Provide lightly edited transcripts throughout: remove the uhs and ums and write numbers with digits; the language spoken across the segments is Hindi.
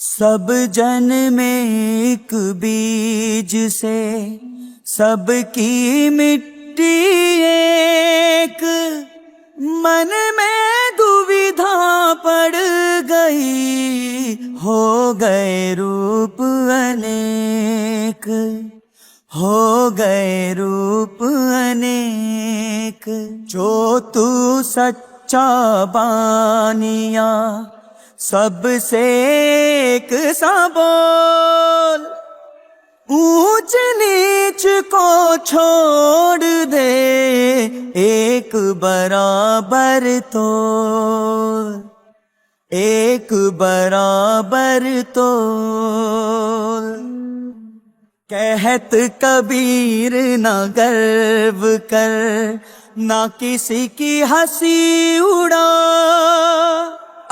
सब जन में एक बीज से सबकी मिट्टी एक, मन में दुविधा पड़ गई, हो गए रूप अनेक, हो गए रूप अनेक। जो तू सच्चा बानिया सबसे एक सा बोल, ऊंच नीच को छोड़ दे, एक बराबर तोल, एक बराबर तोल। कहत कबीर न गर्व कर, ना किसी की हंसी उड़ा,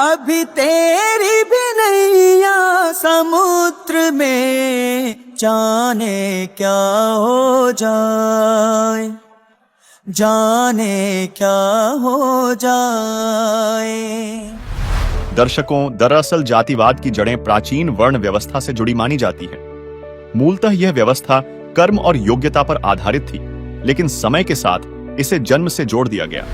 अभी तेरी भी नैया समुद्र में, जाने क्या हो जाए, जाने क्या हो जाए। दर्शकों, दरअसल जातिवाद की जड़ें प्राचीन वर्ण व्यवस्था से जुड़ी मानी जाती है। मूलतः यह व्यवस्था कर्म और योग्यता पर आधारित थी, लेकिन समय के साथ इसे जन्म से जोड़ दिया गया।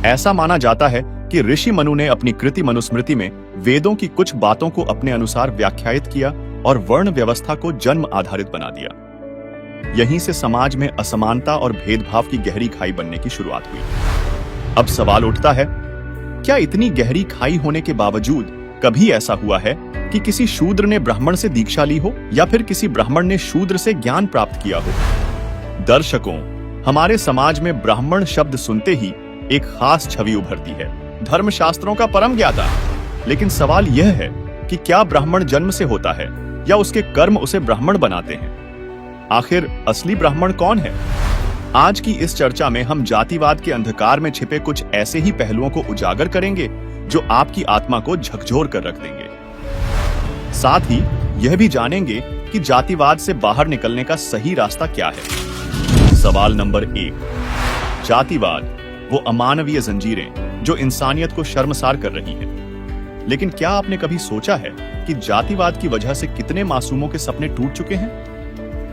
ऐसा माना जाता है कि ऋषि मनु ने अपनी कृति मनुस्मृति में वेदों की कुछ बातों को अपने अनुसार व्याख्यायित किया और वर्ण व्यवस्था को जन्म आधारित बना दिया। यहीं से समाज में असमानता और भेदभाव की गहरी खाई बनने की शुरुआत हुई। अब सवाल उठता है, क्या इतनी गहरी खाई होने के बावजूद कभी ऐसा हुआ है कि किसी शूद्र ने ब्राह्मण से दीक्षा ली हो, या फिर किसी ब्राह्मण ने शूद्र से ज्ञान प्राप्त किया हो? दर्शकों, हमारे समाज में ब्राह्मण शब्द सुनते ही एक खास छवि उभरती है, धर्मशास्त्रों का परम ज्ञाता। लेकिन सवाल यह है कि क्या ब्राह्मण जन्म से होता है या उसके कर्म उसे ब्राह्मण बनाते हैं? आखिर असली ब्राह्मण कौन है? आज की इस चर्चा में हम जातिवाद के अंधकार में छिपे कुछ ऐसे ही पहलुओं को उजागर करेंगे जो आपकी आत्मा को झकझोर कर रख देंगे। साथ ही यह भी जानेंगे कि जातिवाद से बाहर निकलने का सही रास्ता क्या है। सवाल नंबर 1, जातिवाद वो अमानवीय जंजीरें जो इंसानियत को शर्मसार कर रही हैं। लेकिन क्या आपने कभी सोचा है कि जातिवाद की वजह से कितने मासूमों के सपने टूट चुके हैं?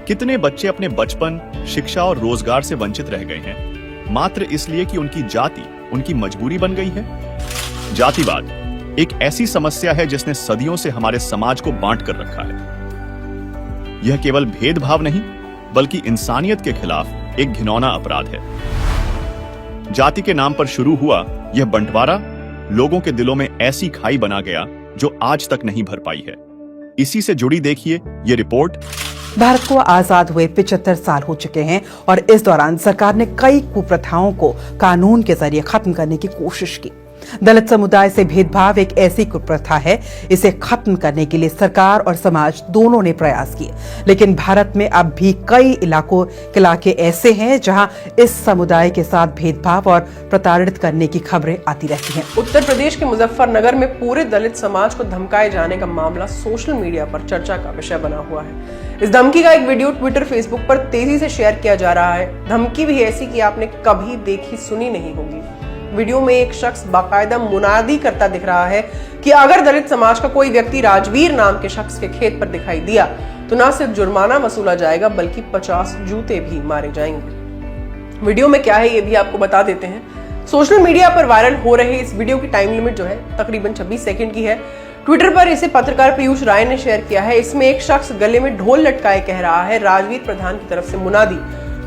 कितने बच्चे अपने बचपन, शिक्षा और रोजगार से वंचित रह गए हैं, मात्र इसलिए कि उनकी जाति उनकी मजबूरी बन गई है? जातिवाद एक ऐसी समस्या है जिसने सदियों से हमारे समाज को बांट कर रखा है। यह केवल भेदभाव नहीं, बल्कि इंसानियत के खिलाफ एक घिनौना अपराध है। जाति के नाम पर शुरू हुआ यह बंटवारा लोगों के दिलों में ऐसी खाई बना गया जो आज तक नहीं भर पाई है। इसी से जुड़ी देखिए ये रिपोर्ट। भारत को आजाद हुए 75 साल हो चुके हैं और इस दौरान सरकार ने कई कुप्रथाओं को कानून के जरिए खत्म करने की कोशिश की। दलित समुदाय से भेदभाव एक ऐसी कुप्रथा है, इसे खत्म करने के लिए सरकार और समाज दोनों ने प्रयास किए। लेकिन भारत में अब भी कई इलाके ऐसे हैं जहां इस समुदाय के साथ भेदभाव और प्रताड़ित करने की खबरें आती रहती हैं। उत्तर प्रदेश के मुजफ्फरनगर में पूरे दलित समाज को धमकाए जाने का मामला सोशल मीडिया पर चर्चा का विषय बना हुआ है। इस धमकी का एक वीडियो ट्विटर, फेसबुक पर तेजी से शेयर किया जा रहा है। धमकी भी ऐसी कि आपने कभी देखी सुनी नहीं होगी। वीडियो में एक शख्स बाकायदा मुनादी करता दिख रहा है कि अगर दलित समाज का कोई व्यक्ति राजवीर नाम के शख्स के खेत पर दिखाई दिया तो न सिर्फ जुर्माना वसूला जाएगा बल्कि 50 जूते भी मारे जाएंगे। वीडियो में क्या है ये भी आपको बता देते हैं। सोशल मीडिया पर वायरल हो रहे इस वीडियो की टाइम लिमिट जो है तकरीबन 26 सेकंड की है। ट्विटर पर इसे पत्रकार पीयूष राय ने शेयर किया है। इसमें एक शख्स गले में ढोल लटकाए कह रहा है, राजवीर प्रधान की तरफ से मुनादी,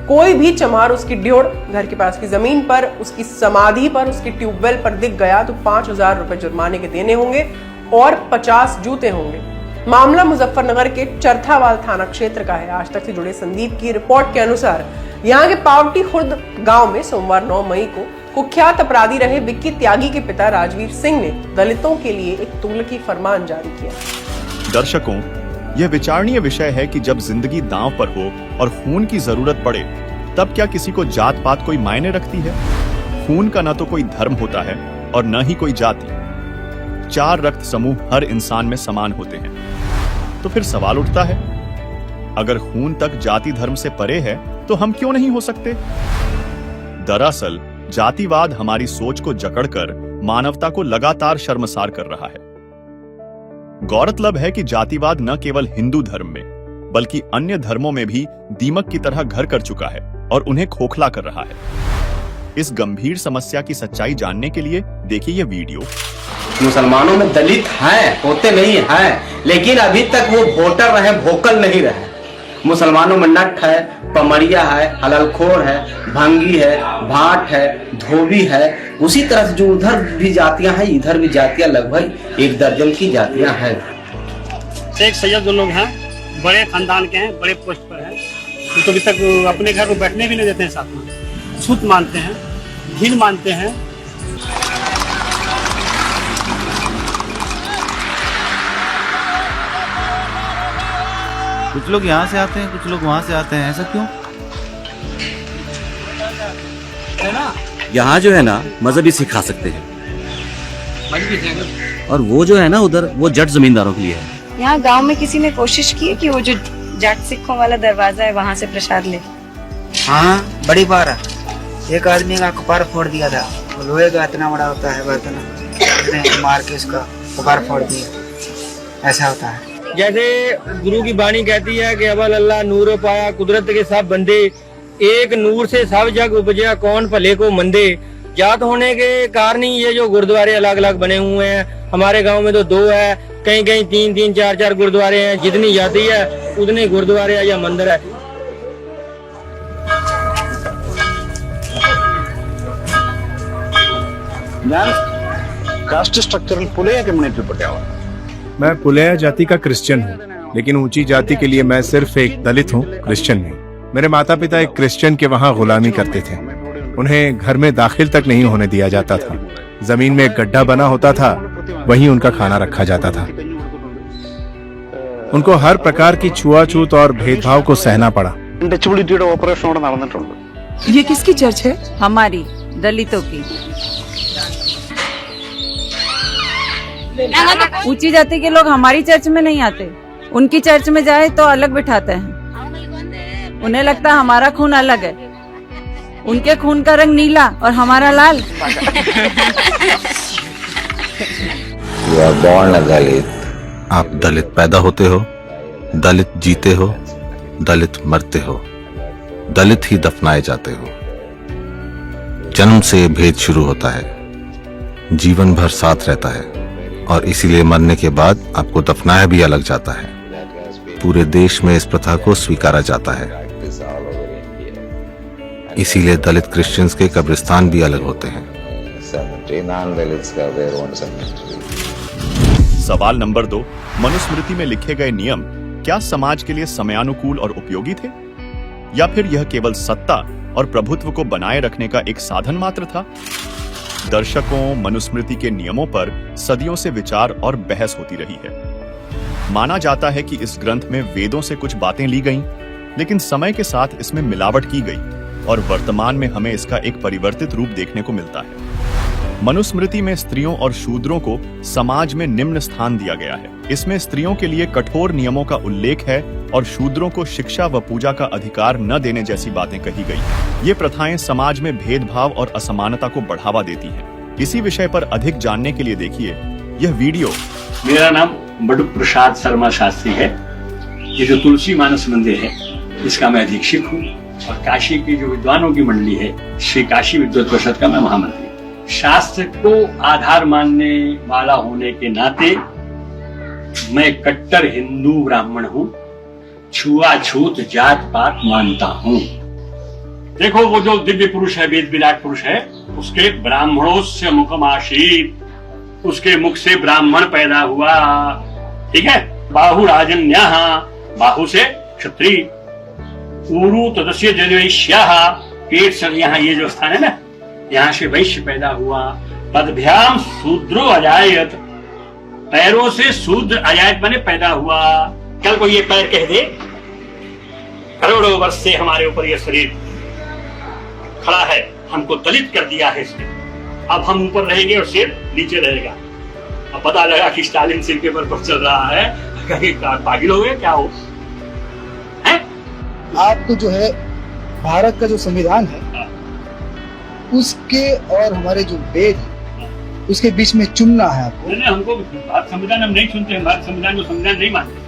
कोई भी चमार उसकी ड्योढ़, घर के पास की जमीन पर, उसकी समाधि पर, उसकी ट्यूबवेल पर दिख गया तो 5000 रुपए जुर्माने के देने होंगे और 50 जूते होंगे। मामला मुजफ्फरनगर के चरथावाल थाना क्षेत्र का है। आज तक से जुड़े संदीप की रिपोर्ट के अनुसार यहाँ के पावटी खुर्द गांव में सोमवार 9 मई को कुख्यात अपराधी रहे विक्की त्यागी के पिता राजवीर सिंह ने दलितों के लिए एक तुगलकी फरमान जारी किया। दर्शकों, यह विचारणीय विषय है कि जब जिंदगी दांव पर हो और खून की जरूरत पड़े तब क्या किसी को जात पात कोई मायने रखती है? खून का न तो कोई धर्म होता है और न ही कोई जाति। 4 रक्त समूह हर इंसान में समान होते हैं। तो फिर सवाल उठता है, अगर खून तक जाति धर्म से परे है तो हम क्यों नहीं हो सकते? दरअसल जातिवाद हमारी सोच को जकड़कर मानवता को लगातार शर्मसार कर रहा है। गौरतलब है कि जातिवाद न केवल हिंदू धर्म में बल्कि अन्य धर्मों में भी दीमक की तरह घर कर चुका है और उन्हें खोखला कर रहा है। इस गंभीर समस्या की सच्चाई जानने के लिए देखिए ये वीडियो। मुसलमानों में दलित हैं, होते नहीं हैं, लेकिन अभी तक वो वोटर रहे, वोकल नहीं रहे। मुसलमानों में नट है, पमड़िया है, हलालखोर है, भंगी है, भाट है, धोबी है। उसी तरह से जो उधर भी जातियां हैं, इधर भी जातियां लगभग 1 दर्जन की जातियां हैं। शेख सैयद जो लोग हैं, बड़े खानदान के हैं, बड़े पोस्ट पर हैं, तो अभी तक अपने घर में बैठने भी नहीं देते हैं साथ में। छूत मानते हैं, घिन मानते हैं। कुछ लोग यहाँ से आते हैं, कुछ लोग वहाँ से आते हैं, ऐसा क्यों? यहाँ जो है ना मजहबी सिखा सकते हैं, और वो जो है ना उधर वो जट जमींदारों के लिए है। यहाँ गांव में किसी ने कोशिश की है कि वो जो जाट सिखों वाला दरवाजा है वहाँ से प्रसाद ले? हाँ, बड़ी बार है। एक आदमी का कपार फोड़ दिया था, लोहे का इतना बड़ा होता है बर्तन, मार के उसका कपार फोड़ दिया। ऐसा होता है। जैसे गुरु की बाणी कहती है कि अवल अल्लाह नूर पाया कुदरत के सब बंदे, एक नूर से सब जग उपजया कौन भले को मंदे। जात होने के कारण ही ये जो गुरुद्वारे अलग अलग बने हुए हैं। हमारे गांव में तो 2 है, कहीं कहीं 3-3, 4-4 गुरुद्वारे हैं। जितनी जाति है उतने गुरुद्वारे या मंदिर है। कास्ट स्ट्रक्चरल पुलिया कम्युनिटी पटियाला। मैं पुलिया जाति का क्रिश्चियन हूँ, लेकिन ऊंची जाति के लिए मैं सिर्फ एक दलित हूँ, क्रिश्चियन नहीं। मेरे माता पिता एक क्रिश्चियन के वहाँ गुलामी करते थे। उन्हें घर में दाखिल तक नहीं होने दिया जाता था। जमीन में एक गड्ढा बना होता था, वहीं उनका खाना रखा जाता था। उनको हर प्रकार की छुआछूत और भेदभाव को सहना पड़ा। ये किसकी चर्च है? हमारी दलितों की। ऊंची जाति के लोग हमारी चर्च में नहीं आते, उनकी चर्च में जाए तो अलग बिठाते हैं। उन्हें लगता है हमारा खून अलग है, उनके खून का रंग नीला और हमारा लाल। आप दलित पैदा होते हो, दलित जीते हो, दलित मरते हो, दलित ही दफनाए जाते हो। जन्म से भेद शुरू होता है, जीवन भर साथ रहता है, और इसीलिए मरने के बाद आपको दफनाया भी अलग जाता है। पूरे देश में इस प्रथा को स्वीकारा जाता है। इसीलिए दलित क्रिश्चियंस के कब्रिस्तान भी अलग होते हैं। सवाल नंबर 2, मनुस्मृति में लिखे गए नियम क्या समाज के लिए समयानुकूल और उपयोगी थे, या फिर यह केवल सत्ता और प्रभुत्व को बनाए रखने का एक साधन मात्र था? दर्शकों, मनुस्मृति के नियमों पर सदियों से विचार और बहस होती रही है। माना जाता है कि इस ग्रंथ में वेदों से कुछ बातें ली गईं, लेकिन समय के साथ इसमें मिलावट की गई और वर्तमान में हमें इसका एक परिवर्तित रूप देखने को मिलता है। मनुस्मृति में स्त्रियों और शूद्रों को समाज में निम्न स्थान दिया गया है। इसमें स्त्रियों के लिए कठोर नियमों का उल्लेख है और शूद्रों को शिक्षा व पूजा का अधिकार न देने जैसी बातें कही गई। ये प्रथाएं समाज में भेदभाव और असमानता को बढ़ावा देती हैं। इसी विषय पर अधिक जानने के लिए देखिए यह वीडियो। मेरा नाम बड़ू प्रसाद शर्मा शास्त्री है। ये जो तुलसी मानस मंदिर है इसका मैं अधीक्षक हूँ, और काशी की जो विद्वानों की मंडली है श्री काशी विद्वत परिषद का मैं महामंत्री। शास्त्र को आधार मानने वाला होने के नाते मैं कट्टर हिंदू ब्राह्मण हूँ, छुआछूत जात पात मानता हूँ। देखो वो जो दिव्य पुरुष है, वेद विराट पुरुष है, उसके ब्राह्मणों से मुखमाशीत, उसके मुख से ब्राह्मण पैदा हुआ। ठीक है, बाहु राजन्यः, बाहु से क्षत्रिय, ऊरु तदस्य जनवैश्यः, पेट से यहाँ ये जो स्थान है ना, यहाँ से वैश्य पैदा हुआ। पदभ्याम शूद्रो अजायत, पैरों से शूद्र अजायत माने पैदा हुआ। कल को ये पैर कह दे करोड़ों वर्ष से हमारे ऊपर ये शरीर खड़ा है, हमको दलित कर दिया है इसने, अब हम ऊपर रहेंगे और सिर नीचे रहेगा। अब पता लगा कि स्टालिन सिर के पर चल रहा है, कहीं पागल हो गए क्या हो है? आपको जो है भारत का जो संविधान है उसके और हमारे जो वेद है उसके बीच में चुनना है आपको। नहीं, हमको भारत संविधान हम नहीं सुनते, हम भारत संविधान को संविधान नहीं मानते।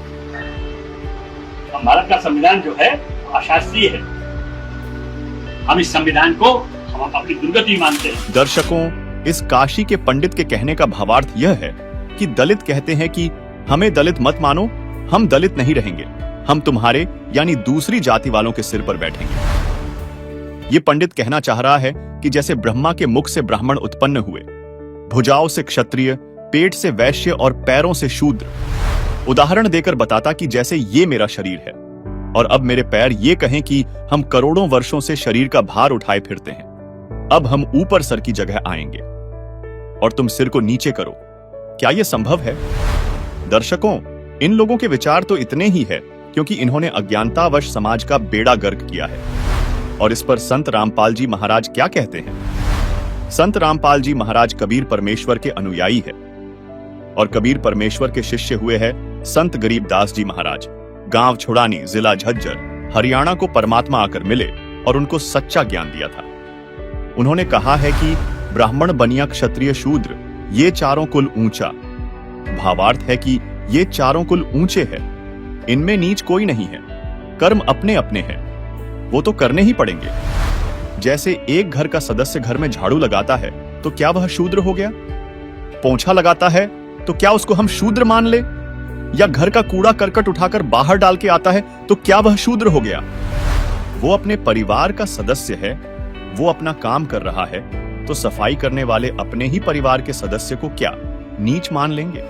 हम भारत का संविधान जो है अशास्त्रीय है, हम इस संविधान को हम अपनी दुर्गति मानते हैं। दर्शकों, इस काशी के पंडित के कहने का भावार्थ यह है कि दलित कहते हैं कि हमें दलित मत मानो, हम दलित नहीं रहेंगे, हम तुम्हारे यानी दूसरी जाति वालों के सिर पर बैठेंगे। ये पंडित कहना चाह रहा है कि जैसे ब्रह्मा के मुख से ब्राह्मण उत्पन्न हुए, भुजाओं से क्षत्रिय, पेट से वैश्य और पैरों से शूद्र। उदाहरण देकर बताता कि जैसे ये मेरा शरीर है और अब मेरे पैर ये कहें कि हम करोड़ों वर्षों से शरीर का भार उठाए फिरते हैं, अब हम ऊपर सर की जगह आएंगे और तुम सिर को नीचे करो। क्या यह संभव है? दर्शकों, इन लोगों के विचार तो इतने ही है क्योंकि इन्होंने अज्ञानतावश समाज का बेड़ा गर्क किया है। और इस पर संत रामपाल जी महाराज क्या कहते हैं? संत रामपाल जी महाराज कबीर परमेश्वर के अनुयायी है और कबीर परमेश्वर के शिष्य हुए हैं संत गरीबदास जी महाराज। गांव छुड़ानी, जिला झज्जर, हरियाणा को परमात्मा आकर मिले और उनको सच्चा ज्ञान दिया था। उन्होंने कहा है कि ब्राह्मण बनिया क्षत्रिय शूद्र ये चारों कुल ऊंचा। भावार्थ है कि ये चारों कुल ऊंचे हैं, इनमें नीच कोई नहीं है, कर्म अपने अपने हैं, वो तो करने ही पड़ेंगे। जैसे एक घर का सदस्य घर में झाड़ू लगाता है तो क्या वह शूद्र हो गया? पोंछा लगाता है तो क्या उसको हम शूद्र मान ले? या घर का कूड़ा करकट उठाकर बाहर डाल के आता है तो क्या वह शूद्र हो गया? वो अपने परिवार का सदस्य है, वो अपना काम कर रहा है, तो सफाई करने वाले अपने ही परिवार के सदस्य को क्या नीच मान लेंगे?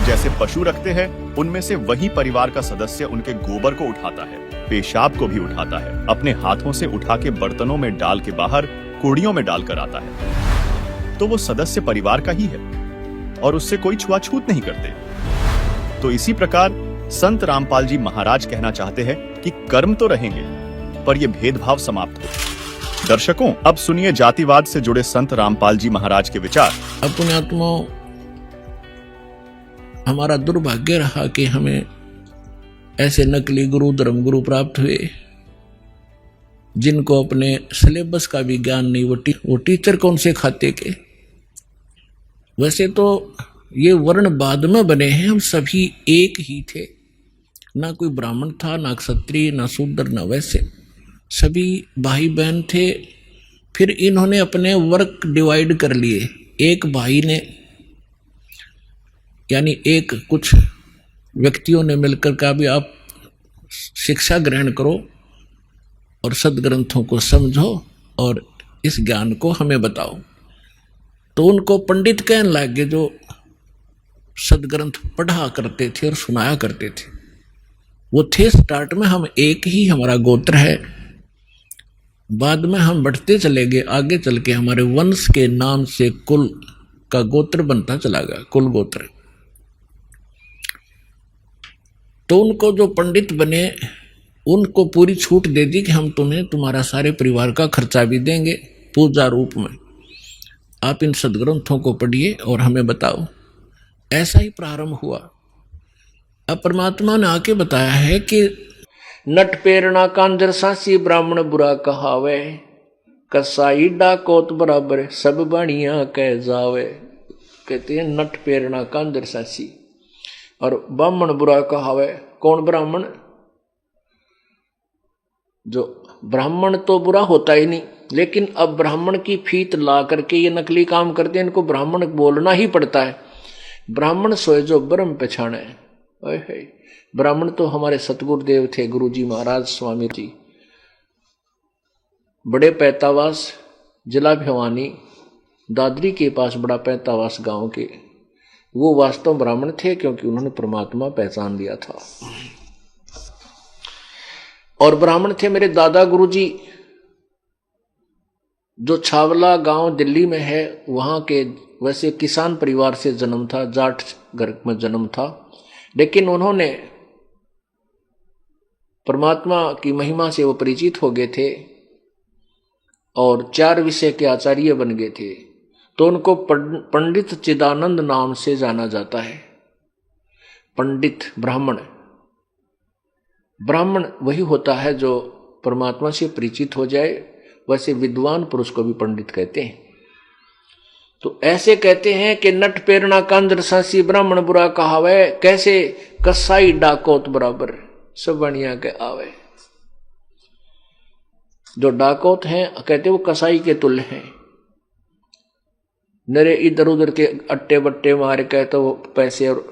जैसे पशु रखते हैं, उनमें से वही परिवार का सदस्य उनके गोबर को उठाता है, पेशाब को भी उठाता है, अपने हाथों से उठा के बर्तनों में डाल के बाहर कूड़ियों में डालकर आता है, तो वो सदस्य परिवार का ही है और उससे कोई छुआछूत नहीं करते। तो इसी प्रकार संत रामपाल जी महाराज कहना चाहते हैं कि कर्म तो रहेंगे पर यह भेदभाव समाप्त हो। दर्शकों, अब सुनिए जातिवाद से जुड़े संत रामपाल जी महाराज के विचार। अपने आत्माओं, हमारा दुर्भाग्य रहा कि हमें ऐसे नकली गुरु, धर्म गुरु प्राप्त हुए जिनको अपने सिलेबस का भी ज्ञान नहीं। वो टीचर कौन से खाते के? वैसे तो ये वर्ण बाद में बने हैं, हम सभी एक ही थे, ना कोई ब्राह्मण था, ना क्षत्रिय, ना शूद्र, ना वैसे, सभी भाई बहन थे। फिर इन्होंने अपने वर्क डिवाइड कर लिए। एक भाई ने यानी एक कुछ व्यक्तियों ने मिलकर कहा भी आप शिक्षा ग्रहण करो और सदग्रंथों को समझो और इस ज्ञान को हमें बताओ। तो उनको पंडित कहने लगे जो सदग्रंथ पढ़ा करते थे और सुनाया करते थे। वो थे स्टार्ट में हम एक ही, हमारा गोत्र है। बाद में हम बढ़ते चले गए, आगे चल के हमारे वंश के नाम से कुल का गोत्र बनता चला गया, कुल गोत्र। तो उनको जो पंडित बने उनको पूरी छूट दे दी कि हम तुम्हें तुम्हारा सारे परिवार का खर्चा भी देंगे पूजा रूप में, आप इन सदग्रंथों को पढ़िए और हमें बताओ। ऐसा ही प्रारंभ हुआ। अब परमात्मा ने आके बताया है कि नट पेरना कांजर सासी ब्राह्मण बुरा कहावे, कसाई डाकोत बराबर सब बाणिया कह जावे। कहते हैं नट पेरना कांजर सासी और ब्राह्मण बुरा कहावे। कौन ब्राह्मण? जो ब्राह्मण तो बुरा होता ही नहीं, लेकिन अब ब्राह्मण की फीत ला करके ये नकली काम करते हैं, इनको ब्राह्मण बोलना ही पड़ता है। ब्राह्मण सोए जो ब्रह्म पहचाने। ब्राह्मण तो हमारे सतगुरुदेव थे, गुरु जी महाराज स्वामी जी, बड़े पैतावास, जिला भिवानी, दादरी के पास बड़ा पैतावास गांव के, वो वास्तव ब्राह्मण थे क्योंकि उन्होंने परमात्मा पहचान लिया था। और ब्राह्मण थे मेरे दादा गुरु जी, जो छावला गांव दिल्ली में है, वहां के वैसे किसान परिवार से जन्म था, जाट घर में जन्म था, लेकिन उन्होंने परमात्मा की महिमा से वो परिचित हो गए थे और 4 विषय के आचार्य बन गए थे। तो उनको पंडित चिदानंद नाम से जाना जाता है। पंडित ब्राह्मण, ब्राह्मण वही होता है जो परमात्मा से परिचित हो जाए, वैसे विद्वान पुरुष को भी पंडित कहते हैं। तो ऐसे कहते हैं कि नट पेरना कांजर सासी ब्राह्मण बुरा कहावे, कैसे कसाई डाकोत बराबर सब बनिया के आवे। जो डाकोत हैं कहते वो कसाई के तुल्य हैं, नरे इधर उधर के अट्टे बट्टे मार के तो पैसे और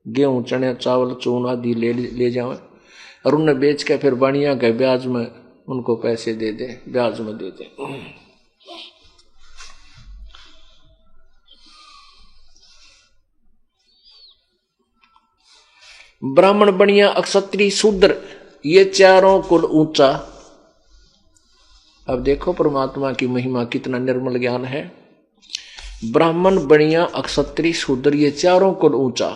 गेहूं चने चावल चून आदि ले जावे और उन्हें बेच के फिर बनिया के ब्याज में उनको पैसे दे दे, ब्याज में दे दे। ब्राह्मण बनिया अक्षत्री शूद्र ये चारों कुल ऊंचा। अब देखो परमात्मा की महिमा, कितना निर्मल ज्ञान है। ब्राह्मण बनिया अक्षत्री शूद्र ये चारों कुल ऊंचा,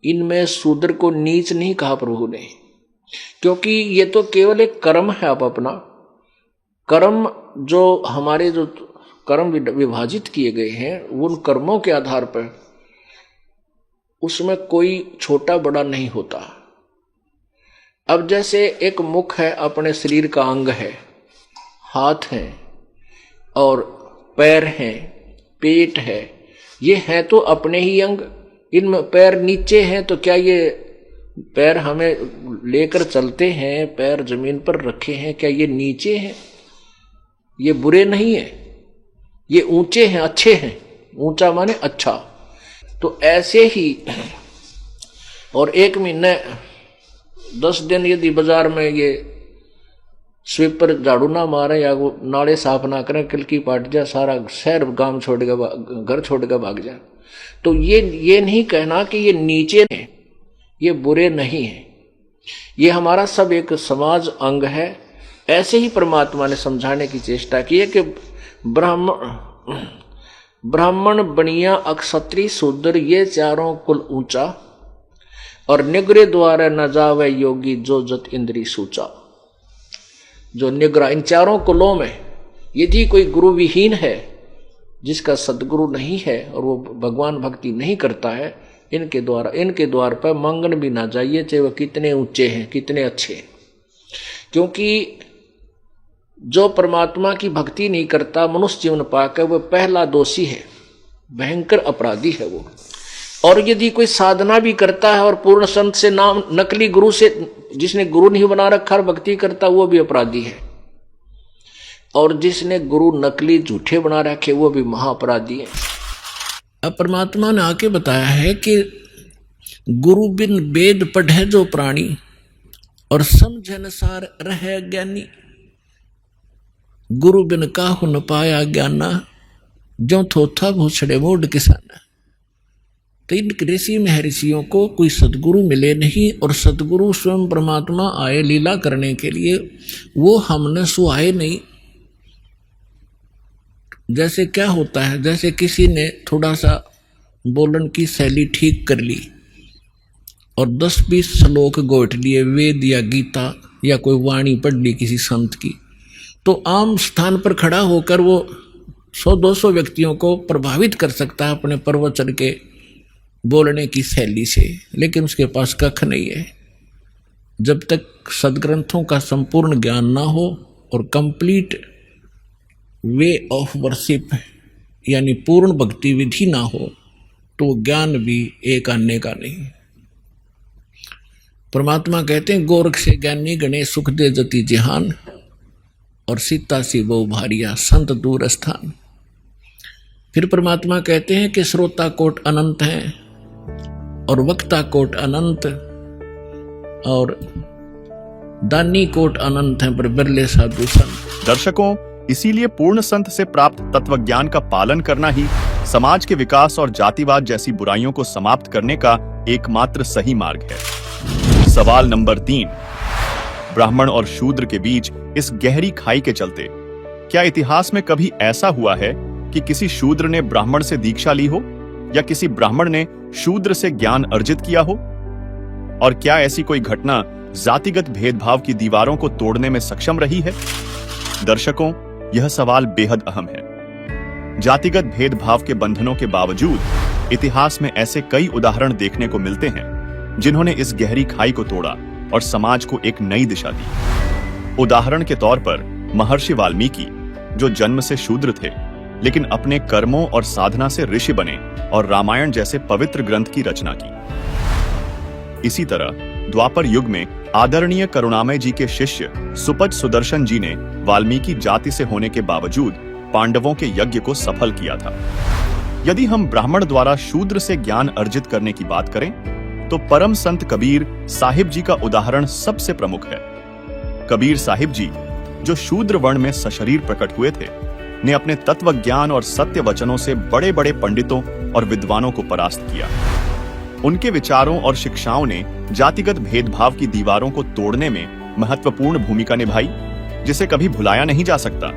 इनमें शूद्र को नीच नहीं कहा प्रभु ने, क्योंकि ये तो केवल एक कर्म है। आप अपना कर्म, जो हमारे जो कर्म विभाजित किए गए हैं उन कर्मों के आधार पर उसमें कोई छोटा बड़ा नहीं होता। अब जैसे एक मुख है, अपने शरीर का अंग है, हाथ हैं और पैर हैं, पेट है, ये हैं तो अपने ही अंग। इनमें पैर नीचे हैं तो क्या ये पैर हमें लेकर चलते हैं, पैर जमीन पर रखे हैं, क्या ये नीचे हैं? ये बुरे नहीं है, ये ऊंचे हैं, अच्छे हैं। ऊंचा माने अच्छा। तो ऐसे ही और एक महीने 10 दिन यदि बाजार में ये स्वीपर झाड़ू ना मारे या वो नाले साफ ना करें, किलकी पाट जाए, सारा शहर गांव छोड़ के घर छोड़ के भाग जाए, तो ये नहीं कहना कि ये नीचे हैं, ये बुरे नहीं हैं, ये हमारा सब एक समाज अंग है। ऐसे ही परमात्मा ने समझाने की चेष्टा की है कि ब्राह्मण बनिया अक्षत्री शूद्र ये चारों कुल ऊंचा, और निग्रह द्वारा न जावे योगी जो जत इंद्री सूचा। जो निग्रह इन चारों कुलों में यदि कोई गुरु विहीन है, जिसका सदगुरु नहीं है और वो भगवान भक्ति नहीं करता है, इनके द्वार पर मंगन भी ना जाइए, चाहे वह कितने ऊंचे हैं, कितने अच्छे हैं। क्योंकि जो परमात्मा की भक्ति नहीं करता, मनुष्य जीवन पाकर, वह पहला दोषी है, भयंकर अपराधी है वो। और यदि कोई साधना भी करता है और पूर्ण संत से नाम नकली गुरु से, जिसने गुरु नहीं बना रखा और भक्ति करता, वो भी अपराधी है। और जिसने गुरु नकली झूठे बना रखे, वो भी महाअपराधी है। अब परमात्मा ने आके बताया है कि गुरु बिन वेद पढ़े जो प्राणी, और समझन सार रहे ज्ञानी। गुरु बिन काहु न पाया ज्ञाना, जो थोथा भूसड़े मोड किसाना। तो इन ऋषि महर्षियों को कोई सदगुरु मिले नहीं, और सदगुरु स्वयं परमात्मा आए लीला करने के लिए, वो हमने सुहाए नहीं। जैसे क्या होता है, जैसे किसी ने थोड़ा सा बोलन की शैली ठीक कर ली और 10-20 श्लोक गोट लिए, वेद या गीता या कोई वाणी पढ़ ली किसी संत की, तो आम स्थान पर खड़ा होकर वो 100-200 व्यक्तियों को प्रभावित कर सकता है अपने प्रवचन के बोलने की शैली से, लेकिन उसके पास कख नहीं है। जब तक सदग्रंथों का संपूर्ण ज्ञान ना हो और कंप्लीट वे ऑफ वर्शिप यानी पूर्ण भक्ति विधि ना हो, तो ज्ञान भी एक आने का नहीं। परमात्मा कहते हैं, गोरख से ज्ञानी गणे सुख दे जति जहान, और सीता सी बहु भारिया संत दूर स्थान। फिर परमात्मा कहते हैं कि श्रोता कोट अनंत हैं और वक्ता कोट अनंत और दानी कोट अनंत हैं, पर बिरले साधु संत। दर्शकों, इसीलिए पूर्ण संत से प्राप्त तत्वज्ञान का पालन करना ही समाज के विकास और जातिवाद जैसी बुराइयों को समाप्त करने का एकमात्र सही मार्ग है। सवाल नंबर 3, ब्राह्मण और शूद्र के बीच इस गहरी खाई के चलते क्या इतिहास में कभी ऐसा हुआ है कि किसी शूद्र ने ब्राह्मण से दीक्षा ली हो या किसी ब्राह्मण ने शूद्र से ज्ञान अर्जित किया हो? और क्या ऐसी कोई घटना जातिगत भेदभाव की दीवारों को तोड़ने में सक्षम रही है? दर्शकों, यह सवाल बेहद अहम है। जातिगत भेदभाव के बंधनों के बावजूद इतिहास में ऐसे कई उदाहरण देखने को मिलते हैं जिन्होंने इस गहरी खाई को तोड़ा और समाज को एक नई दिशा दी। उदाहरण के तौर पर महर्षि वाल्मीकि, जो जन्म से शूद्र थे, लेकिन अपने कर्मों और साधना से ऋषि बने और रामायण जैसे पवित्र ग्रंथ की रचना की। इसी तरह द्वापर युग में आदरणीय करुणामय जी के शिष्य सुपच सुदर्शन जी ने वाल्मीकि जाति से होने के बावजूद पांडवों के यज्ञ को सफल किया था। यदि हम ब्राह्मण द्वारा शूद्र से ज्ञान अर्जित करने की बात करें तो परम संत कबीर साहिब जी का उदाहरण सबसे प्रमुख है। कबीर साहिब जी, जो शूद्र वर्ण में सशरीर प्रकट हुए थे, ने अपने तत्व ज्ञान और सत्य वचनों से बड़े बड़े पंडितों और विद्वानों को परास्त किया। उनके विचारों और शिक्षाओं ने जातिगत भेदभाव की दीवारों को तोड़ने में महत्वपूर्ण भूमिका निभाई, जिसे कभी भुलाया नहीं जा सकता।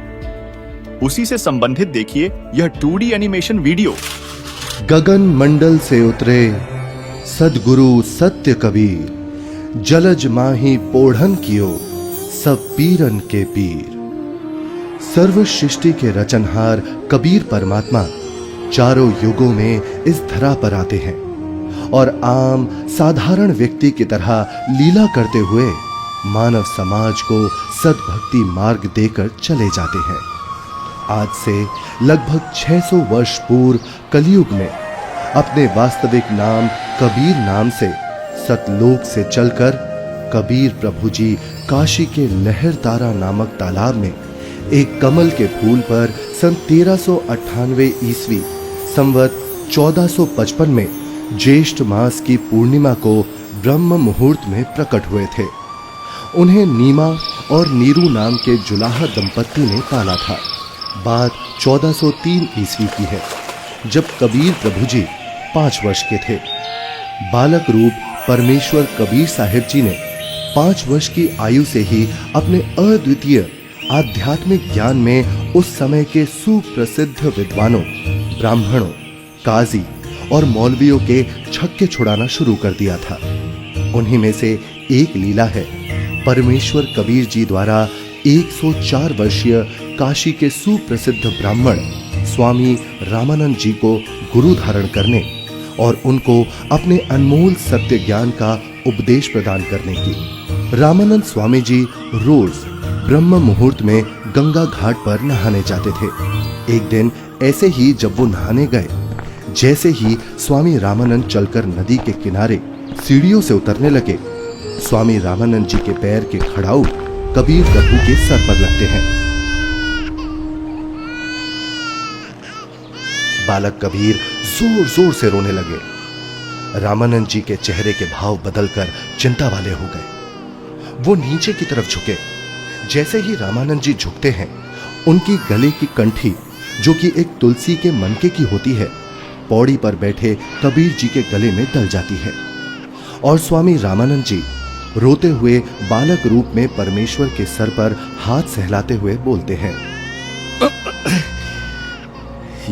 उसी से संबंधित देखिए यह 2D एनिमेशन वीडियो। गगन मंडल से उतरे सदगुरु सत्य कबीर, जलज माही पोढ़न कियो सब पीरन के पीर। सर्व सृष्टि के रचनहार कबीर परमात्मा चारों युगों में इस धरा पर आते हैं और आम साधारण व्यक्ति की तरह लीला करते हुए मानव समाज को सद्भक्ति मार्ग देकर चले जाते हैं। आज से लगभग 600 वर्ष पूर्व कलयुग में अपने वास्तविक नाम कबीर नाम से सतलोक से चलकर कबीर प्रभु जी काशी के लहरतारा नामक तालाब में एक कमल के फूल पर सन 1398 ईस्वी संवत 1455 में ज्येष्ठ मास की पूर्णिमा को ब्रह्म मुहूर्त में प्रकट हुए थे। उन्हें नीमा और नीरू नाम के जुलाहा दंपत्ति ने पाला था। बात 1403 ईस्वी की है, जब कबीर प्रभु जी 5 वर्ष के थे। बालक रूप परमेश्वर कबीर साहिब जी ने 5 वर्ष की आयु से ही अपने अद्वितीय आध्यात्मिक ज्ञान में उस समय के सुप्रसिद्ध विद्वानों, ब्राह्मणों, काजी और मौलवियों के छक्के छुड़ाना शुरू कर दिया था। उन्हीं में से एक लीला है परमेश्वर कबीर जी द्वारा 104 वर्षीय काशी के सुप्रसिद्ध ब्राह्मण स्वामी रामानंद जी को गुरु धारण करने और उनको अपने अनमोल सत्य ज्ञान का उपदेश प्रदान करने की। रामानंद स्वामी जी रोज ब्रह्म मुहूर्त में गंगा घाट पर नहाने जाते थे। एक दिन ऐसे ही जब वो नहाने गए, जैसे ही स्वामी रामानंद चलकर नदी के किनारे सीढ़ियों से उतरने लगे, स्वामी रामानंद जी के पैर के खड़ाऊ कबीर प्रभु के सर पर लगते हैं। बालक कबीर जोर जोर से रोने लगे। रामानंद जी के चेहरे के भाव बदलकर चिंता वाले हो गए। वो नीचे की तरफ झुके। जैसे ही रामानंद जी झुकते हैं, उनकी गले की कंठी, जो कि एक तुलसी के मनके की होती है, पौड़ी पर बैठे कबीर जी के गले में डल जाती है और स्वामी रामानंद जी रोते हुए बालक रूप में परमेश्वर के सर पर हाथ सहलाते हुए बोलते हैं,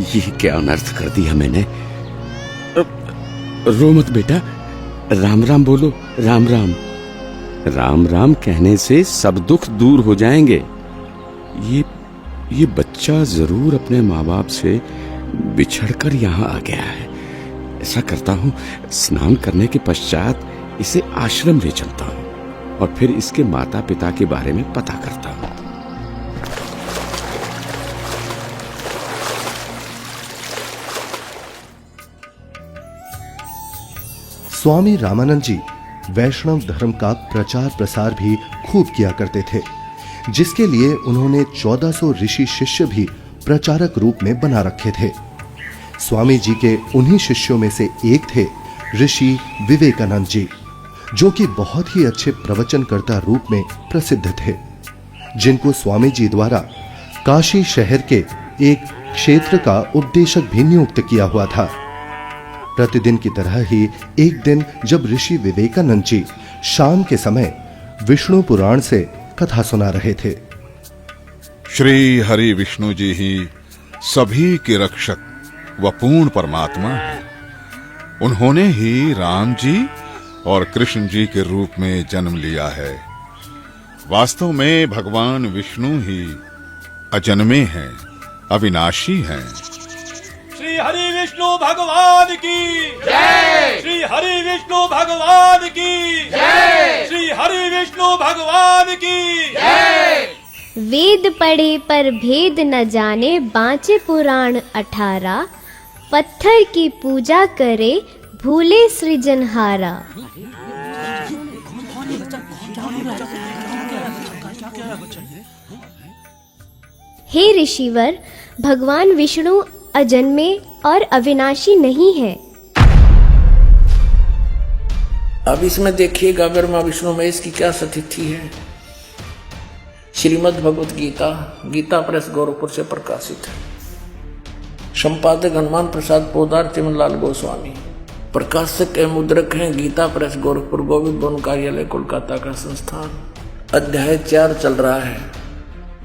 ये क्या अनर्थ कर दिया मैंने। रो मत बेटा, राम राम बोलो, राम राम। राम राम कहने से सब दुख दूर हो जाएंगे। ये बच्चा जरूर अपने माँ बाप से बिछड़कर यहाँ आ गया है। ऐसा करता हूँ, स्नान करने के पश्चात इसे आश्रम ले चलता हूँ और फिर इसके माता पिता के बारे में पता करता हूँ। स्वामी रामानंद जी वैष्णव धर्म का प्रचार प्रसार भी खूब किया करते थे, जिसके लिए उन्होंने 1400 ऋषि शिष्य भी प्रचारक रूप में बना रखे थे। स्वामी जी के उन्हीं शिष्यों में से एक थे ऋषि विवेकानंद जी, जो कि बहुत ही अच्छे प्रवचनकर्ता रूप में प्रसिद्ध थे, जिनको स्वामी जी द्वारा काशी शहर के एक क्षेत्र का उपदेशक भी नियुक्त किया हुआ था। प्रतिदिन की तरह ही एक दिन जब ऋषि विवेकानंद जी शाम के समय विष्णु पुराण से कथा सुना रहे थे। श्री हरि विष्णु जी ही सभी के रक्षक व पूर्ण परमात्मा है। उन्होंने ही राम जी और कृष्ण जी के रूप में जन्म लिया है। वास्तव में भगवान विष्णु ही अजन्मे हैं, अविनाशी हैं। श्री हरि विष्णु भगवान की जय। श्री हरि विष्णु भगवान की जय। श्री हरि विष्णु भगवान की जय। वेद पढ़े पर भेद न जाने, बाँचे पुराण 18, पत्थर की पूजा करे भूले सृजनहारा। हे ऋषिवर, भगवान विष्णु अजन्मे और अविनाशी नहीं है। अब इसमें देखिएगा ब्रह्मा विष्णु महेश की क्या स्थिति है। श्रीमद् भगवत गीता, गीता प्रेस गोरखपुर से प्रकाशित है। संपादक हनुमान प्रसाद पोदार, चिमनलाल गोस्वामी। प्रकाशक एवं मुद्रक हैं गीता प्रेस गोरखपुर, गोविंद भवन कार्यालय कोलकाता का संस्थान। अध्याय 4 चल रहा है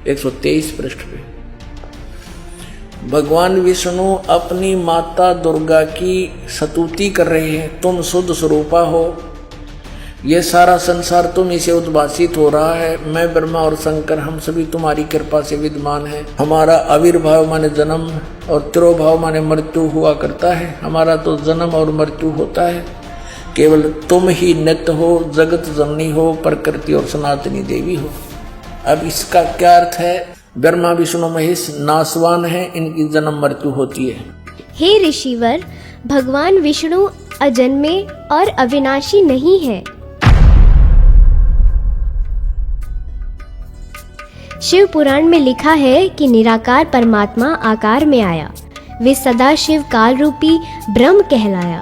123 पृष्ठ पे। भगवान विष्णु अपनी माता दुर्गा की स्तुति कर रहे हैं। तुम शुद्ध स्वरूपा हो, ये सारा संसार तुम इसे उद्भासित हो रहा है। मैं ब्रह्मा और शंकर हम सभी तुम्हारी कृपा से विद्यमान हैं। हमारा आविर्भाव माने जन्म और तिरोभाव माने मृत्यु हुआ करता है। हमारा तो जन्म और मृत्यु होता है। केवल तुम ही नित्य हो, जगत जननी हो, प्रकृति और सनातनी देवी हो। अब इसका क्या अर्थ है? ब्रह्मा विष्णु महेश नासवान है, इनकी जन्म मृत्यु होती है। हे ऋषिवर, भगवान विष्णु अजन्मे और अविनाशी नहीं है। शिव पुराण में लिखा है कि निराकार परमात्मा आकार में आया। वे सदा शिव काल रूपी ब्रह्म कहलाया।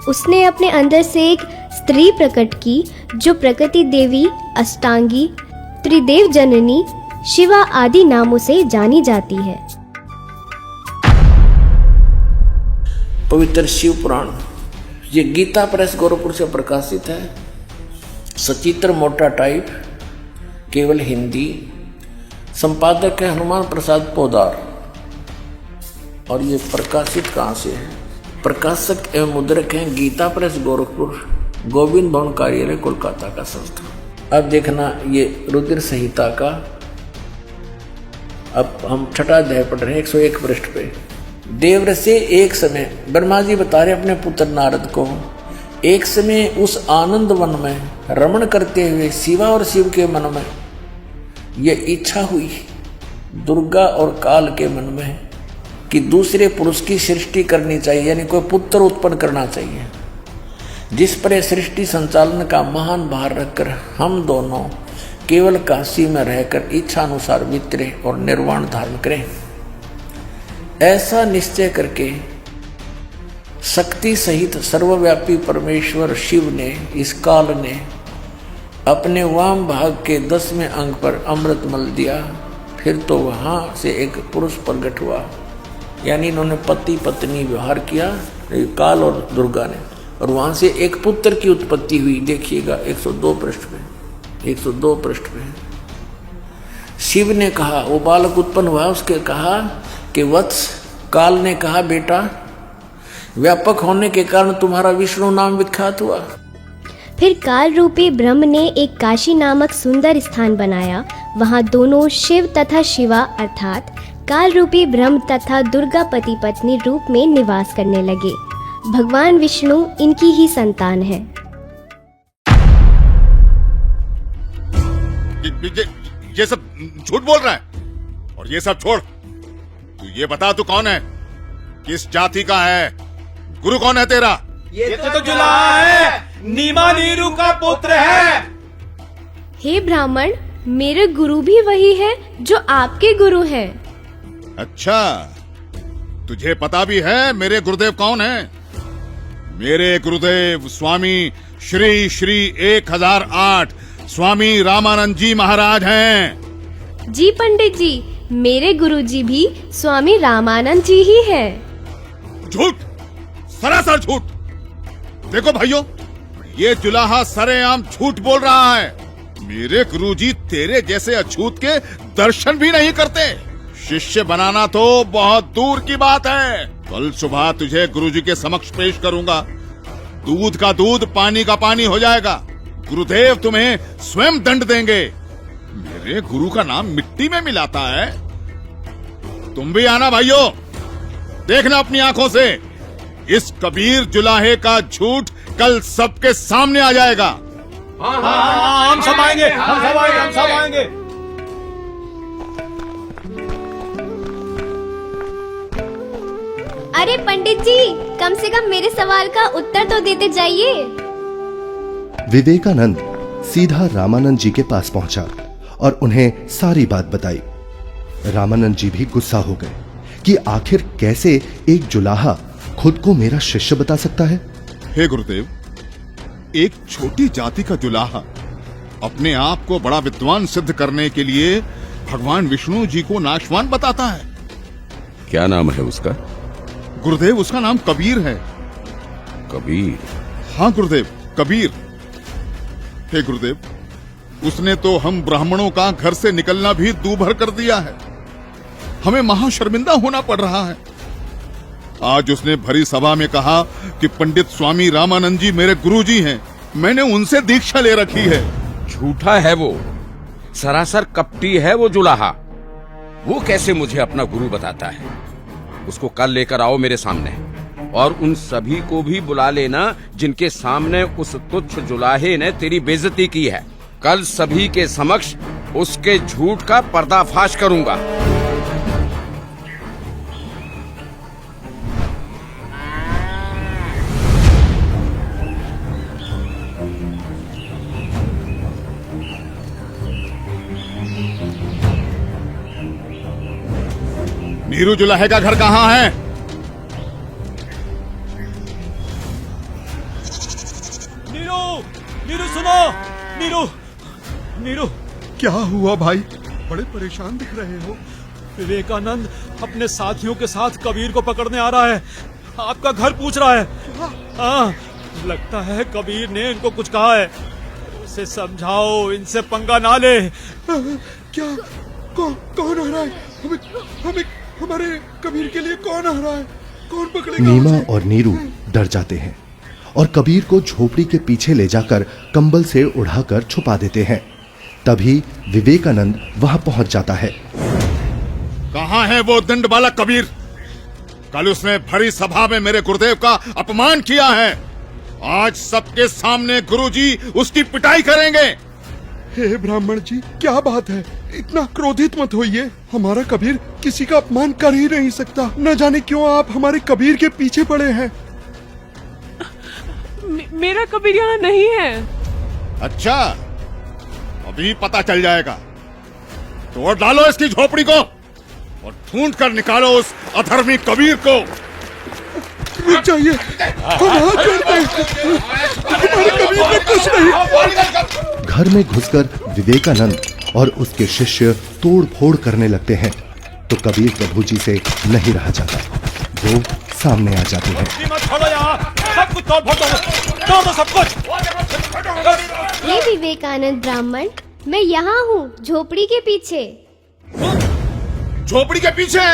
उसने अपने अंदर से एक स्त्री प्रकट की जो प्रकृति देवी, अष्टांगी, त्रिदेव जननी, शिवा आदि नामों से जानी जाती है। पवित्र शिव पुराण, ये गीता प्रेस गोरखपुर से प्रकाशित है। सचित्र मोटा टाइप, केवल हिंदी। संपादक है हनुमान प्रसाद पोदार। और ये प्रकाशित कहाँ से है? प्रकाशक एवं मुद्रक हैं गीता प्रेस गोरखपुर, गोविंद भवन कार्यालय कोलकाता का संस्थान। अब देखना ये रुद्र संहिता का, अब हम 6वां अध्याय पढ़ रहे हैं 101 पृष्ठ पे। देवर से एक समय, ब्रह्मा जी बता रहे अपने पुत्र नारद को, एक समय उस आनंद वन में रमण करते हुए शिवा और शिव के मन में ये इच्छा हुई, दुर्गा और काल के मन में, कि दूसरे पुरुष की सृष्टि करनी चाहिए, यानी कोई पुत्र उत्पन्न करना चाहिए, जिस पर सृष्टि संचालन का महान भार रखकर हम दोनों केवल काशी में रहकर इच्छा अनुसार वितरे और निर्वाण धारण करें। ऐसा निश्चय करके शक्ति सहित सर्वव्यापी परमेश्वर शिव ने, इस काल ने, अपने वाम भाग के 10वें अंग पर अमृत मल दिया। फिर तो वहां से एक पुरुष प्रकट हुआ, यानी इन्होंने पति पत्नी व्यवहार किया, काल और दुर्गा ने, और वहां से एक पुत्र की उत्पत्ति हुई। देखिएगा 102 पृष्ठ में, 102 पृष्ठ में। शिव ने कहा, वो बालक उत्पन्न हुआ, उसके कहा कि वत्स, काल ने कहा बेटा, व्यापक होने के कारण तुम्हारा विष्णु नाम विख्यात हुआ। फिर काल रूपी ब्रह्म ने एक काशी नामक सुंदर स्थान बनाया। वहां दोनों शिव तथा शिवा अर्थात काल रूपी ब्रह्म तथा दुर्गा पति पत्नी रूप में निवास करने लगे। भगवान विष्णु इनकी ही संतान है। ये सब झूठ बोल रहा है। और ये सब छोड़, तू ये बता तू कौन है, किस जाति का है, गुरु कौन है तेरा? ये तो जुलाहा है, नीमा नीरू का पुत्र है। हे ब्राह्मण, मेरे गुरु भी वही है जो आपके गुरु हैं। अच्छा, तुझे पता भी है मेरे गुरुदेव कौन है? मेरे गुरुदेव स्वामी श्री श्री 1008 स्वामी रामानंद जी महाराज हैं। जी पंडित जी, मेरे गुरुजी भी स्वामी रामानंद जी ही हैं। झूठ, सरासर झूठ। देखो भाइयों, ये जुलाहा सरेआम झूठ बोल रहा है। मेरे गुरुजी तेरे जैसे अछूत के दर्शन भी नहीं करते। शिष्य बनाना तो बहुत दूर की बात है। कल सुबह तुझे गुरुजी के समक्ष पेश करूंगा। दूध का दूध, पानी का पानी हो जाएगा। गुरुदेव तुम्हें स्वयं दंड देंगे। मेरे गुरु का नाम मिट्टी में मिलाता है। तुम भी आना भाइयों, देखना अपनी आंखों से। इस कबीर जुलाहे का झूठ कल सबके सामने आ जाएगा। हाँ, हम सब आएंगे, हम सब आएंगे, हम सब आएंगे। अरे पंडित जी, कम से कम मेरे सवाल का उत्तर तो देते जाइए। विवेकानंद सीधा रामानंद जी के पास पहुंचा और उन्हें सारी बात बताई। रामानंद जी भी गुस्सा हो गए कि आखिर कैसे एक जुलाहा खुद को मेरा शिष्य बता सकता है। हे गुरुदेव, एक छोटी जाति का जुलाहा अपने आप को बड़ा विद्वान सिद्ध करने के लिए भगवान विष्णु जी को नाशवान बताता है। क्या नाम है उसका? गुरुदेव, उसका नाम कबीर है। कबीर? हाँ गुरुदेव, कबीर। हे गुरुदेव, उसने तो हम ब्राह्मणों का घर से निकलना भी दूभर कर दिया है। हमें महाशर्मिंदा होना पड़ रहा है। आज उसने भरी सभा में कहा कि पंडित स्वामी रामानंद जी मेरे गुरुजी हैं, मैंने उनसे दीक्षा ले रखी है। झूठा है वो, सरासर कपटी है वो जुलाहा। वो कैसे मुझे अपना गुरु बताता है? उसको कल लेकर आओ मेरे सामने, और उन सभी को भी बुला लेना जिनके सामने उस तुच्छ जुलाहे ने तेरी बेइज्जती की है। कल सभी के समक्ष उसके झूठ का पर्दाफाश करूंगा। नीरू जुलाहे का घर कहाँ है? नीरू, नीरू सुनो, नीरू, नीरू। क्या हुआ भाई? बड़े परेशान दिख रहे हो। विवेकानंद अपने साथियों के साथ कबीर को पकड़ने आ रहा है। आपका घर पूछ रहा है। हाँ, लगता है कबीर ने इनको कुछ कहा है। उसे समझाओ, इनसे पंगा ना ले। क्या? कौन आ रहा है? हमें हमारे कबीर के लिए कौन आ रहा है? कौन पकड़ेगा? नीमा और नीरू डर जाते हैं और कबीर को झोपड़ी के पीछे ले जाकर कंबल से उड़ाकर छुपा देते हैं। तभी विवेकानंद वहां पहुंच जाता है। कहाँ है वो दंड वाला कबीर? कल उसने भरी सभा में मेरे गुरुदेव का अपमान किया है। आज सबके सामने गुरुजी उसकी पिटाई करेंगे। हे ब्राह्मण जी, क्या बात है? इतना क्रोधित मत होइए। हमारा कबीर किसी का अपमान कर ही नहीं सकता। न जाने क्यों आप हमारे कबीर के पीछे पड़े हैं। मेरा कबीर यहाँ नहीं है। अच्छा, अभी पता चल जाएगा। तोड़ डालो इसकी झोपड़ी को और ढूंढ कर निकालो उस अधर्मी कबीर को। रुक जाइए, हम हाथ जोड़ते हैं। हमारे कबीर ने कुछ नहीं। घर में घुसकर विवेकानंद और उसके शिष्य तोड़ फोड़ करने लगते हैं तो कबीर प्रभु जी से नहीं रहा जाता। वो सामने आ जाते हैं। सब कुछ तोड़ फोड़ दो, सब कुछ। ये विवेकानंद ब्राह्मण, मैं यहाँ हूँ झोपड़ी के पीछे। झोपड़ी के पीछे?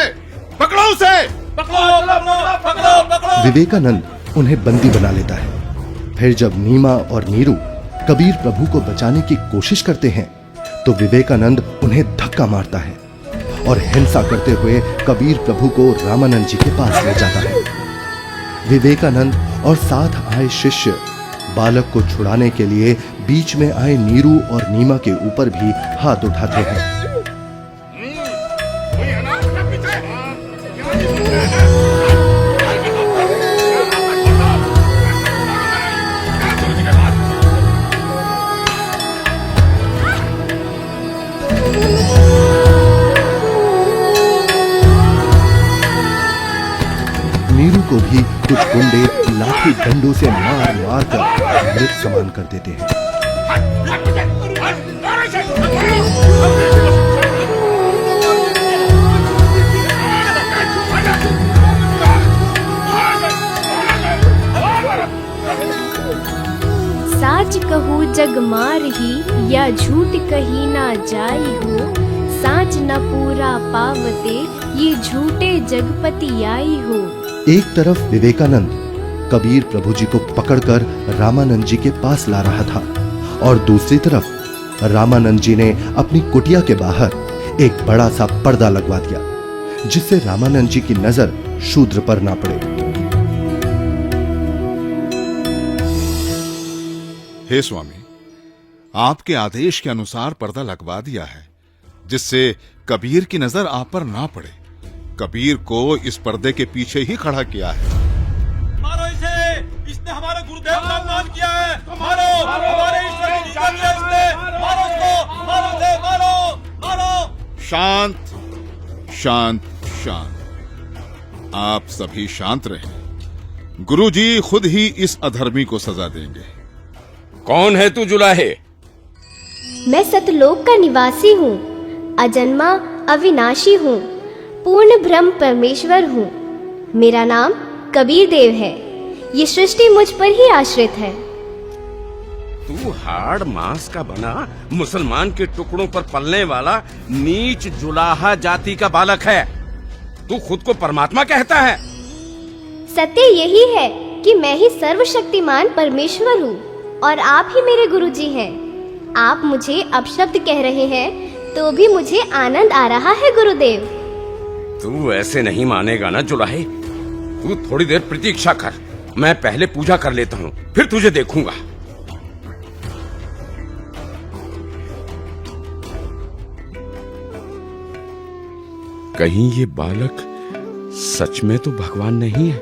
पकड़ो उसे। पकड़ो। विवेकानंद उन्हें बंदी बना लेता है। फिर जब नीमा और नीरू कबीर प्रभु को बचाने की कोशिश करते हैं तो विवेकानंद उन्हें धक्का मारता है और हिंसा करते हुए कबीर प्रभु को रामानंद जी के पास ले जाता है। विवेकानंद और साथ आए शिष्य बालक को छुड़ाने के लिए बीच में आए नीरू और नीमा के ऊपर भी हाथ उठाते हैं। नीरू को भी कुछ गुंडे लाठी डंडों से मार मार कर मृत समान कर देते हैं। साच कहू जग मार ही, या झूठ कही ना जाई हो। साच न पूरा पावते, ये झूठे जगपति आई हो। एक तरफ विवेकानंद कबीर प्रभु जी को पकड़कर रामानंद जी के पास ला रहा था और दूसरी तरफ रामानंद जी ने अपनी कुटिया के बाहर एक बड़ा सा पर्दा लगवा दिया जिससे रामानंद जी की नजर शूद्र पर ना पड़े। हे स्वामी, आपके आदेश के अनुसार पर्दा लगवा दिया है जिससे कबीर की नजर आप पर ना पड़े। कबीर को इस पर्दे के पीछे ही खड़ा किया है। मारो इसे, इसने हमारे गुरुदेव का अपमान किया है। मारो, हमारे ईश्वर की निंदा की है इसने। मारो इसको, मारो इसे, मारो, मारो। शांत, शांत, शांत। आप सभी शांत रहें। गुरुजी खुद ही इस अधर्मी को सजा देंगे। कौन है तू जुलाहे? मैं सतलोक का निवासी हूँ, अजन्मा अविनाशी हूँ, पूर्ण ब्रह्म परमेश्वर हूँ। मेरा नाम कबीर देव है। ये सृष्टि मुझ पर ही आश्रित है। तू हाड़ मांस का बना मुसलमान के टुकड़ों पर पलने वाला नीच जुलाहा जाति का बालक है। तू खुद को परमात्मा कहता है। सत्य यही है कि मैं ही सर्वशक्तिमान परमेश्वर हूँ और आप ही मेरे गुरुजी हैं। आप मुझे अपशब्द कह रहे हैं तो भी मुझे आनंद आ रहा है गुरुदेव। तू ऐसे नहीं मानेगा ना जुलाहे। तू थोड़ी देर प्रतीक्षा कर, मैं पहले पूजा कर लेता हूँ, फिर तुझे देखूंगा। कहीं ये बालक सच में तो भगवान नहीं है,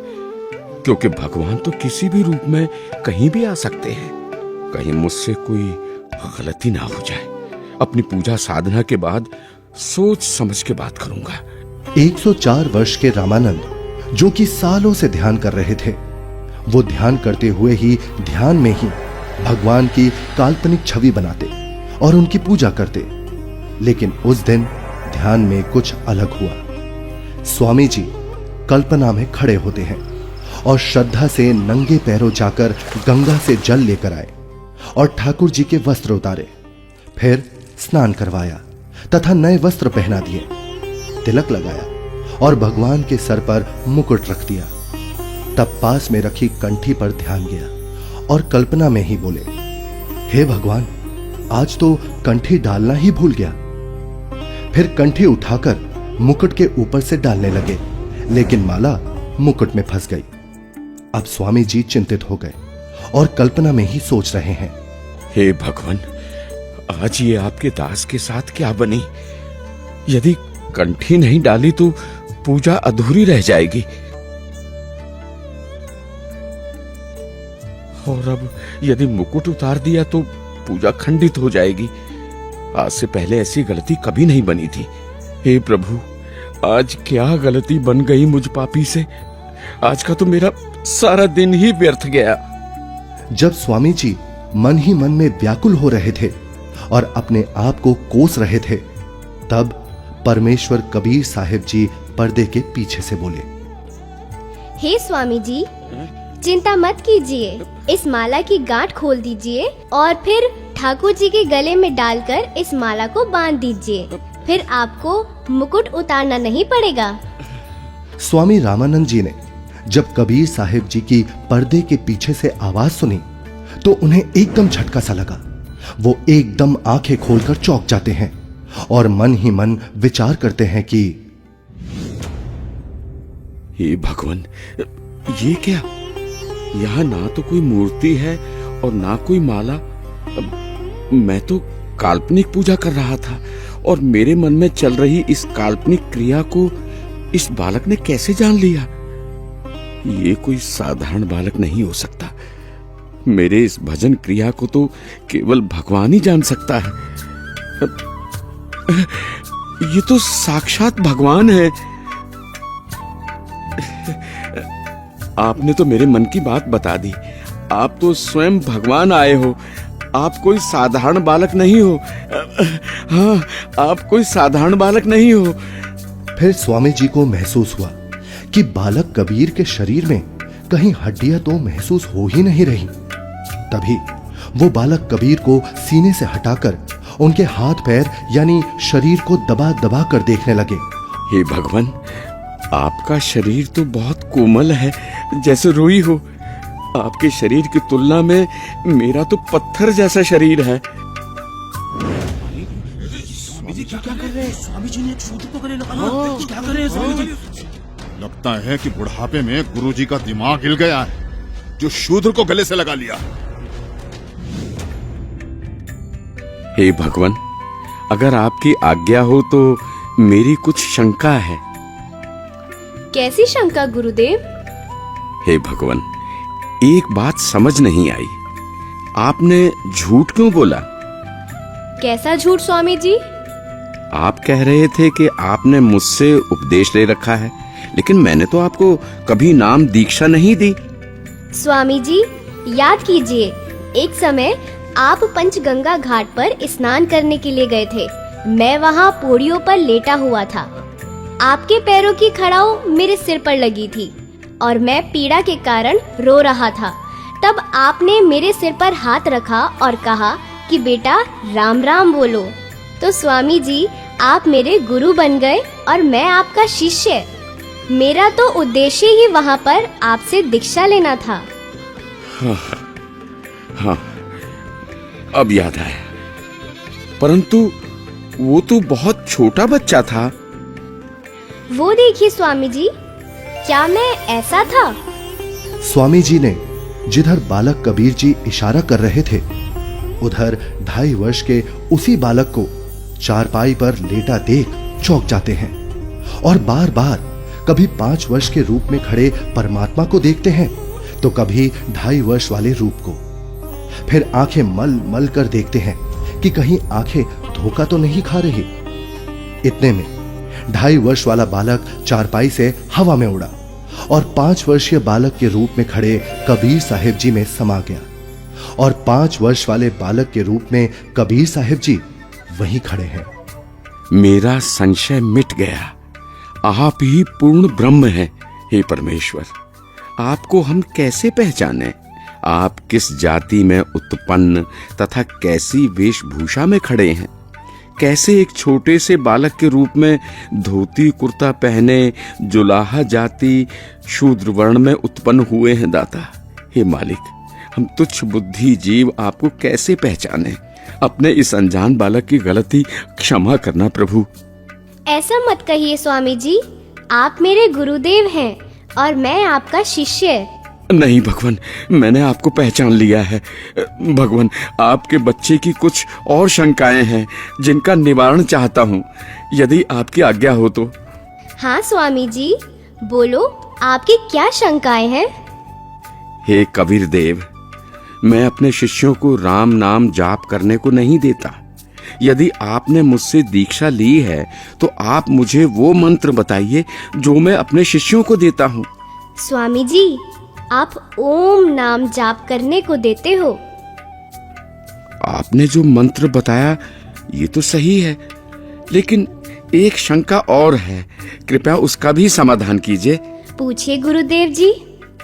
क्योंकि भगवान तो किसी भी रूप में कहीं भी आ सकते हैं। कहीं मुझसे कोई गलती ना हो जाए। अपनी पूजा साधना के बाद सोच समझ के बात करूंगा। 104 वर्ष के रामानंद, जो कि सालों से ध्यान कर रहे थे, वो ध्यान करते हुए ही ध्यान में ही भगवान की काल्पनिक छवि बनाते और उनकी पूजा करते। लेकिन उस दिन ध्यान में कुछ अलग हुआ। स्वामी जी कल्पना में खड़े होते हैं और श्रद्धा से नंगे पैरों जाकर गंगा से जल लेकर आए और ठाकुर जी के वस्त्र उतारे, फिर स्नान करवाया तथा नए वस्त्र पहना दिए, तिलक लगाया और भगवान के सर पर मुकुट रख दिया। तब पास में रखी कंठी पर ध्यान गया और कल्पना में ही बोले, हे भगवान, आज तो कंठी डालना ही भूल गया। फिर कंठी उठाकर मुकुट के ऊपर से डालने लगे, लेकिन माला मुकुट में फंस गई। अब स्वामी जी चिंतित हो गए और कल्पना में ही सोच रहे हैं, हे भगवान, आज ये आपके दास के साथ क्या बनी? यदि कंठी नहीं डाली तो पूजा अधूरी रह जाएगी। और अब यदि मुकुट उतार दिया तो पूजा खंडित हो जाएगी। आज से पहले ऐसी गलती कभी नहीं बनी थी। हे प्रभु, आज क्या गलती बन गई मुझ पापी से। आज का तो मेरा सारा दिन ही व्यर्थ गया। जब स्वामी जी मन ही मन में व्याकुल हो रहे थे और अपने आप को कोस रहे थे, तब परमेश्वर कबीर साहिब जी पर्दे के पीछे से बोले, हे स्वामी जी, चिंता मत कीजिए। इस माला की गांठ खोल दीजिए और फिर ठाकुर जी के गले में डालकर इस माला को बांध दीजिए। फिर आपको मुकुट उतारना नहीं पड़ेगा। स्वामी रामानंद जी ने जब कबीर साहिब जी की पर्दे के पीछे से आवाज सुनी तो उन्हें एकदम झटका सा लगा। वो एकदम आंखें खोलकर चौंक जाते हैं और मन ही मन विचार करते हैं कि हे भगवान, ये क्या? यहाँ ना तो कोई मूर्ति है और ना कोई माला। मैं तो काल्पनिक पूजा कर रहा था और मेरे मन में चल रही इस काल्पनिक क्रिया को इस बालक ने कैसे जान लिया? ये कोई साधारण बालक नहीं हो सकता। मेरे इस भजन क्रिया को तो केवल भगवान ही जान सकता है। ये तो साक्षात भगवान है। आपने तो मेरे मन की बात बता दी। आप तो स्वयं भगवान आए हो। आप कोई साधारण बालक नहीं हो। हाँ, आप कोई साधारण बालक नहीं हो। फिर स्वामी जी को महसूस हुआ कि बालक कबीर के शरीर में कहीं हड्डियां तो महसूस हो ही नहीं रही। तभी वो बालक कबीर को सीने से हटाकर उनके हाथ पैर यानी शरीर को दबा दबा कर देखने लगे। हे भगवान, आपका शरीर तो बहुत कोमल है, जैसे रुई हो। आपके शरीर की तुलना में मेरा तो पत्थर जैसा शरीर है। स्वामी जी क्या कर रहे हैं? स्वामी जी ने एक शूद्र को गले लगाना। क्या कर रहे हैं स्वामी जी? लगता है कि बुढ़ापे में गुरुजी का दिमाग हिल गया है, जो शूद्र को गले से लगा लिया। हे भगवान, अगर आपकी आज्ञा हो तो मेरी कुछ शंका है। कैसी शंका गुरुदेव? हे भगवान, एक बात समझ नहीं आई, आपने झूठ क्यों बोला? कैसा झूठ स्वामी जी? आप कह रहे थे कि आपने मुझसे उपदेश ले रखा है, लेकिन मैंने तो आपको कभी नाम दीक्षा नहीं दी। स्वामी जी, याद कीजिए, एक समय आप पंचगंगा घाट पर स्नान करने के लिए गए थे। मैं वहाँ पौड़ियों पर लेटा हुआ था। आपके पैरों की खड़ाऊ मेरे सिर पर लगी थी और मैं पीड़ा के कारण रो रहा था। तब आपने मेरे सिर पर हाथ रखा और कहा कि बेटा राम राम बोलो। तो स्वामी जी, आप मेरे गुरु बन गए और मैं आपका शिष्य। मेरा तो उद्देश्य ही वहाँ पर आपसे दीक्षा लेना था। हाँ, अब याद आया, परंतु वो तो बहुत छोटा बच्चा था। वो देखिए स्वामी जी, क्या मैं ऐसा था? स्वामी जी ने जिधर बालक कबीर जी इशारा कर रहे थे, उधर 2.5 वर्ष के उसी बालक को चारपाई पर लेटा देख चौंक जाते हैं और बार बार कभी 5 वर्ष के रूप में खड़े परमात्मा को देखते हैं तो कभी 2.5 वर्ष वाले रूप को। फिर आंखें मल मल कर देखते हैं कि कहीं आंखें धोखा तो नहीं खा रही। इतने में 2.5 वर्ष वाला बालक चारपाई से हवा में उड़ा और 5 वर्षीय बालक के रूप में खड़े कबीर साहिब जी में समा गया और 5 वर्ष वाले बालक के रूप में कबीर साहिब जी वहीं खड़े हैं। मेरा संशय मिट गया। आप ही पूर्ण ब्रह्म हैं। हे परमेश्वर, आपको हम कैसे पहचानें? आप किस जाति में उत्पन्न तथा कैसी वेशभूषा में खड़े हैं? कैसे एक छोटे से बालक के रूप में धोती कुर्ता पहने जुलाहा जाति शूद्र वर्ण में उत्पन्न हुए हैं दाता? हे मालिक, हम तुच्छ बुद्धि जीव आपको कैसे पहचाने? अपने इस अनजान बालक की गलती क्षमा करना प्रभु। ऐसा मत कहिए स्वामी जी, आप मेरे गुरुदेव हैं और मैं आपका शिष्य। नहीं भगवान, मैंने आपको पहचान लिया है। भगवान, आपके बच्चे की कुछ और शंकाएं हैं जिनका निवारण चाहता हूँ, यदि आपकी आज्ञा हो तो। हाँ स्वामी जी, बोलो, आपकी क्या शंकाएं हैं? हे कबीर देव, मैं अपने शिष्यों को राम नाम जाप करने को नहीं देता। यदि आपने मुझसे दीक्षा ली है तो आप मुझे वो मंत्र बताइए जो मैं अपने शिष्यों को देता हूँ। स्वामी जी, आप ओम नाम जाप करने को देते हो। आपने जो मंत्र बताया ये तो सही है, लेकिन एक शंका और है, कृपया उसका भी समाधान कीजिए। पूछिए गुरुदेव जी।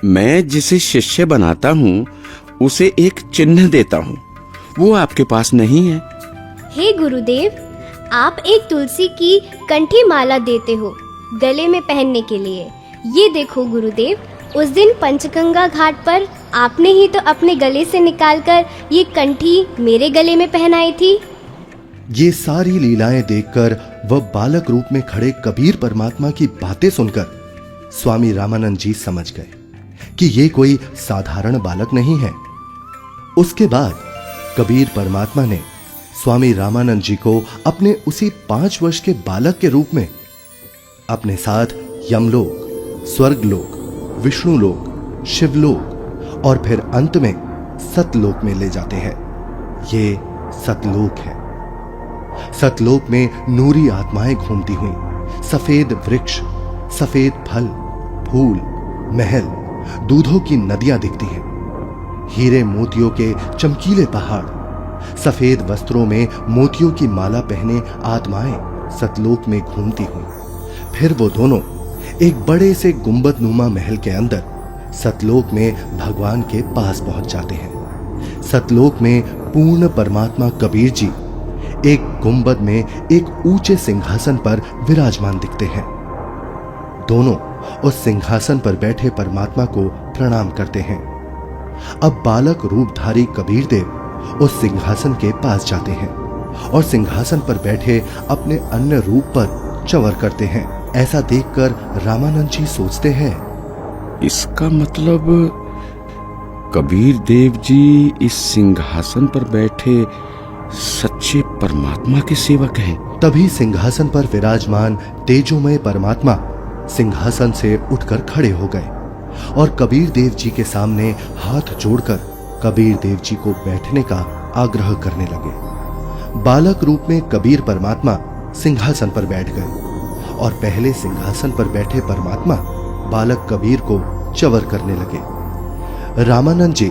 मैं जिसे शिष्य बनाता हूँ उसे एक चिन्ह देता हूँ, वो आपके पास नहीं है। हे गुरुदेव, आप एक तुलसी की कंठी माला देते हो गले में पहनने के लिए। ये देखो गुरुदेव, उस दिन पंचगंगा घाट पर आपने ही तो अपने गले से निकालकर ये कंठी मेरे गले में पहनाई थी। ये सारी लीलाएं देखकर वह बालक रूप में खड़े कबीर परमात्मा की बातें सुनकर स्वामी रामानंद जी समझ गए कि ये कोई साधारण बालक नहीं है। उसके बाद कबीर परमात्मा ने स्वामी रामानंद जी को अपने उसी 5 वर्ष के बालक के रूप में अपने साथ यमलोक, स्वर्गलोक, विष्णुलोक, शिवलोक और फिर अंत में सतलोक में ले जाते हैं। ये सतलोक है। सतलोक में नूरी आत्माएं घूमती हुई, सफेद वृक्ष, सफेद फल, फूल, महल, दूधों की नदियां दिखती हैं, हीरे मोतियों के चमकीले पहाड़, सफेद वस्त्रों में मोतियों की माला पहने आत्माएं सतलोक में घूमती हुई। फिर वो दोनों एक बड़े से गुंबद नुमा महल के अंदर सतलोक में भगवान के पास पहुंच जाते हैं। सतलोक में पूर्ण परमात्मा कबीर जी एक गुंबद में एक ऊंचे सिंहासन पर विराजमान दिखते हैं। दोनों उस सिंहासन पर बैठे परमात्मा को प्रणाम करते हैं। अब बालक रूपधारी कबीर देव उस सिंहासन के पास जाते हैं और सिंहासन पर बैठे अपने अन्य रूप पर चवर करते हैं। ऐसा देखकर रामानंद जी सोचते हैं, इसका मतलब कबीर देव जी इस सिंहासन पर बैठे सच्चे परमात्मा के सेवक हैं। तभी सिंहासन पर विराजमान तेजोमय परमात्मा सिंहासन से उठकर खड़े हो गए और कबीर देव जी के सामने हाथ जोड़कर कबीर देव जी को बैठने का आग्रह करने लगे। बालक रूप में कबीर परमात्मा सिंहासन पर बैठ गए और पहले सिंहासन पर बैठे परमात्मा बालक कबीर को चवर करने लगे। रामानंद जी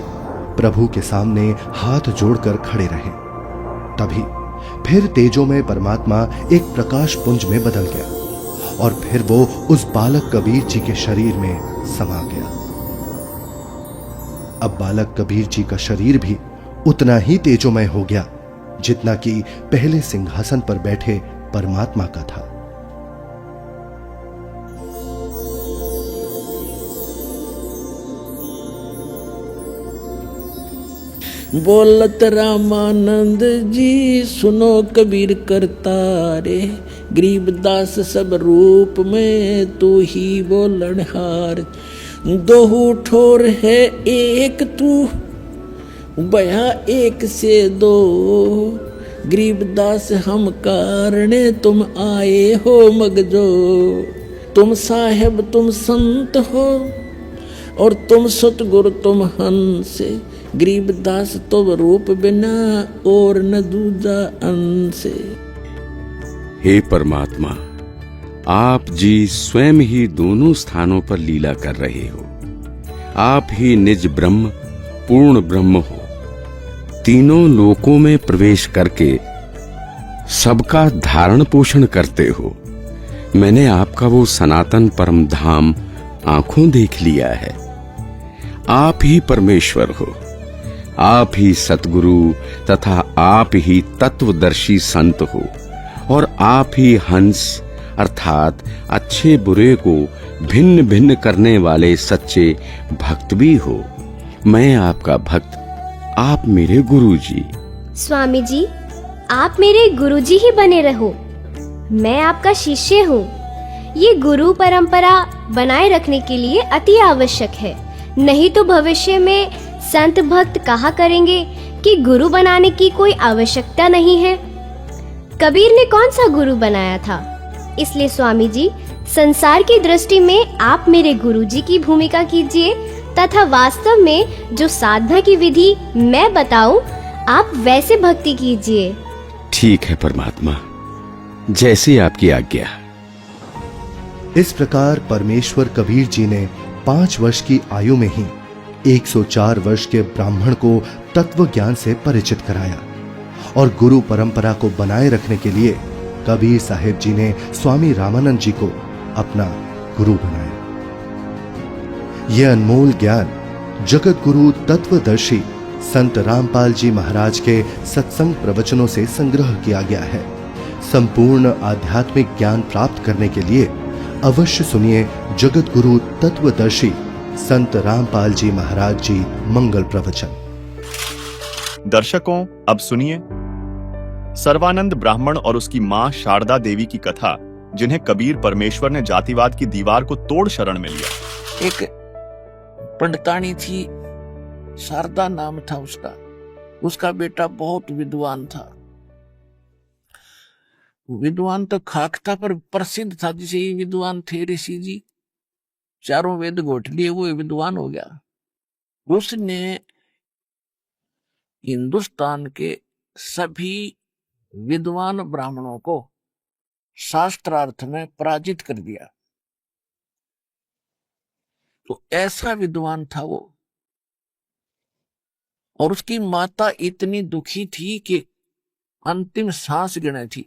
प्रभु के सामने हाथ जोड़कर खड़े रहे। तभी फिर तेजोमय परमात्मा एक प्रकाश पुंज में बदल गया और फिर वो उस बालक कबीर जी के शरीर में समा गया। अब बालक कबीर जी का शरीर भी उतना ही तेजोमय हो गया जितना कि पहले सिंहासन पर बैठे परमात्मा का था। बोलत रामानंद जी सुनो कबीर करतारे, गरीबदास सब रूप में तू ही बोलनहार। दोहू ठोर है एक तू बया एक से दो, गरीबदास हम कारणे तुम आए हो मगजो। तुम साहेब तुम संत हो और तुम सतगुरु तुम हंस, गरीबदास तुम रूप बिना और न दूजा अंश। हे परमात्मा, आप जी स्वयं ही दोनों स्थानों पर लीला कर रहे हो। आप ही निज ब्रह्म पूर्ण ब्रह्म हो। तीनों लोकों में प्रवेश करके सबका धारण पोषण करते हो। मैंने आपका वो सनातन परम धाम आंखों देख लिया है। आप ही परमेश्वर हो, आप ही सतगुरु तथा आप ही तत्वदर्शी संत हो और आप ही हंस अर्थात अच्छे बुरे को भिन्न भिन्न करने वाले सच्चे भक्त भी हो। मैं आपका भक्त, आप मेरे गुरु जी। स्वामी जी, आप मेरे गुरुजी ही बने रहो। मैं आपका शिष्य हूँ। ये गुरु परंपरा बनाए रखने के लिए अति आवश्यक है, नहीं तो भविष्य में संत भक्त कहा करेंगे कि गुरु बनाने की कोई आवश्यकता नहीं है। कबीर ने कौन सा गुरु बनाया था? इसलिए स्वामी जी, संसार की दृष्टि में आप मेरे गुरुजी की भूमिका कीजिए तथा वास्तव में जो साधना की विधि मैं बताऊं, आप वैसे भक्ति कीजिए। ठीक है परमात्मा, जैसी आपकी आज्ञा। इस प्रकार परमेश्वर कबीर जी ने 5 वर्ष की आयु में ही 104 वर्ष के ब्राह्मण को तत्व ज्ञान से परिचित कराया और गुरु परंपरा को बनाए रखने के लिए कबीर साहिब जी ने स्वामी रामानंद जी को अपना गुरु बनाया। यह अनमोल ज्ञान जगत गुरु तत्वदर्शी संत रामपाल जी महाराज के सत्संग प्रवचनों से संग्रह किया गया है। संपूर्ण आध्यात्मिक ज्ञान प्राप्त करने के लिए अवश्य सुनिए जगत गुरु तत्वदर्शी संत रामपाल जी महाराज जी मंगल प्रवचन। दर्शकों, अब सुनिए सर्वानंद ब्राह्मण और उसकी मां शारदा देवी की कथा, जिन्हें कबीर परमेश्वर ने जातिवाद की दीवार को तोड़ शरण में लिया। एक पंडितानी थी, शारदा नाम था उसका। उसका बेटा बहुत विद्वान था। विद्वान तो खाक था पर प्रसिद्ध था, जिसे ये विद्वान थे ऋषि जी, चारों वेद घोट लिए, वो विद्वान हो गया। उसने हिंदुस्तान के सभी विद्वान ब्राह्मणों को शास्त्रार्थ में पराजित कर दिया। तो ऐसा विद्वान था वो। और उसकी माता इतनी दुखी थी कि अंतिम सांस गिने थी।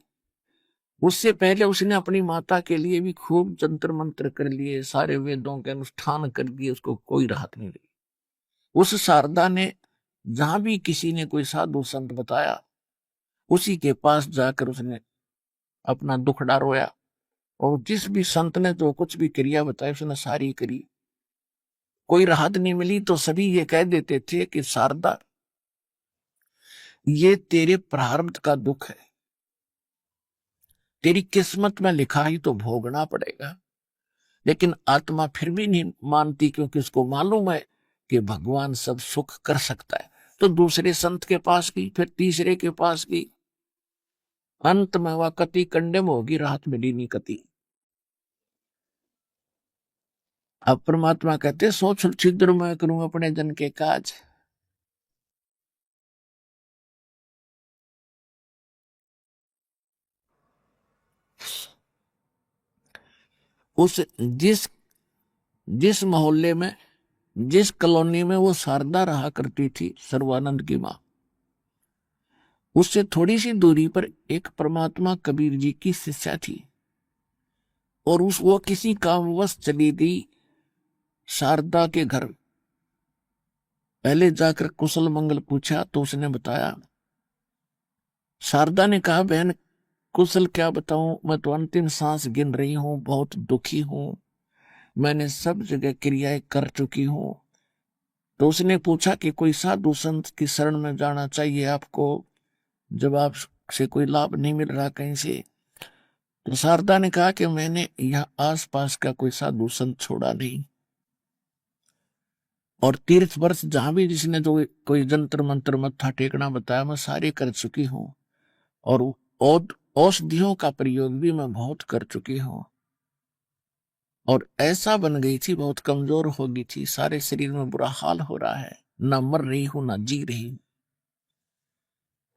उससे पहले उसने अपनी माता के लिए भी खूब जंतर मंत्र कर लिए, सारे वेदों के अनुष्ठान कर दिए, उसको कोई राहत नहीं रही। उस शारदा ने जहां भी किसी ने कोई साधु संत बताया, उसी के पास जाकर उसने अपना दुखड़ा रोया। और जिस भी संत ने तो कुछ भी क्रिया बताई उसने सारी करी, कोई राहत नहीं मिली। तो सभी ये कह देते थे कि शारदा, ये तेरे प्रारब्ध का दुख है, तेरी किस्मत में लिखा ही तो भोगना पड़ेगा। लेकिन आत्मा फिर भी नहीं मानती, क्योंकि उसको मालूम है कि भगवान सब सुख कर सकता है। तो दूसरे संत के पास गई, फिर तीसरे के पास गई। अंत में वह कति कंडेम होगी, राहत मिली नहीं कति। अब परमात्मा कहते सोच छिद्र मैं करूं अपने जन के काज। उस जिस मोहल्ले में, जिस कॉलोनी में वो शारदा रहा करती थी, सर्वानंद की मां, उससे थोड़ी सी दूरी पर एक परमात्मा कबीर जी की शिष्या थी। और वो किसी कामवश चली गई शारदा के घर। पहले जाकर कुशल मंगल पूछा तो उसने बताया। शारदा ने कहा, बहन कुशल क्या बताऊं, मैं तो अंतिम सांस गिन रही हूं, बहुत दुखी हूं, मैंने सब जगह क्रियाएं कर चुकी हूं। तो उसने पूछा कि कोई साधु संत की शरण में जाना चाहिए आपको, जब आपसे कोई लाभ नहीं मिल रहा कहीं से। तो शारदा ने कहा कि मैंने यहाँ आसपास का कोई साधु संत छोड़ा नहीं, और तीर्थ वर्ष जहां भी जिसने जो कोई जंतर मंत्र मत्था टेकना बताया मैं सारे कर चुकी हूं, और औषधियों का प्रयोग भी मैं बहुत कर चुकी हूं। और ऐसा बन गई थी, बहुत कमजोर हो गई थी, सारे शरीर में बुरा हाल हो रहा है, ना मर रही हूं ना जी रही हूं।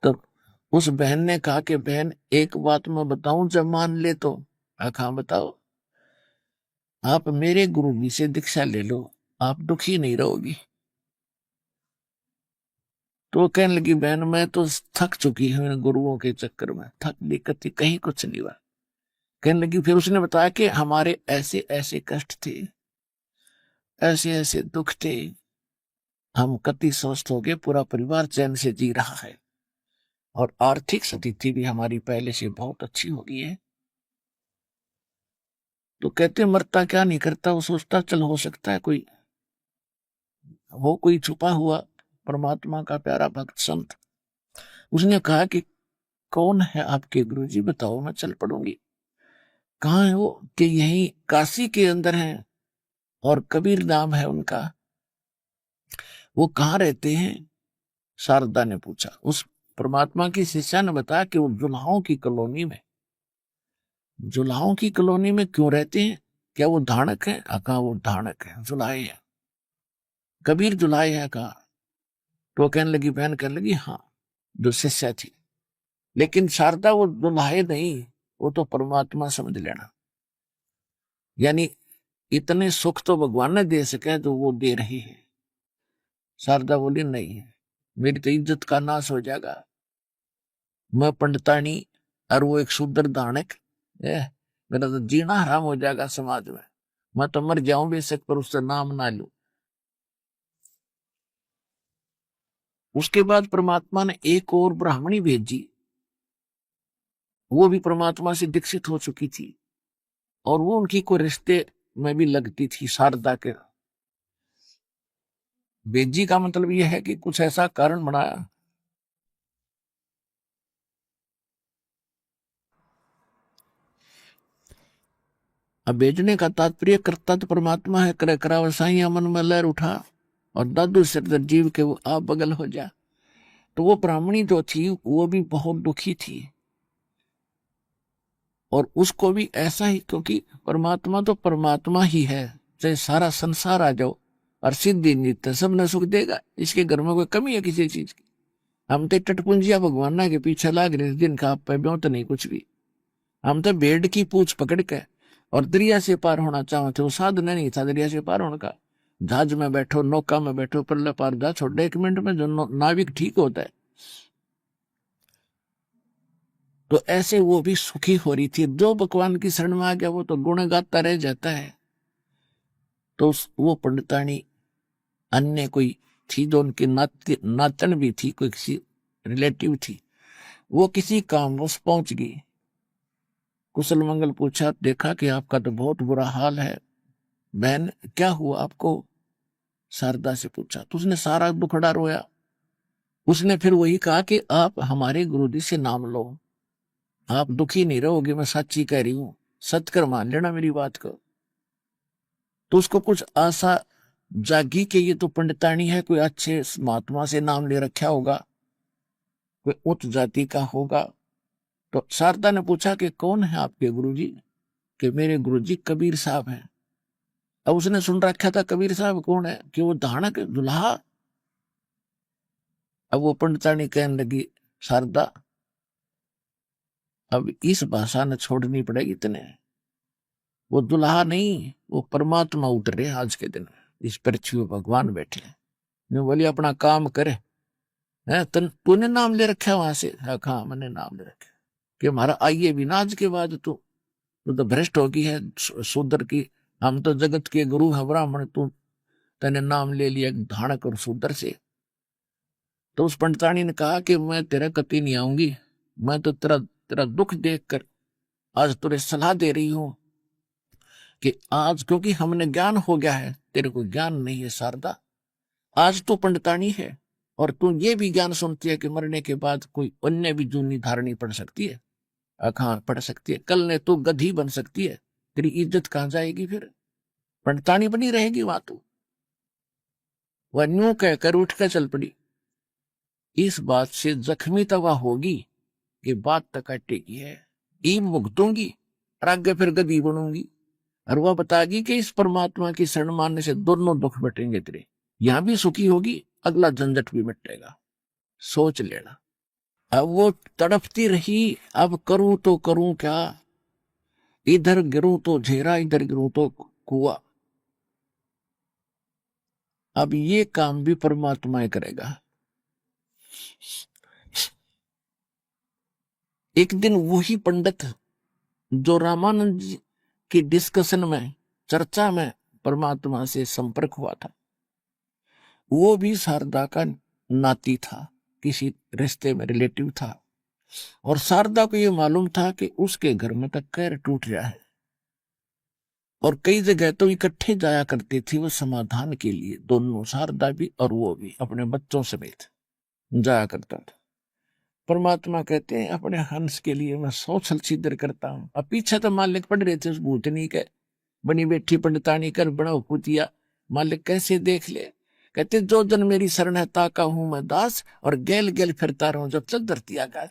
तो उस बहन ने कहा कि बहन एक बात मैं बताऊं, जब मान ले तो। हाँ बताओ। आप मेरे गुरु जी से दीक्षा ले लो, आप दुखी नहीं रहोगी। तो कहने लगी, बहन मैं तो थक चुकी हूं गुरुओं के चक्कर में, थक दिक्कत कहीं कुछ नहीं हुआ। कहने लगी, फिर उसने बताया कि हमारे ऐसे ऐसे कष्ट थे, ऐसे ऐसे दुख थे, हम कति स्वस्थ हो गए, पूरा परिवार चैन से जी रहा है, और आर्थिक स्थिति भी हमारी पहले से बहुत अच्छी हो गई है। तो कहते मरता क्या नहीं करता, वो सोचता चल हो सकता है कोई हो, कोई छुपा हुआ परमात्मा का प्यारा भक्त संत। उसने कहा कि कौन है आपके गुरुजी, बताओ मैं चल पड़ूंगी। कहाँ है वो? कि यही काशी के अंदर हैं, और कबीर नाम है उनका। वो कहाँ रहते हैं? शारदा ने पूछा। उस परमात्मा की शिष्या ने बताया कि वो जुलाहों की कॉलोनी में। जुलाहों की कॉलोनी में क्यों रहते हैं? क्या वो धानक है? कहा वो धानक है, जुलाहे है, कबीर जुलाहे है। कहा तो कहने लगी, बहन कहने लगी, हाँ जो शिष्या थी। लेकिन शारदा वो जुलाहे नहीं, वो तो परमात्मा समझ लेना। यानी इतने सुख तो भगवान ने दे सके जो वो दे रही है। शारदा बोली, नहीं मेरी तो इज्जत का नाश हो जाएगा, मैं पंडितानी और वो एक शूद्र दानक, मेरा तो जीना हराम हो जाएगा समाज में, मैं तो मर जाऊं बेशक पर उससे नाम ना लूं। उसके बाद परमात्मा ने एक और ब्राह्मणी भेजी, वो भी परमात्मा से दीक्षित हो चुकी थी, और वो उनकी कोई रिश्ते में भी लगती थी शारदा के। भेजी का मतलब यह है कि कुछ ऐसा कारण बनाया। अब भेजने का तात्पर्य करता तो परमात्मा है, करे करा साइया मन में लहर उठा और दादू सिरदर जीव के वो आप बगल हो जा। तो वो ब्राह्मणी जो थी वो भी बहुत दुखी थी, और उसको भी ऐसा ही, क्योंकि परमात्मा तो परमात्मा ही है, चाहे सारा संसार आ जाओ और सिद्धि नित्य सब न सुख देगा। इसके घर में कोई कमी है किसी चीज की? हम तो टटपुंजिया भगवान के पीछे लाग रहे, जिनका आप पे ब्यों तो नहीं कुछ भी। हम तो भेड़ की पूछ पकड़ के और दरिया से पार होना चाहते, वो साधन नहीं था दरिया से पार होने का। जहाज में बैठो, नौका में बैठो, परले पार जा छोड़ 1 मिनट में जो नाविक ठीक होता है। तो ऐसे वो भी सुखी हो रही थी। जो भगवान की शरण में आ गया वो तो गुण गाता रह जाता है। तो वो पंडितानी अन्य कोई थी जो उनकी नातन भी थी, कोई किसी रिलेटिव थी, वो किसी कामवश पहुंच गई। कुशल मंगल पूछा, देखा कि आपका तो बहुत बुरा हाल है, बहन क्या हुआ आपको? शारदा से पूछा तो उसने सारा दुखड़ा रोया। उसने फिर वही कहा कि आप हमारे गुरुजी से नाम लो, आप दुखी नहीं रहोगे, मैं सच्ची कह रही हूं, सत्कर मान लेना मेरी बात को। तो उसको कुछ आशा जागी कि ये तो पंडितानी है, कोई अच्छे महात्मा से नाम ले रखा होगा, कोई उच्च जाति का होगा। तो शारदा ने पूछा कि कौन है आपके गुरुजी? कि मेरे गुरुजी कबीर साहब हैं। अब उसने सुन रखा था कबीर साहब कौन है, कि वो धानक दुल्हा। अब वो पंडितानी कहने लगी, शारदा अब इस भाषा ने छोड़नी पड़ेगी तने, वो दुल्हा नहीं, वो परमात्मा उतरे आज के दिन, इस पृथ्वी में भगवान बैठे हैं। बोली अपना काम करे, है तूने नाम ले रखा है वहां से? हाँ मैंने नाम ले रखा कि हमारा आइए भी ना आज के बाद, तू तो भ्रष्ट होगी है शूद्र की, हम तो जगत के गुरु है ब्राह्मण, तू तेने नाम ले लिया धानक और शूद्र से। तो उस पंडितानी ने कहा कि मैं तेरा कति नहीं आऊंगी, मैं तो तेरा दुख देखकर आज तुझे सलाह दे रही हूं कि आज, क्योंकि हमने ज्ञान हो गया है, तेरे को ज्ञान नहीं है शारदा। आज तो पंडितानी है और तू ये भी ज्ञान सुनती है कि मरने के बाद कोई अन्य भी जूनी धारणी पड़ सकती है, हाँ पड़ सकती है, कल ने तू गधी बन सकती है, तेरी इज्जत कहां जाएगी? फिर पंडितानी बनी रहेगी वहां तू। वह न्यू कहकर उठ कर चल पड़ी। इस बात से जख्मी तो वह होगी कि बात तक काटेगी है, ईम भुगतूंगी और आगे फिर गदी बनूंगी, और वह बताएगी कि इस परमात्मा की शरण मानने से दोनों दुख बटेंगे तेरे, यहां भी सुखी होगी, अगला झंझट भी मिटेगा, सोच लेना। अब वो तड़पती रही, अब करूं तो करूं क्या, इधर गिरूं तो झेरा, इधर गिरूं तो कुआ। अब ये काम भी परमात्मा ही करेगा। एक दिन वही पंडित जो रामानंद जी की डिस्कशन में, चर्चा में परमात्मा से संपर्क हुआ था, वो भी शारदा का नाती था, किसी रिश्ते में रिलेटिव था, और शारदा को ये मालूम था कि उसके घर में तक कैर टूट रहा है, और कई जगह तो इकट्ठे जाया करती थी वो समाधान के लिए, दोनों शारदा भी और वो भी अपने बच्चों समेत जाया करता था। परमात्मा कहते हैं अपने हंस के लिए मैं 100 छल छिद्र करता हूं। अब पीछे तो मालिक पड़ रहे थे उस भूतनी के, बनी बैठी पंडितानी कर बड़ा पुतिया, मालिक कैसे देख ले, कहते जो जन मेरी शरण है ताका हूं मैं दास, और गेल गेल फिरता रहूं जब तक धरती आकाश।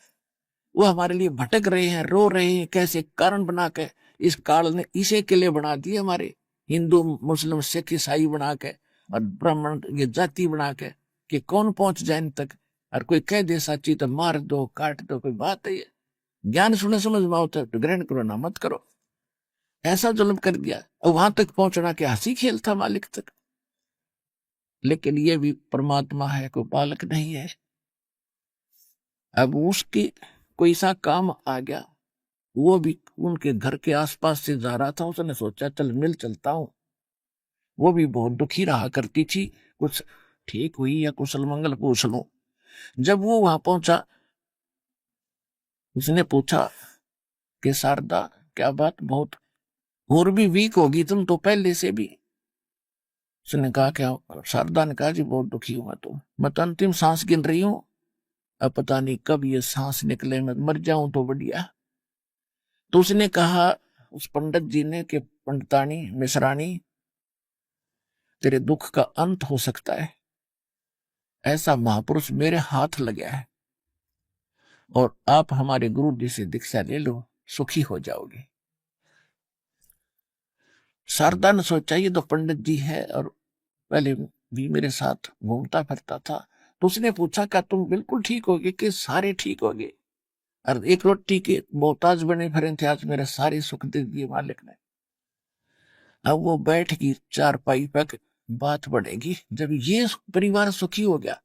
वो हमारे लिए भटक रहे हैं, रो रहे हैं, कैसे कारण बना के इस काल ने इसे के लिए बना दिए, हमारे हिंदू मुस्लिम सिख ईसाई बना के और ब्राह्मण ये जाति बना के कि कौन पहुंच जाए इन तक, और कोई कह दे साची तो मार दो काट दो, कोई बात है? ज्ञान सुने समझ में आता है तो ग्रहण करो ना मत करो, ऐसा जुल्म कर दिया। और वहां तक पहुंचना क्या हंसी खेल था मालिक तक। लेकिन ये भी परमात्मा है, कोई बालक नहीं है। अब उसकी कोई सा काम आ गया, वो भी उनके घर के आसपास से जा रहा था, उसने सोचा चल मिल चलता हूं। वो भी बहुत दुखी रहा करती थी, कुछ ठीक हुई या कुशल मंगल पूछ लूं। जब वो वहां पहुंचा, उसने पूछा कि शारदा क्या बात, बहुत और भी वीक होगी तुम तो पहले से भी। उसने कहा क्या? शारदा ने कहा जी बहुत दुखी हुआ तो मैं तो अंतिम सांस गिन रही हूं, अब पता नहीं कब ये सांस निकले, मैं मर जाऊं तो बढ़िया। तो उसने कहा उस पंडित जी ने कि पंडितानी मिश्रानी तेरे दुख का अंत हो सकता है, ऐसा महापुरुष मेरे हाथ लगा है, और आप हमारे गुरु जी से दीक्षा ले लो, सुखी हो जाओगे। शारदा ने सोचा ये तो पंडित जी है और पहले भी मेरे साथ घूमता फिरता था, तो उसने पूछा क्या तुम बिल्कुल ठीक होगे कि सारे ठीक होगे? और एक रोटी के मोहताज बने फिरे थे, आज मेरे सारे सुख दे दिए मालिक ने। अब वो बैठ गई चारपाई पर, बात बढ़ेगी जब ये परिवार सुखी हो गया,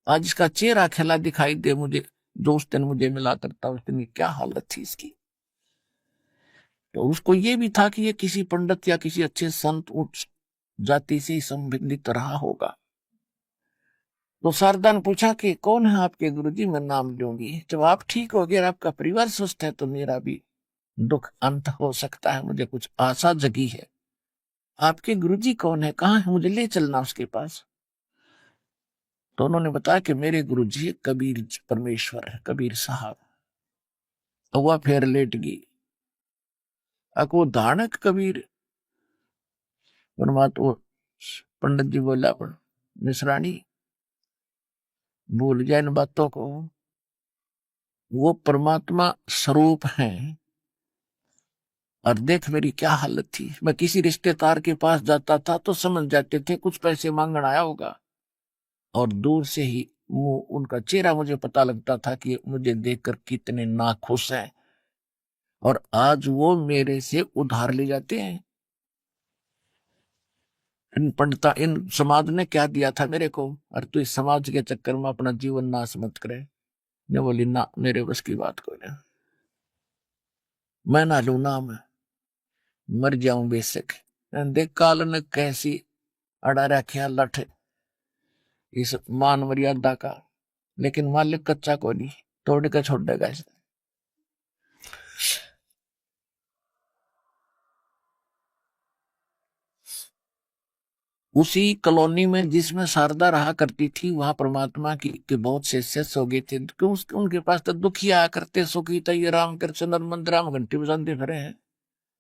आज इसका चेहरा खिला दिखाई दे मुझे, जो उस दिन मुझे मिला करता उस दिन क्या हालत थी इसकी। तो उसको ये भी था कि ये किसी पंडित या किसी अच्छे संत उच्च जाति से संबंधित रहा होगा। तो शारदा ने पूछा कि कौन है आपके गुरुजी? मैं नाम लूंगी। जब आप ठीक हो गए और आपका परिवार स्वस्थ है तो मेरा भी दुख अंत हो सकता है, मुझे कुछ आशा जगी है। आपके गुरुजी कौन है, कहाँ है, मुझे ले चलना उसके पास। तो उन्होंने बताया कि मेरे गुरुजी कबीर परमेश्वर है, कबीर साहब। वह फिर लेट गई। अब वो धानक कबीर परमात्मा, पंडित जी बोला मिश्रानी भूल जाए इन बातों को, वो परमात्मा स्वरूप हैं, और देख मेरी क्या हालत थी। मैं किसी रिश्तेदार के पास जाता था तो समझ जाते थे कुछ पैसे मांगने आया होगा, और दूर से ही उनका चेहरा मुझे पता लगता था कि मुझे देखकर कितने नाखुश हैं। और आज वो मेरे से उधार ले जाते हैं। इन समाज ने क्या दिया था मेरे को, और तू इस समाज के चक्कर में अपना जीवन नाश मत करे। ने बोली ना, मेरे बस की बात कोई नहीं, मैं ना लू नाम, मर जाऊं बेशक। देख काल ने कैसी अड़ा रखा लठ इस मान मर्यादा का, लेकिन मालिक कच्चा को नहीं, तोड़ के छोड़ देगा इसे। उसी कॉलोनी में जिसमें शारदा रहा करती थी, वहां परमात्मा की के बहुत से शिष्य हो गए थे। क्यों उनके पास तो दुखी आया करते, सुखी तो ये राम कृष्ण मंदिर राम घंटी बजाते खड़े हैं,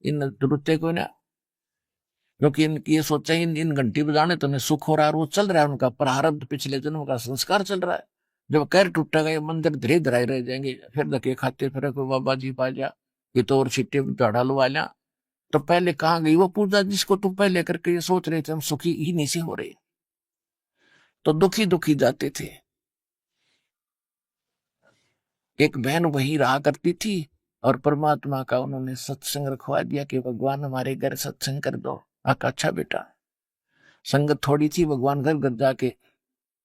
इन रुते को ना, क्योंकि इनकी ये सोचा इन घंटी बजाने तो उन्हें सुख हो रहा है, वो चल रहा है उनका प्रारब्ध, पिछले जन्म का संस्कार चल रहा है। जब कैर टूटेगा ये मंदिर धीरे धीरे रह जाएंगे, फिर धके खाते फिर कोई बाबा जी पा जा, ये तो और छिट्टे चढ़ा लुआ लिया। तो पहले कहाँ गई वो पूजा जिसको तुम पहले करके ये सोच रहे थे हम सुखी ही नहीं से हो रहे, तो दुखी दुखी जाते थे। एक बहन वही रहा करती थी और परमात्मा का उन्होंने सत्संग रखवा दिया कि भगवान हमारे घर सत्संग कर दो। आका अच्छा बेटा, संगत थोड़ी थी, भगवान घर घर जाके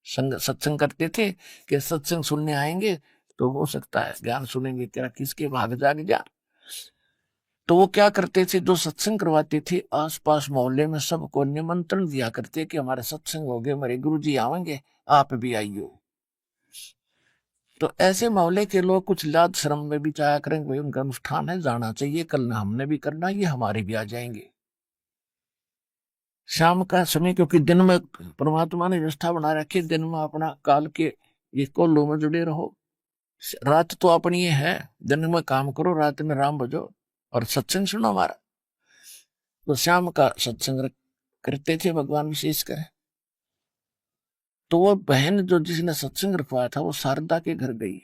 सत्संग करते थे कि सत्संग सुनने आएंगे तो हो सकता है ज्ञान सुनेंगे, तेरा किसके भाग जाग जा। तो वो क्या करते थे, जो सत्संग करवाते थे आसपास मोहल्ले में सबको निमंत्रण दिया करते कि हमारे सत्संग हो गए, मेरे गुरुजी आवेंगे, आप भी आइयो। तो ऐसे मोहल्ले के लोग कुछ लाज शर्म में भी जाया करेंगे, भाई उनका अनुष्ठान है जाना चाहिए, कल हमने भी करना, ये हमारे भी आ जाएंगे। शाम का समय, क्योंकि दिन में परमात्मा ने व्यवस्था बना रखी, दिन में अपना काल के ये कोल्लू में जुड़े रहो, रात तो अपनी ये है, दिन में काम करो, रात में राम बजो और सत्संग सुनो हमारा। तो शाम का सत्संग करते थे भगवान विशेष कर। तो वो बहन जो जिसने सत्संग रखवाया था वो शारदा के घर गई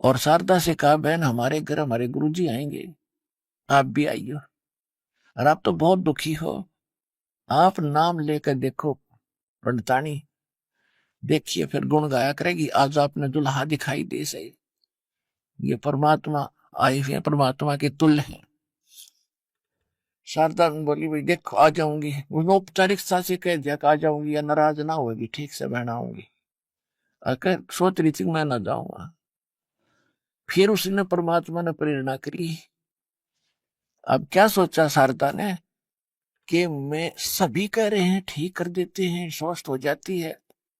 और शारदा से कहा, बहन हमारे घर हमारे गुरुजी आएंगे, आप भी आइयो। और आप तो बहुत दुखी हो, आप नाम लेकर देखो पंडितानी, देखिए फिर गुण गाया करेगी, आज आपने दुल्हा दिखाई दे सही, ये परमात्मा आए हुए परमात्मा के तुल्य हैं। शारदा बोली, भाई देखो आ जाऊंगी, औपचारिकता से कह दिया आ जाऊंगी, या नाराज ना होगी, ठीक से बहन आऊंगी। अगर सोच रही थी मैं ना जाऊंगा, फिर उसने परमात्मा ने प्रेरणा करी। अब क्या सोचा शारदा ने कि मैं सभी कह रहे हैं ठीक कर देते हैं, स्वस्थ हो जाती है,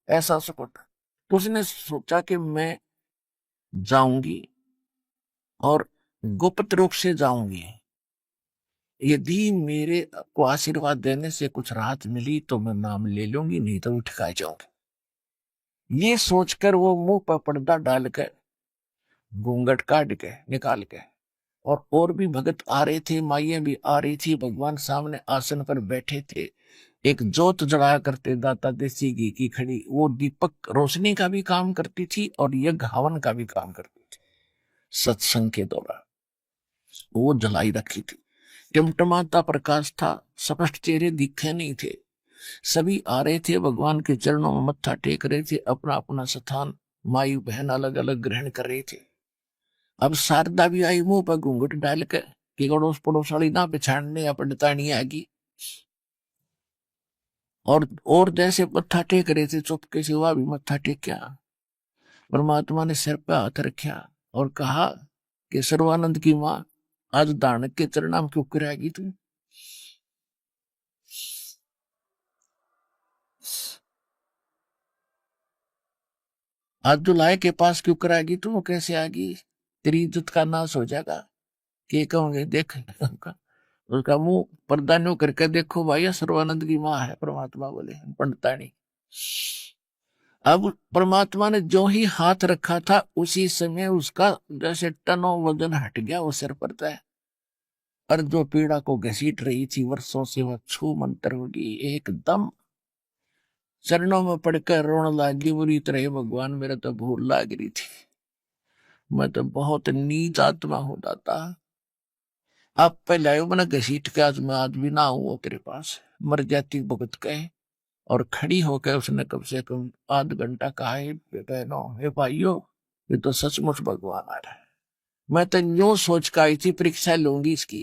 ऐसा सपोर्ट। तो उसने सोचा कि मैं जाऊंगी और गुप्त रूप से जाऊंगी, यदि मेरे को आशीर्वाद देने से कुछ राहत मिली तो मैं नाम ले लूंगी, नहीं तो उठ कर जाऊंगी। ये सोचकर वो मुंह पर पर्दा डालकर घूंघट काट के निकाल के, और भी भगत आ रहे थे, माइयां भी आ रही थी, भगवान सामने आसन पर बैठे थे, एक जोत जलाया करते दाता देसी घी की खड़ी, वो दीपक रोशनी का भी काम करती थी और यज्ञ हवन का भी काम करती थी। सत्संग के दौरान वो जलाई रखी थी, टिमटमाता प्रकाश था, स्पष्ट चेहरे दिखे नहीं थे, सभी आ रहे थे, भगवान के चरणों में मत्था टेक रहे थे, अपना अपना स्थान माई बहन अलग अलग ग्रहण कर रहे थे। अब शारदा भी आई मुंह पर घूंघट डालकर कि अड़ोस पड़ोसाली ना पिछाड़ने या पंडितानी आएगी, और जैसे मत्था टेक रहे थे चुपके से वह भी मत्था टेक्या। परमात्मा ने सिर पर हाथ रखा और कहा कि सर्वानंद की मां, आज दानक के चरणों में क्यों कराएगी तू? आज दुल्हे के पास क्यों कराएगी तू? कैसे आएगी? तेरी इज्जत का नाश हो जाएगा। के कहोगे देख उसका मुंह पर्दा न्यू करके देखो भाई, सर्वानंद की मां है। परमात्मा बोले पंडितानी। अब परमात्मा ने जो ही हाथ रखा था उसी समय उसका जैसे टनों वजन हट गया वो सिर पर था, और जो पीड़ा को घसीट रही थी वर्षों से वह छू मंतर होगी, एकदम चरणों में पड़कर रोने लगी, बुरी तरह भगवान मेरा तो भूल लग रही थी, मैं तो बहुत नीच आत्मा हो जाता, आप पहले आयो मैंने घसीट के आज मैं आज भी ना हूं तेरे पास, मर जाती भुगत के। और खड़ी होकर उसने कम से कम आध घंटा कहा, है बहनों हे भाइयों, ये तो सचमुच भगवान आ रहा है। मैं तो यूं सोच कर आई थी परीक्षा लूंगी इसकी,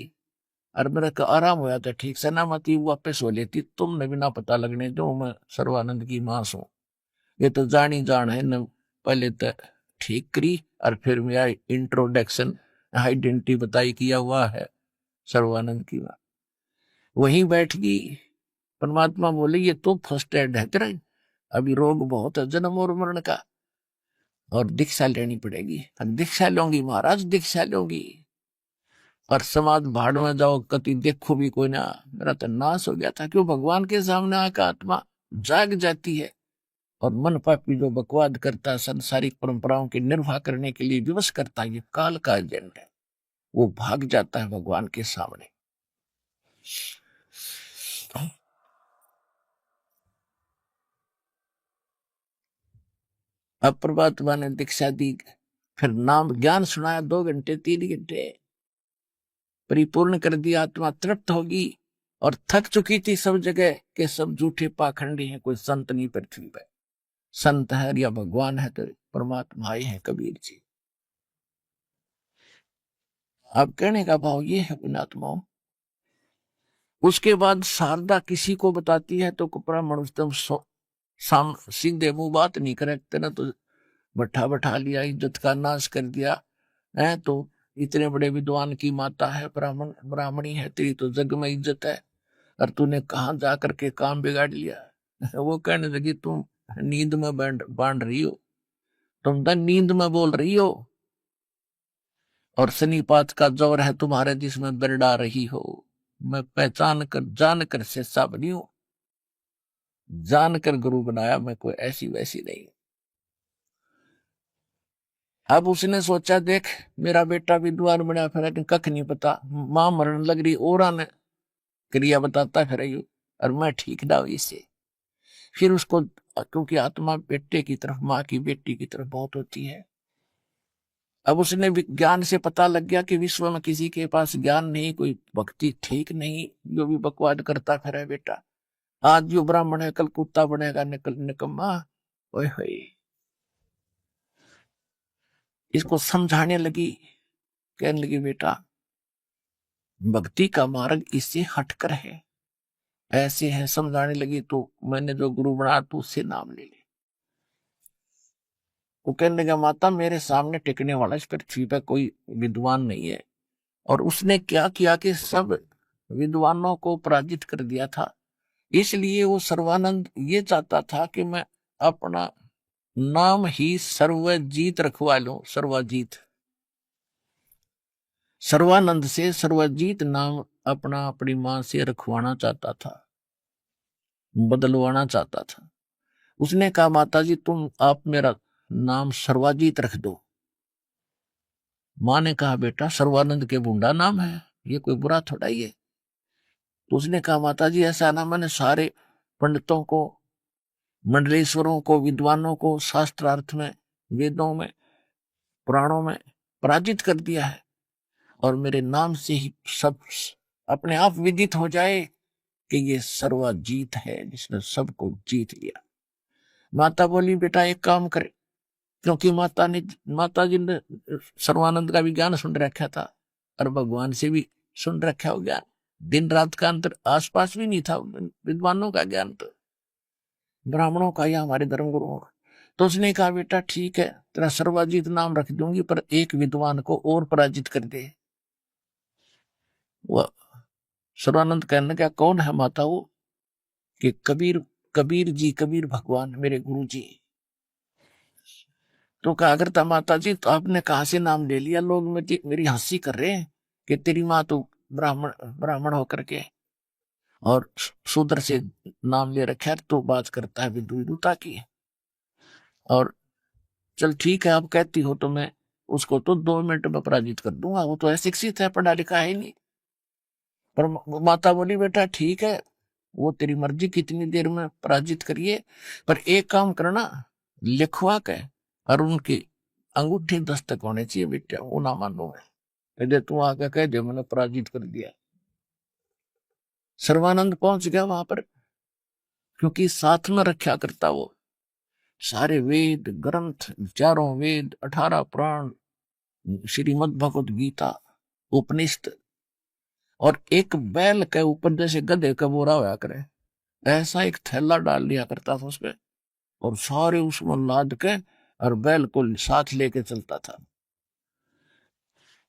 और मेरा आराम होया था ठीक से ना, मत वापस हो लेती, तुमने भी ना पता लगने दो मैं सर्वानंद की मां हूं। ये तो जानी जान है न, पहले तो ठीक करी और फिर मेरा इंट्रोडक्शन आइडेंटिटी बताई किया हुआ है सर्वानंद की मां। वहीं बैठ गई। परमात्मा बोले ये तो फर्स्ट एड है तेरा, अभी रोग बहुत है जन्म और मरण का, और दीक्षा लेनी पड़ेगी। दीक्षा लूंगी महाराज, दीक्षा लूंगी। और समाज भाड़ में जाओ, कति देखो भी कोई ना। मेरा तो नाश हो गया था, क्यों भगवान के सामने आकर आत्मा जाग जाती है, और मन पापी जो बकवाद करता है, संसारिक परंपराओं की निर्वाह करने के लिए विवश करता है, ये काल का एजेंट है, वो भाग जाता है भगवान के सामने। अब परमात्मा ने दीक्षा दी, फिर नाम ज्ञान सुनाया 2 घंटे 3 घंटे, परिपूर्ण कर दिया। आत्मा तृप्त होगी, और थक चुकी थी सब जगह के सब झूठे पाखंडी हैं, कोई संत नहीं पृथ्वी पर। संत है या भगवान है तो परमात्मा ही है कबीर जी। अब कहने का भाव ये है पुण्यात्माओं। उसके बाद शारदा किसी को बताती है तो ब्राह्मण एकदम सीधे मुंह बात नहीं करते ना, तो बैठा बैठा लिया, इज्जत का नाश कर दिया है। तो इतने बड़े विद्वान की माता है, ब्राह्मणी है, तेरी तो जग में इज्जत है, और तूने कहां जा करके काम बिगाड़ लिया। वो कहने लगी तुम नींद में बांध रही हो, तुम तो नींद में बोल रही हो, और शनिपात का जोर है तुम्हारे जिसमें बिरड़ा रही हो। मैं पहचान कर जान कर शिष्या बनी हूं, जान कर गुरु बनाया, मैं कोई ऐसी वैसी नहीं। अब उसने सोचा देख मेरा बेटा विद्वान बना, फिर कख नहीं पता, मां मरण लग रही और ने क्रिया बताता फिर, और मैं ठीक ना हुई इससे। फिर उसको, क्योंकि आत्मा बेटे की तरफ, माँ की बेटी की तरफ बहुत होती है। अब उसने ज्ञान से पता लग गया कि विश्व में किसी के पास ज्ञान नहीं, कोई भक्ति ठीक नहीं, जो भी बकवाद करता फिर है बेटा। आज जो ब्राह्मण है कल कुत्ता बनेगा, निकम्मा। ओए होए, इसको समझाने लगी, कहने लगी बेटा भक्ति का मार्ग इससे हटकर है, ऐसे है। समझाने लगी तो मैंने जो गुरु बना तू उससे नाम ले ले। वो कहने लगा माता मेरे सामने टिकने वाला इस पृथ्वी पर कोई विद्वान नहीं है। और उसने क्या किया कि सब विद्वानों को पराजित कर दिया था। इसलिए वो सर्वानंद ये चाहता था कि मैं अपना नाम ही सर्वजीत रखवा लूं। सर्वजीत, सर्वानंद से सर्वजीत नाम अपना अपनी मां से रखवाना चाहता था, बदलवाना चाहता था। उसने कहा माता जी तुम आप मेरा नाम सर्वाजीत रख दो। मां ने कहा बेटा सर्वानंद के बुंडा नाम है, ये कोई बुरा थोड़ा ही है। तो उसने कहा माता जी ऐसा ना, मैंने सारे पंडितों को, मंडलेश्वरों को, विद्वानों को शास्त्रार्थ में, वेदों में, पुराणों में पराजित कर दिया है, और मेरे नाम से ही सब अपने आप विदित हो जाए कि ये सर्वजीत है जिसने सबको जीत लिया। माता बोली बेटा एक काम करे, क्योंकि माता जी ने सर्वानंद का भी ज्ञान सुन रखा था और भगवान से भी सुन रखा हो ज्ञान। दिन रात का अंतर आसपास भी नहीं था विद्वानों का ज्ञान, तो ब्राह्मणों का या हमारे धर्मगुरुओं का। तो उसने कहा बेटा ठीक है तेरा सर्वजीत नाम रख दूंगी, पर एक विद्वान को और पराजित कर दे। वह सर्वानंद कहने लगा कौन है माता? वो कि कबीर जी, कबीर भगवान मेरे गुरु जी। तो कहा अगर था माता जी तो आपने कहां से नाम ले लिया? लोग मेरी हंसी कर रहे हैं कि तेरी माँ तो ब्राह्मण होकर के और शूद्र से नाम ले रखा है, तो बात करता है विदुता की। और चल ठीक है आप कहती हो तो मैं उसको तो 2 मिनट में पराजित कर दूंगा, वो तो शिक्षित है, पढ़ा लिखा है नहीं। पर माता बोली बेटा ठीक है वो तेरी मर्जी, कितनी देर में पराजित करिए, पर एक काम करना लिखवा के और उनकी अंगूठी दस्तक होने चाहिए बेटा, वो ना मानो। कहते तू आके कह दे मैंने पराजित कर दिया। सर्वानंद पहुंच गया वहां पर, क्योंकि साथ में रखा करता वो सारे वेद ग्रंथ, 4 वेद, 18 पुराण, श्रीमद् भगवत गीता, उपनिषद, और एक बैल के ऊपर जैसे गधे का बोरा होया करे ऐसा एक थैला डाल लिया करता था उसपे, और सारे उसमें लाद के और बैल को साथ लेके चलता था।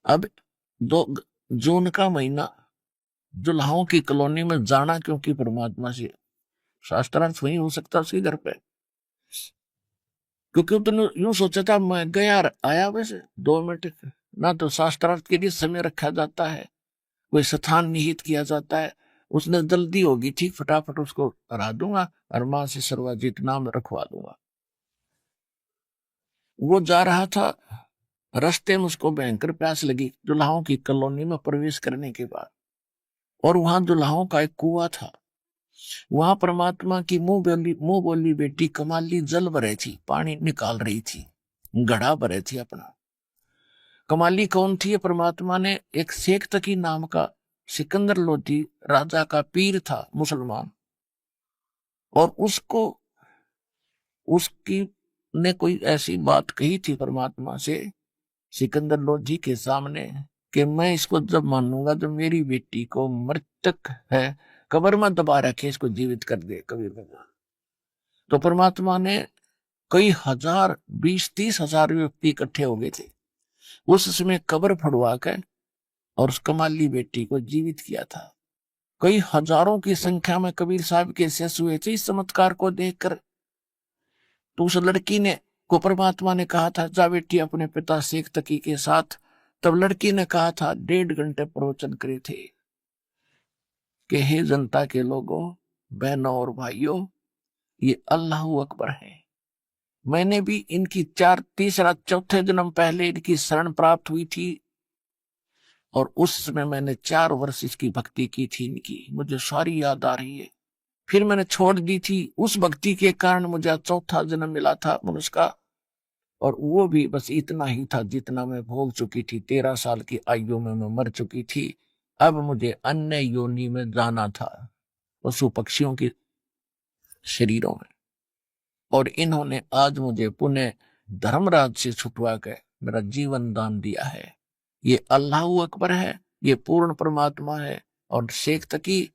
अब 2 जून का महीना जुल्हाओं की कॉलोनी में जाना, क्योंकि परमात्मा से शास्त्रार्थ वही हो सकता उसके घर पे, क्योंकि उसने यूं सोचा था मैं गया आया वैसे 2 मिनट ना, तो शास्त्रार्थ के लिए समय रखा जाता है, कोई स्थान निहित किया जाता है। उसने जल्दी होगी, ठीक फटाफट उसको हरा दूंगा और मां से सर्वजित नाम रखवा दूंगा। वो जा रहा था, रास्ते में उसको भयंकर प्यास लगी जुल्हाओं की कॉलोनी में प्रवेश करने के बाद, और वहां जुल्हाओं का एक कुआं था। वहां परमात्मा की मुंह बोली बेटी कमाली जल भरे थी, पानी निकाल रही थी, घड़ा भरे थी अपना। कमाली कौन थी? परमात्मा ने एक शेख तकी नाम का सिकंदर लोधी राजा का पीर था मुसलमान, और उसकी ने कोई ऐसी बात कही थी परमात्मा से सिकंदर लोधी के सामने कि मैं इसको जब मानूंगा जब मेरी बेटी को मृतक है कब्र में दबा रखे इसको जीवित कर दे कबीर भगवान। तो परमात्मा ने कई हजार 20-30 हजार व्यक्ति इकट्ठे हो गए थे उस समय कब्र फड़वा कर और उस कमाली बेटी को जीवित किया था। कई हजारों की संख्या में कबीर साहब के शेष हुए थे इस चमत्कार को देखकर। तो उस लड़की ने को परमात्मा ने कहा था जा बेटी अपने पिता शेख तकी के साथ। तब लड़की ने कहा था 1.5 घंटे प्रवचन करे थे कि हे जनता के लोगों, बहनों और भाइयों, ये अल्लाह अकबर है। मैंने भी इनकी 4थे जन्म पहले इनकी शरण प्राप्त हुई थी और उस समय मैंने 4 वर्ष इसकी भक्ति की थी इनकी, मुझे सारी याद आ रही है। फिर मैंने छोड़ दी थी, उस भक्ति के कारण मुझे 4था जन्म मिला था मनुष्य का, और वो भी बस इतना ही था जितना मैं भोग चुकी थी। 13 साल की आयु में मैं मर चुकी थी। अब मुझे अन्य योनि में जाना था, पशु पक्षियों के शरीरों में, और इन्होंने आज मुझे पुनः धर्मराज से छुटवा कर मेरा जीवन दान दिया है। ये अल्लाह अकबर है, ये पूर्ण परमात्मा है। और शेख तकी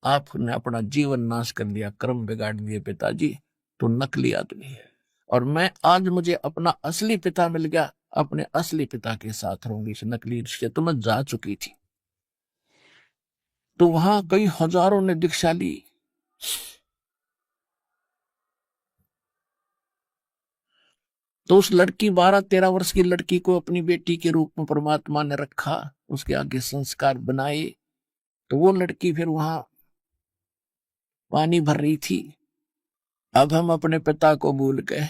आपने अपना जीवन नाश कर दिया, कर्म बिगाड़ दिए पिताजी, तो नकली आदमी है। और मैं आज मुझे अपना असली पिता मिल गया, अपने असली पिता के साथ रहूंगी। इस नकली से तो मैं जा चुकी थी। तो वहां कई हजारों ने दीक्षा ली। तो उस लड़की 12-13 वर्ष की लड़की को अपनी बेटी के रूप में परमात्मा ने रखा, उसके आगे संस्कार बनाए। तो वो लड़की फिर वहां पानी भर रही थी। अब हम अपने पिता को भूल गए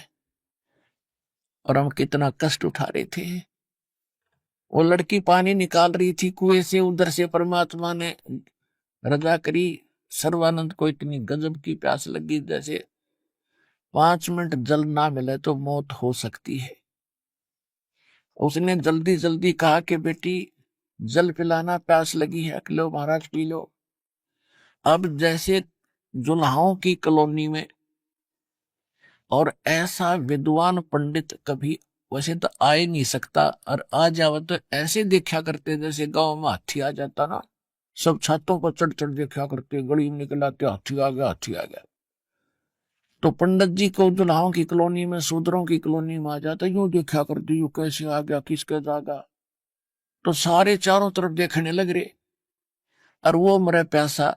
और हम कितना कष्ट उठा रहे थे। वो लड़की पानी निकाल रही थी कुएं से, उधर से परमात्मा ने रजा करी। सर्वानंद को इतनी गजब की प्यास लगी जैसे 5 मिनट जल ना मिले तो मौत हो सकती है। उसने जल्दी जल्दी कहा कि बेटी जल पिलाना, प्यास लगी है, लो महाराज पी लो। अब जैसे जुल्हाओं की कॉलोनी में, और ऐसा विद्वान पंडित कभी वैसे तो आ ही नहीं सकता, और आ जाओ तो ऐसे देखा करते जैसे गांव में हाथी आ जाता ना, सब छतों पर चढ़ चढ़ देखा करते, गली में निकल आते, हाथी आ गया, हाथी आ गया। तो पंडित जी को जुल्हाओं की कॉलोनी में, शूद्रों की कॉलोनी में आ जाता, यूं देखा करते, यूं कैसे आ गया, किसके जागा। तो सारे चारों तरफ देखने लग रहे, और वो मरे प्यासा।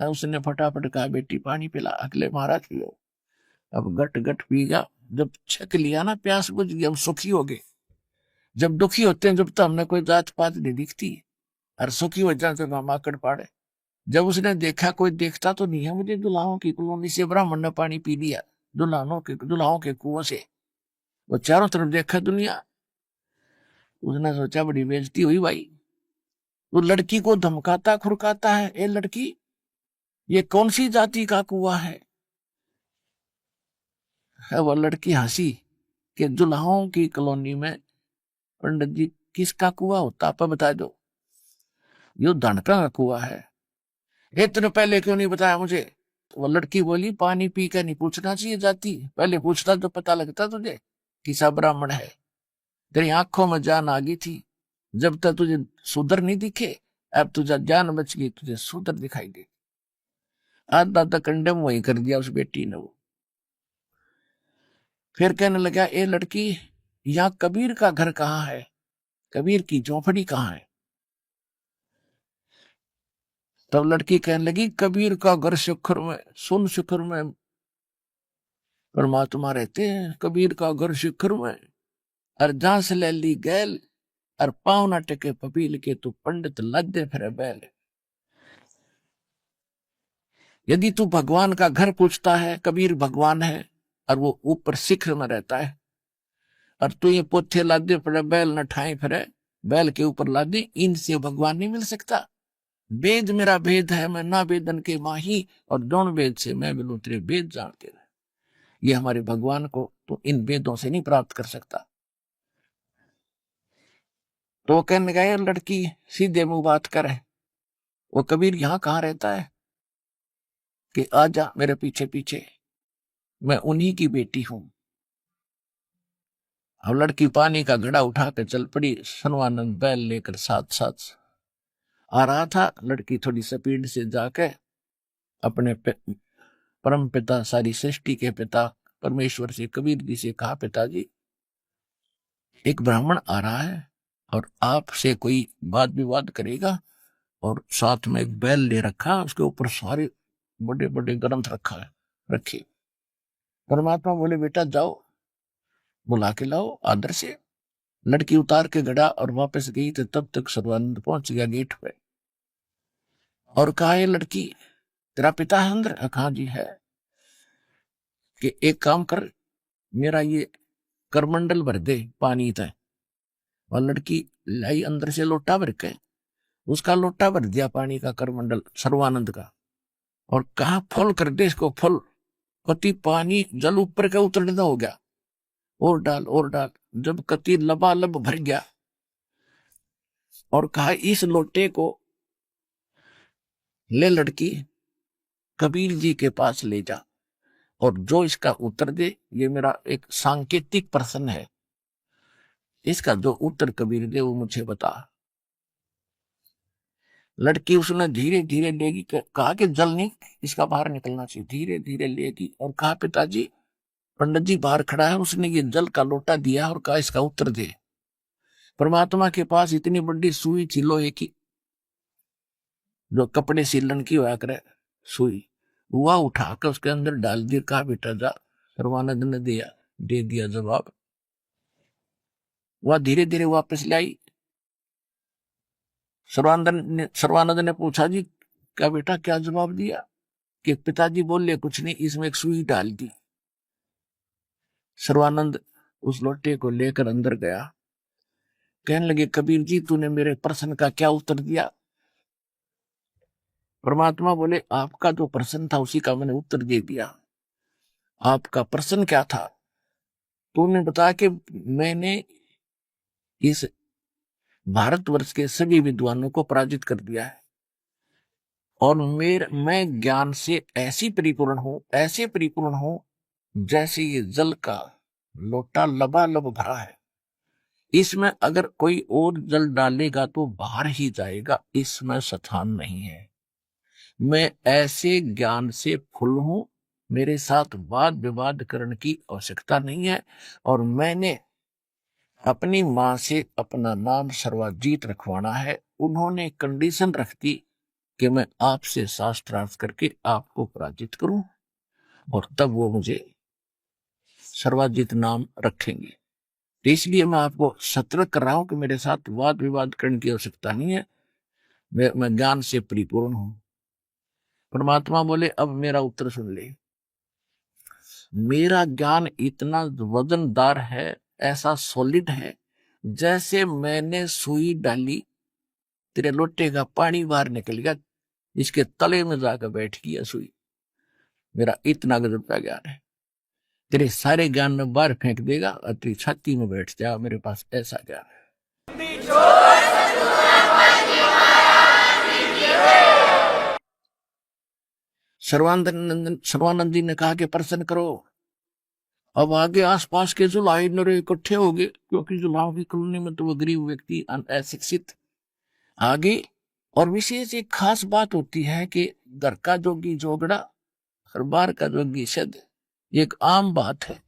उसने फटाफट कहा बेटी पानी पिला, अगले महाराज पियो। अब गट गट पी गया। जब छक लिया ना, प्यास बुझ गई, हम सुखी हो गए। जब दुखी होते हैं जब तो हमने कोई जात पात नहीं दिखती, और सुखी हो जाए तो हम आकड़ पाड़े। जब उसने देखा कोई देखता तो नहीं है, मुझे दुल्हाओं की कॉलोनी से ब्राह्मण ने पानी पी लिया, दुल्हाओं के कुआं से। वो चारों तरफ देखा दुनिया, उसने सोचा बड़ी बेइज्जती हुई भाई। वो लड़की को धमकाता खुरकाता है, ए लड़की ये कौन सी जाति का कुआं है? वो लड़की हंसी कि जुल्हाओं की कॉलोनी में पंडित जी किसका कुआं होता आप बता दो। यो धनका का कुआं है। इतने पहले क्यों नहीं बताया मुझे? तो वो लड़की बोली पानी पी कर नहीं पूछना चाहिए जाती, पहले पूछता तो पता लगता तुझे किसा ब्राह्मण है। तेरी आंखों में जान आ गई थी, जब तक तुझे सुधर नहीं दिखे, अब तुझे जान बच गई, तुझे सुधर दिखाई दे। आधा तक कंडम वही कर दिया उस बेटी ने। वो फिर कहने लगा ए लड़की यहाँ कबीर का घर कहाँ है, कबीर की झोपड़ी कहाँ है? तब लड़की कहने लगी कबीर का घर शिखर में, सुन शिखर में परमात्मा रहते हैं, कबीर का घर शिखर में। और जहां से ले ली गैल और पाँव न टेके पपील के, तू पंडित लद्दे फिर बैल। यदि तू भगवान का घर पूछता है, कबीर भगवान है और वो ऊपर शिखर में रहता है, और तू ये पोथे लादे फिर बैल न ठाए फिरे, बैल के ऊपर लादे, इनसे भगवान नहीं मिल सकता। वेद मेरा भेद है, मैं ना वेदन के माही, और दोनों वेद से मैं मिलूं तेरे वेद जानते रहे। ये हमारे भगवान को तो इन वेदों से नहीं प्राप्त कर सकता। तो कहने गए लड़की सीधे मुंह बात करे, वो कबीर यहाँ कहाँ रहता है कि आजा मेरे पीछे पीछे, मैं उन्हीं की बेटी हूं। अब लड़की पानी का घड़ा उठा कर चल पड़ी, सनवानंद बैल लेकर साथ साथ आ रहा था। लड़की थोड़ी स्पीड से जाके अपने परम पिता, सारी सृष्टि के पिता परमेश्वर से, कबीर जी से कहा, पिताजी एक ब्राह्मण आ रहा है और आपसे कोई वाद विवाद करेगा, और साथ में एक बैल ले रखा, उसके ऊपर सारे बड़े बड़े ग्रंथ रखे। परमात्मा बोले बेटा जाओ बुला के लाओ आदर से। लड़की उतार के गड़ा और वापस गई, तो तब तक सर्वानंद पहुंच गया गेट पे और कहा ये लड़की तेरा पिता है अंदर? कहा जी है। कि एक काम कर, मेरा ये करमंडल भर दे पानी तय। और लड़की लाई अंदर से लोटा भर के, उसका लोटा भर दिया पानी का करमंडल सर्वानंद का, और कहा फुल कर दे इसको, फुल। कति पानी जल ऊपर का उतरने हो गया, और डाल और डाल। जब कति लबालब भर गया, और कहा इस लोटे को ले लड़की कबीर जी के पास ले जा, और जो इसका उत्तर दे, ये मेरा एक सांकेतिक प्रश्न है, इसका जो उत्तर कबीर दे वो मुझे बता। लड़की उसने धीरे धीरे लेगी, कहा कि जल नहीं इसका बाहर निकलना चाहिए, धीरे धीरे लेगी और कहा पिताजी पंडित जी बाहर खड़ा है, उसने ये जल का लोटा दिया और कहा इसका उत्तर दे। परमात्मा के पास इतनी बड़ी सुई थी लोहे की, जो कपड़े सिलन की हुआ करे सुई, वह उठाकर उसके अंदर डाल दिया। कहा बेटा जा। सर्वानंद ने दे दिया जवाब। वह धीरे धीरे वापस लाई। सर्वानंद ने पूछा जी क्या बेटा क्या जवाब दिया? कि पिताजी बोले कुछ नहीं, इसमें एक सुई डाल दी। सर्वानंद उस लोटे को लेकर अंदर गया, कहने लगे कबीर जी तूने मेरे प्रश्न का क्या उत्तर दिया? परमात्मा बोले आपका जो प्रश्न था उसी का मैंने उत्तर दे दिया। आपका प्रश्न क्या था? तूने बताया कि मैंने इस भारतवर्ष के सभी विद्वानों को पराजित कर दिया है, और मैं ज्ञान से ऐसी परिपूर्ण हूं, ऐसे परिपूर्ण हूं जैसे ये जल का लोटा लबालब भरा है। इसमें अगर कोई और जल डालेगा तो बाहर ही जाएगा, इसमें स्थान नहीं है। मैं ऐसे ज्ञान से फुल हूं, मेरे साथ वाद विवाद करने की आवश्यकता नहीं है। और मैंने अपनी मां से अपना नाम सर्वजीत रखवाना है। उन्होंने कंडीशन रख दी कि मैं आपसे शास्त्रार्थ करके आपको पराजित करूं, और तब वो मुझे सर्वजीत नाम रखेंगे। तो इसलिए मैं आपको सतर्क कर रहा हूं कि मेरे साथ वाद विवाद करने की आवश्यकता नहीं है, मैं ज्ञान से परिपूर्ण हूं। परमात्मा बोले अब मेरा उत्तर सुन ले। मेरा ज्ञान इतना वजनदार है, ऐसा सॉलिड है, जैसे मैंने सुई डाली तेरे लोटे का पानी बाहर निकल गया, इसके तले में जाकर बैठ गया सुई। मेरा इतना गजब का ज्ञान है, तेरे सारे ज्ञान में बाहर फेंक देगा और तेरी छाती में बैठ जाएगा। मेरे पास ऐसा ज्ञान है। सर्वानंद जी ने कहा कि प्रसन्न करो। अब आगे आसपास के जुलाई नरे इकट्ठे हो गए, क्योंकि जुलाव की कॉलोनी में तो वो गरीब व्यक्ति अशिक्षित आगे। और विशेष एक खास बात होती है कि घर का जोगी जोगड़ा और बाहर का जोगी शद, एक आम बात है।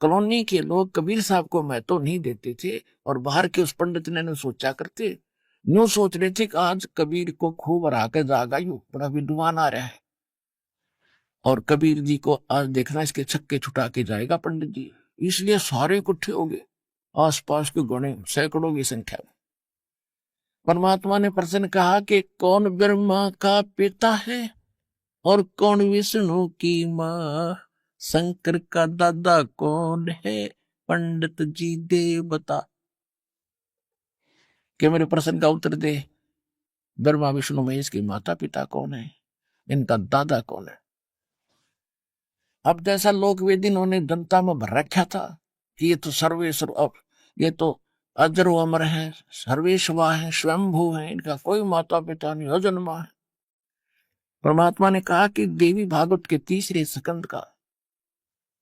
कॉलोनी के लोग कबीर साहब को महत्व नहीं देते थे, और बाहर के उस पंडित ने सोचा करते, यूं सोच रहे थे कि आज कबीर को खूब हरा के जागा, यू बड़ा विद्वान आ रहा है, और कबीर जी को आज देखना इसके छक्के छुटा के जाएगा पंडित जी। इसलिए सारे इकट्ठे हो गए, आसपास के गणे सैकड़ों की संख्या में। परमात्मा ने प्रश्न कहा कि कौन ब्रह्मा का पिता है और कौन विष्णु की माँ, शंकर का दादा कौन है, पंडित जी दे बता। कि मेरे प्रश्न का उत्तर दे, ब्रह्मा विष्णु महेश के माता पिता कौन है, इनका दादा कौन है। अब जैसा लोक वेद इन्होंने जनता में भर रखा था कि ये तो सर्वेश्वर, ये तो अजर अमर है, सर्वेश्वर है, स्वयंभू है, इनका कोई माता पिता नहीं, अजन्मा है। परमात्मा ने कहा कि देवी भागवत के 3रे स्कंद का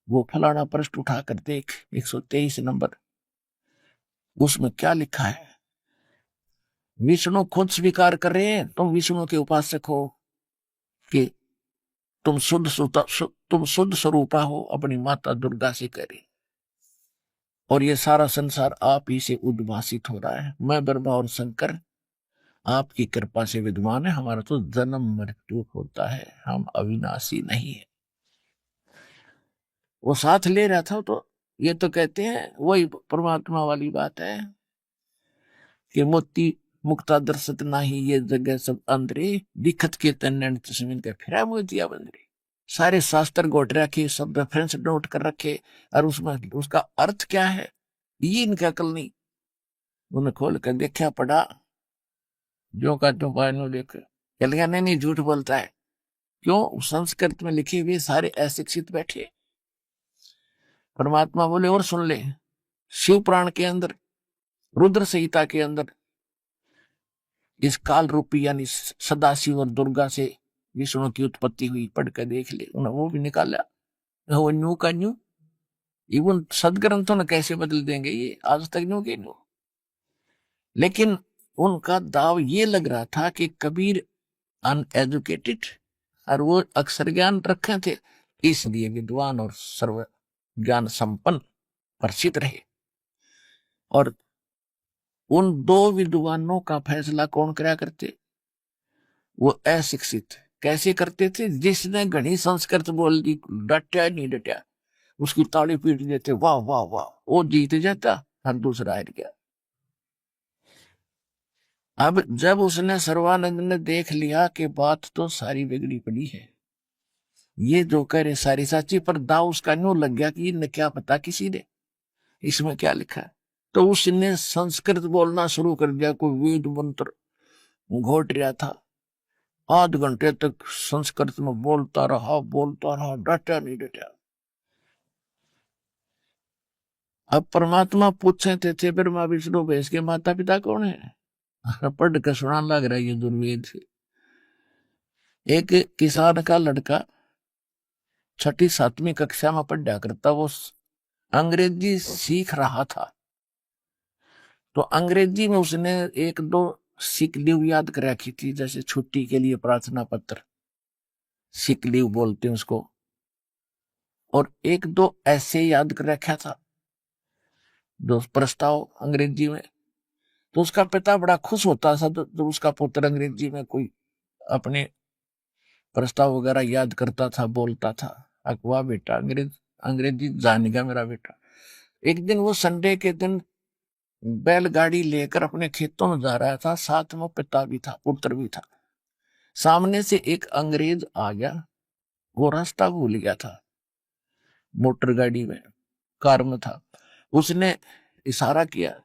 वो फलाना पृष्ठ उठाकर देख, 123 नंबर, उसमें क्या लिखा है। विष्णु खुद स्वीकार कर रहे हैं, तुम विष्णु के उपासक हो कि तुम शुद्ध स्वरूपा हो, अपनी माता दुर्गा से करे, और ये सारा संसार आप ही से उद्भासित हो रहा है। मैं ब्रह्मा और शंकर आपकी कृपा से विद्वान है, हमारा तो जन्म मृत्यु होता है, हम अविनाशी नहीं है। वो साथ ले रहा था, तो ये तो कहते हैं वही परमात्मा वाली बात है कि मोती मुक्ता दर्शत नाही, ये जगह सब अंदरे, दिखत के तन्नन तस्मीन के फिरा मोतिया बंदरे। सारे शास्त्र गोट रखे, सब रेफरेंस नोट कर रखे, और उसमें उसका अर्थ क्या है ये इनका अकल नहीं। उन्हें खोल कर देखा, पढ़ा, जो का तो पानो देख, चल गया नहीं झूठ बोलता है। क्यों? संस्कृत में लिखे हुए सारे अशिक्षित बैठे। परमात्मा बोले और सुन ले, शिव पुराण के अंदर, रुद्र संहिता के अंदर इस काल रूपी यानी सदाशिव और दुर्गा से विष्णु की उत्पत्ति हुई, पढ़ कर देख ले। उन्होंने वो भी निकाला, वो न्यू का न्यू। इवन सदग्रंथों ने कैसे बदल देंगे ये, आज तक न्यू के न्यू। लेकिन उनका दाव ये लग रहा था कि कबीर अनएजुकेटेड और वो अक्षर ज्ञान रखे थे, इसलिए विद्वान और सर्व ज्ञान संपन्न प्रसिद्ध रहे। और उन 2 विद्वानों का फैसला कौन करा करते? वो अशिक्षित कैसे करते थे? जिसने घनी संस्कृत बोल दी, डटा नहीं डटा, उसकी ताली पीट देते, वाह वाह वाह, वो जीत जाता और दूसरा हार गया। अब जब उसने सर्वानंद ने देख लिया कि बात तो सारी बिगड़ी पड़ी है, ये जो कह रहे सारी साची, पर दाव उसका न्यू लग गया कि इन्हें क्या पता किसी ने इसमें क्या लिखा है। तो उसने संस्कृत बोलना शुरू कर दिया, कोई वेद मंत्र घोट रहा था। आध घंटे तक संस्कृत में बोलता रहा, डटा नहीं डटा। अब परमात्मा पूछे थे ब्रह्मा विष्णु महेश के माता पिता कौन है? पढ़ कर सुना लग रहा है ये दुर्वेद से। एक किसान का लड़का 6ठी 7वीं कक्षा में पढ़ा करता, वो अंग्रेजी सीख रहा था। तो अंग्रेजी में उसने 1-2 सिक लीव याद कर रखी थी, जैसे छुट्टी के लिए प्रार्थना पत्र, सिक लीव बोलते हैं उसको, और 1-2 ऐसे याद कर रखा था, 2 प्रस्ताव अंग्रेजी में। तो उसका पिता बड़ा खुश होता था जब उसका पुत्र अंग्रेजी में कोई अपने प्रस्ताव वगैरह याद करता था, बोलता था। वाह बेटा, अंग्रेजी जानेगा मेरा बेटा। एक दिन वो संडे के दिन बैलगाड़ी लेकर अपने खेतों में जा रहा था, साथ में पिता भी था, पुत्र भी था। सामने से एक अंग्रेज आ गया, वो रास्ता भूल गया था, मोटर गाड़ी में, कार में था। उसने इशारा किया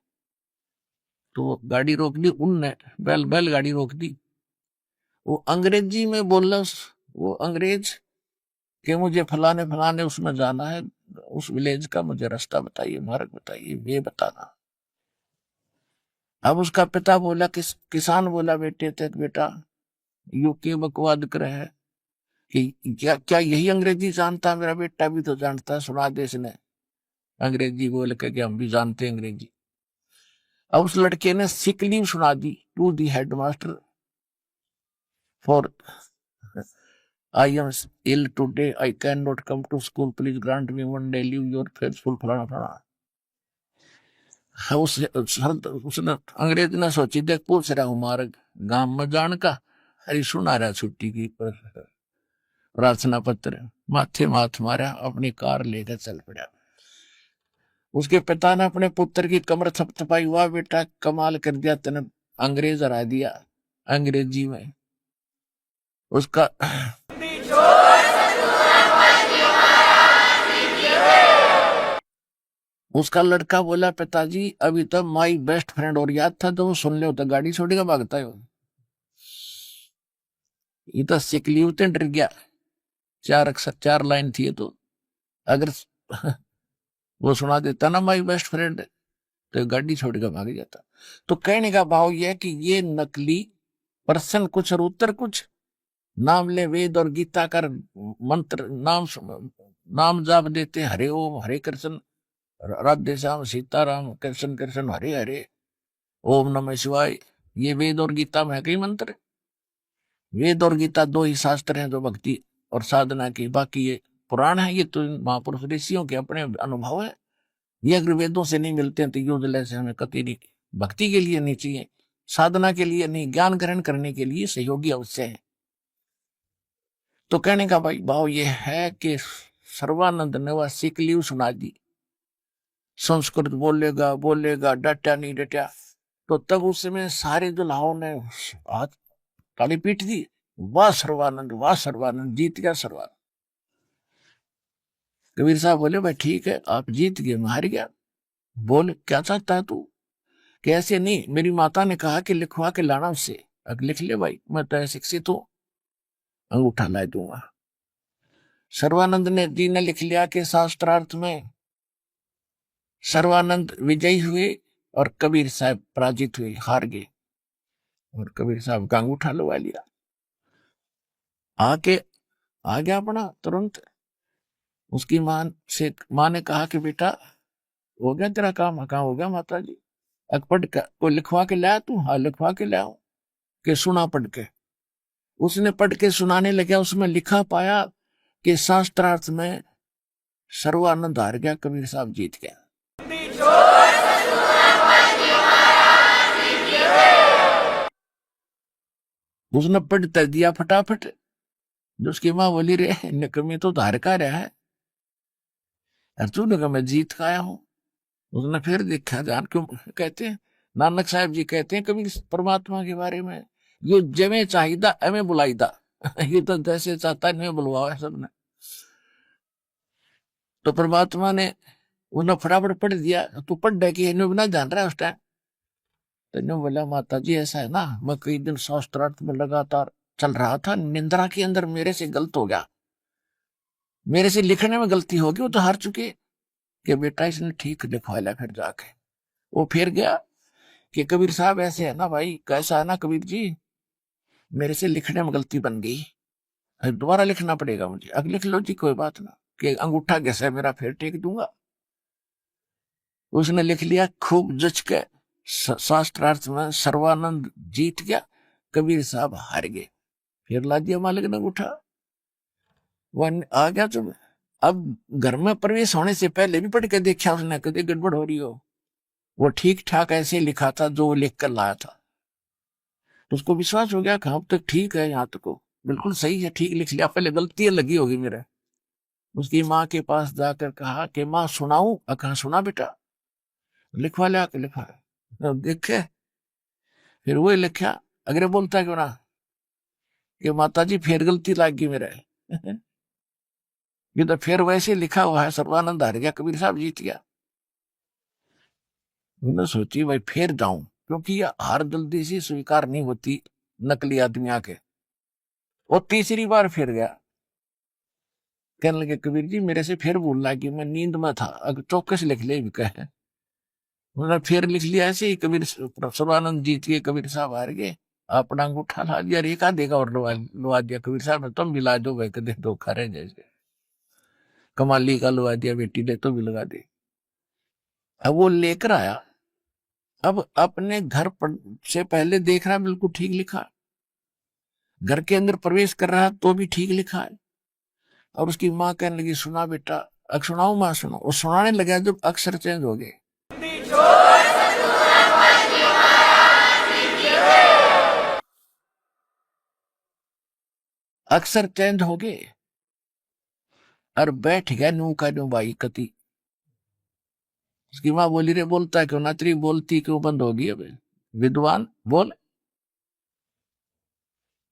तो गाड़ी रोक दी, उनने बैलगाड़ी रोक दी। वो अंग्रेजी में बोला, वो अंग्रेज कि मुझे फलाने फलाने उसमें जाना है, उस विलेज का मुझे रास्ता बताइए, मार्ग बताइए, ये बताना। अब उसका पिता बोला, किसान बोला बेटे तक, बेटा यू के बकवाद कर है कि क्या क्या यही अंग्रेजी जानता? मेरा बेटा भी तो जानता है, सुना दे इसने अंग्रेजी बोल के कि हम भी जानते हैं अंग्रेजी। अब उस लड़के ने सिक लीव सुना दी to the headmaster for I am ill today, I can not come to school, please grant me one day leave your faithful फलाना फलाना। उसने अंग्रेज ने सोची, देख पूछ रहा हूं मार्ग गांव में जान का, अरे सुना रहा छुट्टी की प्रार्थना पत्र, माथे माथ मारा, अपनी कार लेकर चल पड़ा। उसके पिता ने अपने पुत्र की कमर थपथपाई, हुआ बेटा कमाल कर दिया, तने अंग्रेज हरा दिया अंग्रेजी में। उसका उसका लड़का बोला, पिताजी अभी तो माई बेस्ट फ्रेंड और याद था, तो वो सुन ले तो गाड़ी छोड़ेगा भागता है। ये तो सिक लीव तो डर गया, 4 अक्षर 4 लाइन थी, तो अगर वो सुना देता ना माई बेस्ट फ्रेंड तो गाड़ी छोड़ के भाग जाता। तो कहने का भाव यह कि ये नकली प्रश्न कुछ और उत्तर कुछ, नाम ले वेद और गीता कर मंत्र नाम जाप देते, हरे ओम हरे कृष्ण राधे श्याम सीताराम कृष्ण कृष्ण हरे हरे ओम नमः शिवाय। ये वेद और गीता में है कई मंत्र? वेद और गीता 2 ही शास्त्र हैं जो भक्ति और साधना की, बाकी ये पुराण है, ये तो महापुरुष ऋषियों के अपने अनुभव है। ये अगर वेदों से नहीं मिलते हैं तो यूजलेस है, हमें कति नहीं, भक्ति के लिए नहीं चाहिए, साधना के लिए नहीं, ज्ञान ग्रहण करने के लिए सहयोगी अवश्य है। तो कहने का भाई भाव ये है कि सर्वानंद ने वह सिक लीव सुना दी, संस्कृत बोलेगा बोलेगा, डटा नहीं डटा, तो तब उस समय सारे दुल्हाओं ने हाथ ताली पीट दी, वाह सर्वानंद जीत गया सर्वानंद। कबीर साहब बोले, भाई ठीक है आप जीत गए, मैं हार गया, बोल क्या चाहता है तू? कैसे नहीं, मेरी माता ने कहा कि लिखवा के लाना उससे, अब लिख ले भाई, मैं तो शिक्षित हूं, अंगूठा ला दूंगा। सर्वानंद ने जी ने लिख लिया कि शास्त्रार्थ में सर्वानंद विजयी हुए और कबीर साहब पराजित हुए, हार गए, और कबीर साहब का अंगूठा लगा लिया। आके आ गया अपना तुरंत। उसकी मां ने कहा कि बेटा हो गया तेरा काम? कहा हो गया माता जी। पढ़ को लिखवा के लाया तू? हाँ लिखवा के लाया कि सुना पढ़ के। उसने पढ़ के सुनाने लगा, उसमें लिखा पाया कि शास्त्रार्थ में सर्वानंद हार गया, कबीर साहब जीत गया। उसने पढ़ तर दिया फटाफट। जो उसकी मां बोली, रे निकमी तो हार का रहा है, तूने कहा मैं जीत का आया हूं। उसने फिर देखा, जान क्यों कहते हैं, नानक साहब जी कहते हैं कभी परमात्मा के बारे में, यो जमे चाहिदा एमे बुलाईदा, ये तो जैसे चाहता है बुलवाओ सबने। तो परमात्मा ने उन्हें फटाफट पढ़ दिया। तू पढ़ दे कि बिना जान रहा है उस टाइम। तो बोला माता जी ऐसा है ना, मैं कई दिन शास्त्रार्थ में लगातार चल रहा था, निंद्रा के अंदर मेरे से गलत हो गया, मेरे से लिखने में गलती होगी, वो तो हार चुके। कि बेटा इसने ठीक लिखवा लिया। फिर जाके वो फिर गया कि कबीर साहब ऐसे है ना भाई, कैसा है ना कबीर जी, मेरे से लिखने में गलती बन गई, दोबारा लिखना पड़ेगा मुझे। अब लिख लो जी, कोई बात ना, कि अंगूठा कैसा है मेरा, फिर टेक दूंगा। उसने लिख लिया खूब जच के, शास्त्रार्थ में सर्वानंद जीत गया, कबीर साहब हार गए। फिर ला दिया मालिक ने अंगूठा, वह आ गया। तो अब घर में प्रवेश होने से पहले भी पढ़ के देखा उसने, कभी गड़बड़ हो रही हो। वो ठीक ठाक ऐसे लिखा था जो वो लिख कर लाया था। तो उसको विश्वास हो गया कि अब तक ठीक है, यहाँ तक बिल्कुल सही है, ठीक लिख लिया, पहले गलतियां लगी होगी मेरे। उसकी माँ के पास जाकर कहा कि माँ सुनाऊं? कहा सुना बेटा। लिखवा लिया के लिखा देखे, फिर वो लिखा। अगर बोलता क्यों ना कि माता जी फिर गलती लग गई मेरे, ये तो फिर वैसे लिखा हुआ है, सर्वानंद हार गया, कबीर साहब जीत गया। मैंने सोची भाई फिर जाऊं, क्योंकि ये हार जल्दी से स्वीकार नहीं होती नकली आदमियों के। और तीसरी बार फिर गया, कहने लगे कबीर जी मेरे से फिर भूल लगी, मैं नींद में था, अगर चौकस लिख ले भी कहे। उन्होंने फिर लिख लिया ऐसे ही, कबीर सर्वानंद जीत के कबीर साहब हार गए, अपना अंगूठा ला दिया, एक आधे का और लुआ दिया कबीर साहब ने, तुम भी ला दो भाई, कदे धोखा रहे जैसे कमाली का लुआ दिया, बेटी ले तो भी लगा दे। अब वो लेकर आया, अब अपने घर से पहले देख रहा बिल्कुल ठीक लिखा, घर के अंदर प्रवेश कर रहा तो भी ठीक लिखा है। और उसकी माँ कहने लगी सुना बेटा, सुनाओ माँ सुनो, वो सुनाने लगा जब अक्षर चेंज हो गए। अक्षर चेंज हो गए और बैठ गया नू का नू भाई कति। उसकी माँ बोली रे बोलता क्यों ना, तेरी बोलती क्यों बंद होगी अब, विद्वान बोल।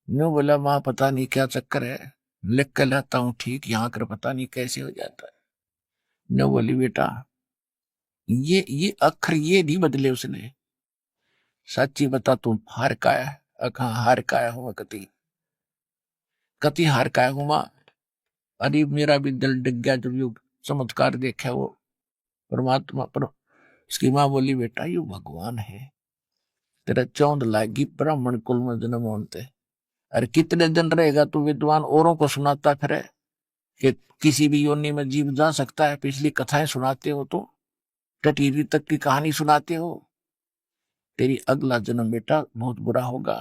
न्यू बोला माँ पता नहीं क्या चक्कर है, लिख कर लाता हूँ ठीक, यहाँ कर पता नहीं कैसे हो जाता है। न्यू बोली बेटा ये अक्षर ये नहीं बदले उसने, सच्ची बता तू हार का है, अखा हार का है हुआ कति कति हार का है हूँ माँ। अरे मेरा भी दिल डिग गया जब यू चमत्कार देखा वो परमात्मा पर। उसकी माँ बोली बेटा यू भगवान है, तेरा चौंध लागी ब्राह्मण कुल में जन्म होते, अरे कितने दिन रहेगा तू विद्वान औरों को सुनाता फिरे कि किसी भी योनि में जीव जा सकता है, पिछली कथाएं सुनाते हो तो टटीरी तक की कहानी सुनाते हो, तेरी अगला जन्म बेटा बहुत बुरा होगा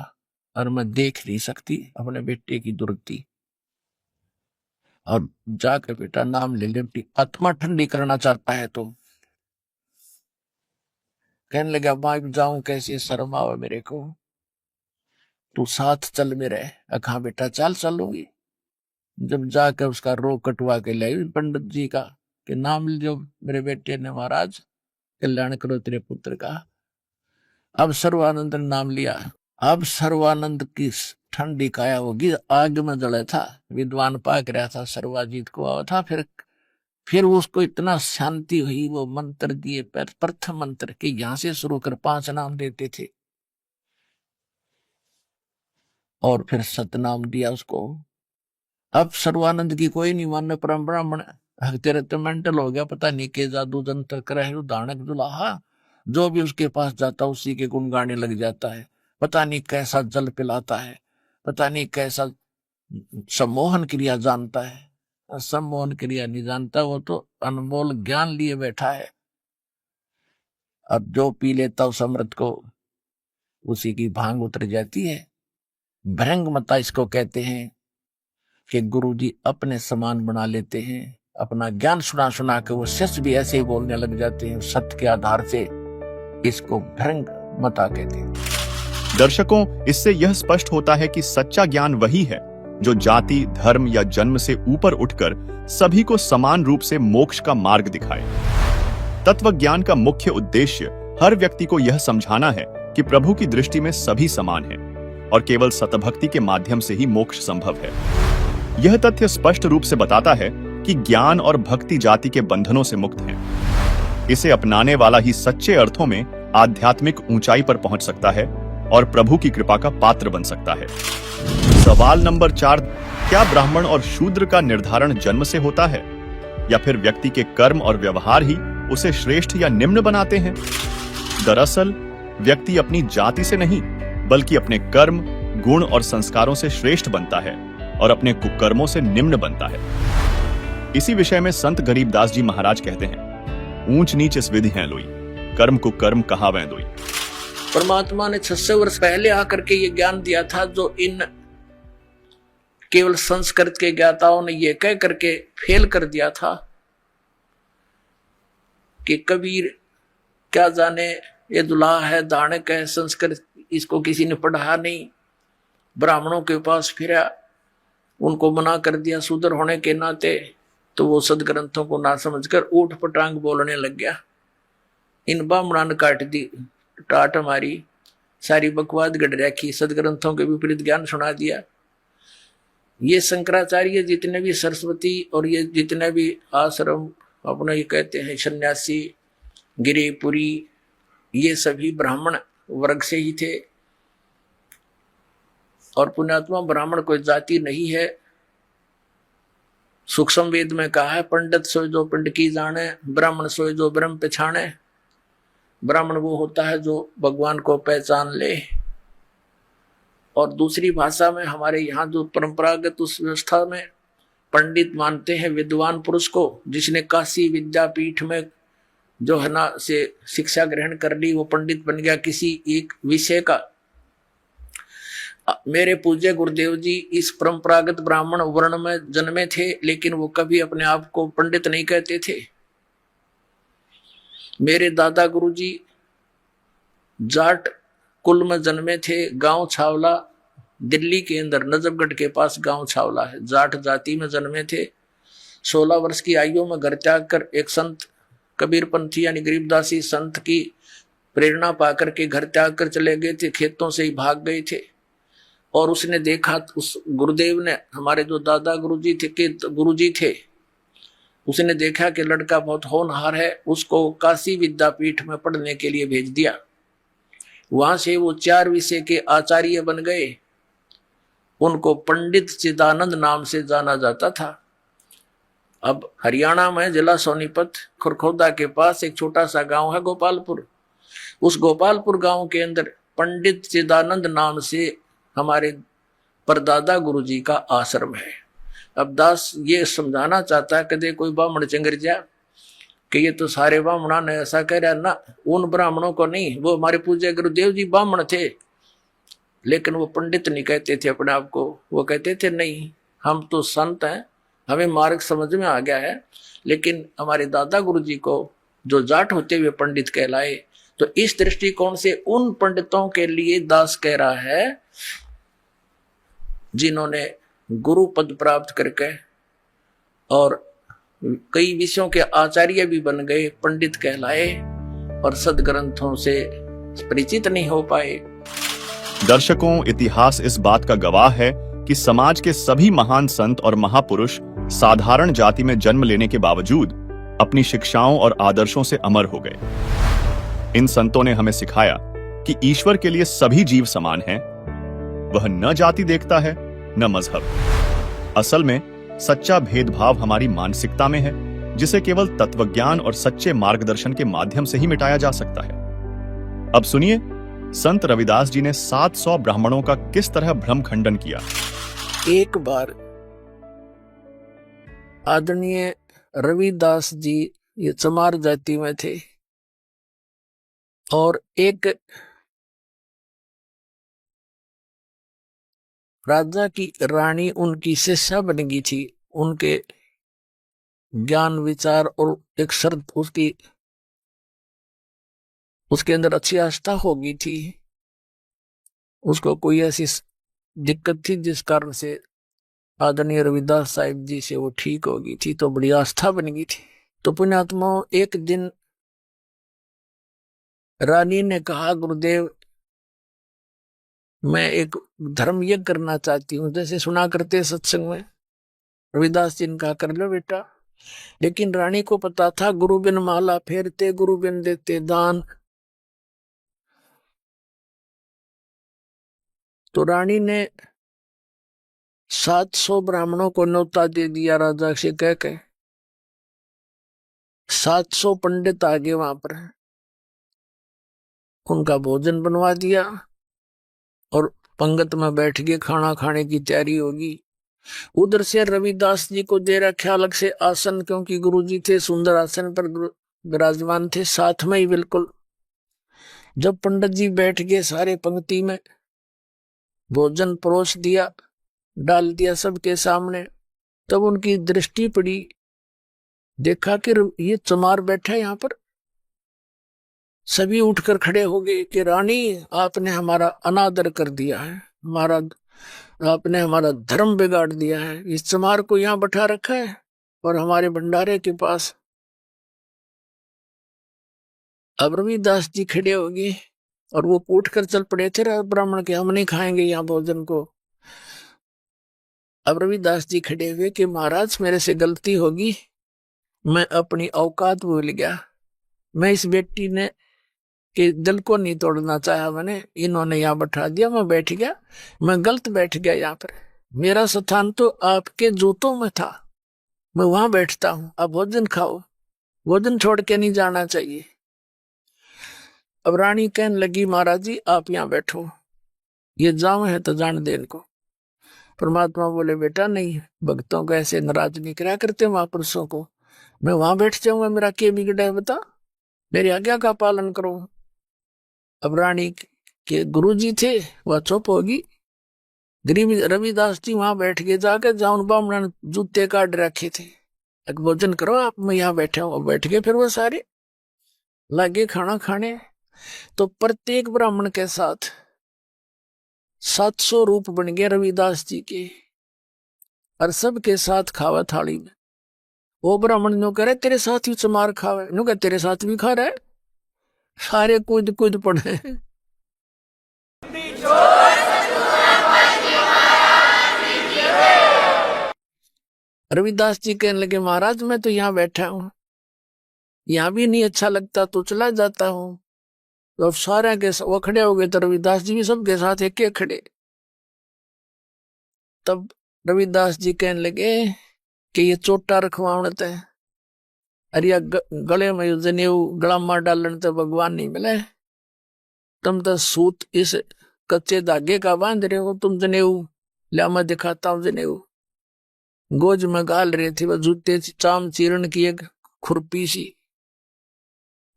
और मैं देख नहीं सकती अपने बेटे की दुर्गति। और जाकर बेटा नाम ले ले, आत्मा ठंडी करना चाहता है तो। कहने लगा मां जाऊं कैसे, शर्म आवे मेरे को, तू साथ चल मेरे। अखा बेटा चल चलूंगी। जब जाकर उसका रोग कटवा के लाई पंडित जी का कि नाम लो मेरे बेटे ने महाराज, कल्याण करो तेरे पुत्र का। अब सर्वानंद ने नाम लिया। अब सर्वानंद की ठंडी काया होगी, आग में जले था, विद्वान पाक रहा था, सर्वाजीत को आया था। फिर उसको इतना शांति हुई, वो मंत्र दिए, प्रथम मंत्र के यहां से शुरू कर 5 नाम देते थे और फिर सतनाम दिया उसको। अब सर्वानंद की कोई नहीं मानने, परम ब्राह्मण तेरे तो मेंटल हो गया, पता नहीं के जादू जंतर करे दानक दुलाहा, जो भी उसके पास जाता उसी के गुण गाने लग जाता है, पता नहीं कैसा जल पिलाता है, पता नहीं कैसा सम्मोहन क्रिया जानता है। सम्मोहन क्रिया नहीं जानता, वो तो अनमोल ज्ञान लिए बैठा है। अब जो पी लेता उस अमृत को उसी की भांग उतर जाती है। भ्रंग मता इसको कहते हैं कि गुरुजी अपने समान बना लेते हैं, अपना ज्ञान सुना सुना के वो शिष्य भी ऐसे ही बोलने लग जाते हैं सत्य के आधार से। इसको भ्रंग मता कहते हैं। दर्शकों, इससे यह स्पष्ट होता है कि सच्चा ज्ञान वही है जो जाति, धर्म या जन्म से ऊपर उठकर सभी को समान रूप से मोक्ष का मार्ग दिखाए। तत्व ज्ञान का मुख्य उद्देश्य हर व्यक्ति को यह समझाना है कि प्रभु की दृष्टि में सभी समान हैं और केवल सतभक्ति के माध्यम से ही मोक्ष संभव है। यह तथ्य स्पष्ट रूप से बताता है कि ज्ञान और भक्ति जाति के बंधनों से मुक्त हैं। इसे अपनाने वाला ही सच्चे अर्थों में आध्यात्मिक ऊंचाई पर पहुंच सकता है और प्रभु की कृपा का पात्र बन सकता है। सवाल नंबर 4, क्या ब्राह्मण और शूद्र का निर्धारण जन्म से होता है या फिर व्यक्ति के कर्म और व्यवहार ही उसे श्रेष्ठ या निम्न बनाते हैं? दरअसल व्यक्ति अपनी जाति से नहीं बल्कि अपने कर्म, गुण और संस्कारों से श्रेष्ठ बनता है और अपने कुकर्मों से निम्न बनता है। इसी विषय में संत गरीबदास जी महाराज कहते हैं, ऊंच नीच इस विधि है लोई, कर्म कुकर्म कहावै दोई। परमात्मा ने 600 वर्ष पहले आकर के ये ज्ञान दिया था, जो इन केवल संस्कृत के ज्ञाताओं ने ये कह करके फेल कर दिया था कि कबीर क्या जाने ये दुल्हा है, दानक है, संस्कृत इसको किसी ने पढ़ाया नहीं। ब्राह्मणों के पास फिरा, उनको मना कर दिया शूद्र होने के नाते, तो वो सदग्रंथों को ना समझकर ऊट पटांग बोलने लग गया। इन ब्राह्मणों ने काट दी टाट हमारी, सारी बकवाद गढ़ रखी, सदग्रंथों के विपरीत ज्ञान सुना दिया। ये शंकराचार्य जितने भी सरस्वती और ये जितने भी आश्रम अपना ये कहते हैं सन्यासी, गिरिपुरी, ये सभी ब्राह्मण वर्ग से ही थे। और पुण्यात्मा ब्राह्मण कोई जाति नहीं है। सूक्ष्म वेद में कहा है, पंडित सोई जो पिंड की जाने, ब्राह्मण सोई जो ब्रह्म पछाने। ब्राह्मण वो होता है जो भगवान को पहचान ले। और दूसरी भाषा में हमारे यहाँ जो परंपरागत उस व्यवस्था में पंडित मानते हैं विद्वान पुरुष को, जिसने काशी विद्यापीठ में जो है ना से शिक्षा ग्रहण कर ली, वो पंडित बन गया किसी एक विषय का। मेरे पूज्य गुरुदेव जी इस परंपरागत ब्राह्मण वर्ण में जन्मे थे, लेकिन वो कभी अपने आप को पंडित नहीं कहते थे। मेरे दादा गुरुजी जाट कुल में जन्मे थे, गांव छावला, दिल्ली के अंदर नजफगढ़ के पास गांव छावला है, जाट जाति में जन्मे थे। 16 वर्ष की आयु में घर त्याग कर एक संत कबीरपंथी यानी गरीबदासी संत की प्रेरणा पाकर के घर त्याग कर चले गए थे, खेतों से ही भाग गए थे। और उसने देखा, उस गुरुदेव ने, हमारे जो दादा गुरुजी थे, उसने देखा कि लड़का बहुत होनहार है, उसको काशी विद्यापीठ में पढ़ने के लिए भेज दिया। वहां से वो 4 विषय के आचार्य बन गए। उनको पंडित चिदानंद नाम से जाना जाता था। अब हरियाणा में जिला सोनीपत खुरखोदा के पास एक छोटा सा गांव है गोपालपुर। उस गोपालपुर गांव के अंदर पंडित चिदानंद नाम से हमारे परदादा गुरुजी का आश्रम है। अब दास ये समझाना चाहता है कदे कोई ब्राह्मण चंगर जा कि ये तो सारे ब्राह्मणों ने ऐसा कह रहा ना, उन ब्राह्मणों को नहीं, वो हमारे पूज्य गुरुदेव जी ब्राह्मण थे, लेकिन वो पंडित नहीं कहते थे अपने आप को। वो कहते थे नहीं, हम तो संत हैं, हमें मार्ग समझ में आ गया है। लेकिन हमारे दादा गुरुजी को जो जाट होते हुए पंडित कहलाए, तो इस दृष्टिकोण से उन पंडितों के लिए दास कह रहा है जिन्होंने गुरु पद प्राप्त करके और कई विषयों के आचार्य भी बन गए, पंडित कहलाए और सदग्रंथों से परिचित नहीं हो पाए। दर्शकों, इतिहास इस बात का गवाह है कि समाज के सभी महान संत और महापुरुष साधारण जाति में जन्म लेने के बावजूद अपनी शिक्षाओं और आदर्शों से अमर हो गए। इन संतों ने हमें सिखाया कि ईश्वर के लिए सभी जीव समान हैं। वह न जाति देखता है न मजहब। असल में सच्चा भेदभाव हमारी मानसिकता में है, जिसे केवल तत्वज्ञान और सच्चे मार्गदर्शन के माध्यम से ही मिटाया जा सकता है। अब सुनिए संत रविदास जी ने 700 ब्राह्मणों का किस तरह भ्रम खंडन किया। एक बार आदरणीय रविदास जी ये चमार जाति में थे और एक राजा की रानी उनकी शिष्या बन गई थी। उनके ज्ञान विचार और एक शर्त उसके अंदर अच्छी आस्था हो गई थी। उसको कोई ऐसी दिक्कत थी जिस कारण से आदरणीय रविदास साहिब जी से वो ठीक हो गई थी, तो बड़ी आस्था बन गई थी। तो पुण्यात्मा एक दिन रानी ने कहा, गुरुदेव मैं एक धर्म यज्ञ करना चाहती हूँ, जैसे सुना करते सत्संग में। रविदास जी ने कहा, कर लो बेटा। लेकिन रानी को पता था गुरु बिन माला फेरते, गुरु बिन देते दान। तो रानी ने 700 ब्राह्मणों को न्योता दे दिया राजा से कह के। 700 पंडित आगे वहां पर, उनका भोजन बनवा दिया और पंगत में बैठ के खाना खाने की तैयारी होगी। उधर से रविदास जी को दे रखा अलग से आसन, क्योंकि गुरुजी थे सुंदर आसन पर विराजमान थे साथ में ही बिल्कुल। जब पंडित जी बैठ गए सारे पंक्ति में, भोजन परोस दिया, डाल दिया सबके सामने, तब उनकी दृष्टि पड़ी, देखा कि ये चमार बैठा है यहाँ पर। सभी उठकर खड़े हो गए कि रानी आपने हमारा अनादर कर दिया है, आपने हमारा धर्म बिगाड़ दिया है, इस चमार को यहाँ बैठा रखा है और हमारे भंडारे के पास। अब रविदास जी खड़े हो गए और वो उठ कर चल पड़े थे ब्राह्मण के, हम नहीं खाएंगे यहाँ भोजन को। अब रविदास जी खड़े हुए कि महाराज मेरे से गलती होगी, मैं अपनी औकात भूल गया, मैं इस बेटी ने के दिल को नहीं तोड़ना चाहा, मैंने इन्होंने यहाँ बैठा दिया, मैं बैठ गया, मैं गलत बैठ गया यहाँ पर। मेरा स्थान तो आपके जूतों में था, मैं वहां बैठता हूँ, अब भोजन खाओ, भोजन छोड़ के नहीं जाना चाहिए। अब रानी कहने लगी महाराज जी आप यहाँ बैठो, ये जाम है तो जान दे इनको। परमात्मा बोले बेटा नहीं, भक्तों को ऐसे नाराज नहीं करा करते महापुरुषों को, मैं वहां बैठ जाऊंगा, मेरा क्या बिगड़ा है बता, मेरी आज्ञा का पालन करो। अब रानी के गुरुजी थे वह चुप होगी। गरीब रविदास जी वहां बैठ गए जाकर, जाऊन बामणा ने जूते काट रखे थे, भोजन करो आप, मैं यहाँ बैठा हूँ। बैठ गए फिर वो सारे लगे खाना खाने। तो प्रत्येक ब्राह्मण के साथ 700 रूप बन गए रविदास जी के, और सबके साथ खावा थाली में। वो ब्राह्मण नो करे तेरे साथ ही चमार खावे, नो कहे तेरे साथ भी खा रहा है, सारे कूद कूद पड़े। रविदास जी कहने लगे महाराज मैं तो यहाँ बैठा हूँ, यहाँ भी नहीं अच्छा लगता तो चला जाता हूँ। तो अब सारे के वो खड़े हो गए, तो रविदास जी भी सबके साथ एक एक खड़े। तब रविदास जी कहने लगे कि ये चोटा रखवावत है, अरे गले में जनेऊ गला मार डालन तो भगवान नहीं मिले, तुम तो सूत इस कच्चे धागे का बांध रहे हो, तुम जनेऊ ला मैं दिखाता हूँ जनेऊ। गोज में गाल रहे थे वह जूते चाम चीरण की एक खुरपी सी,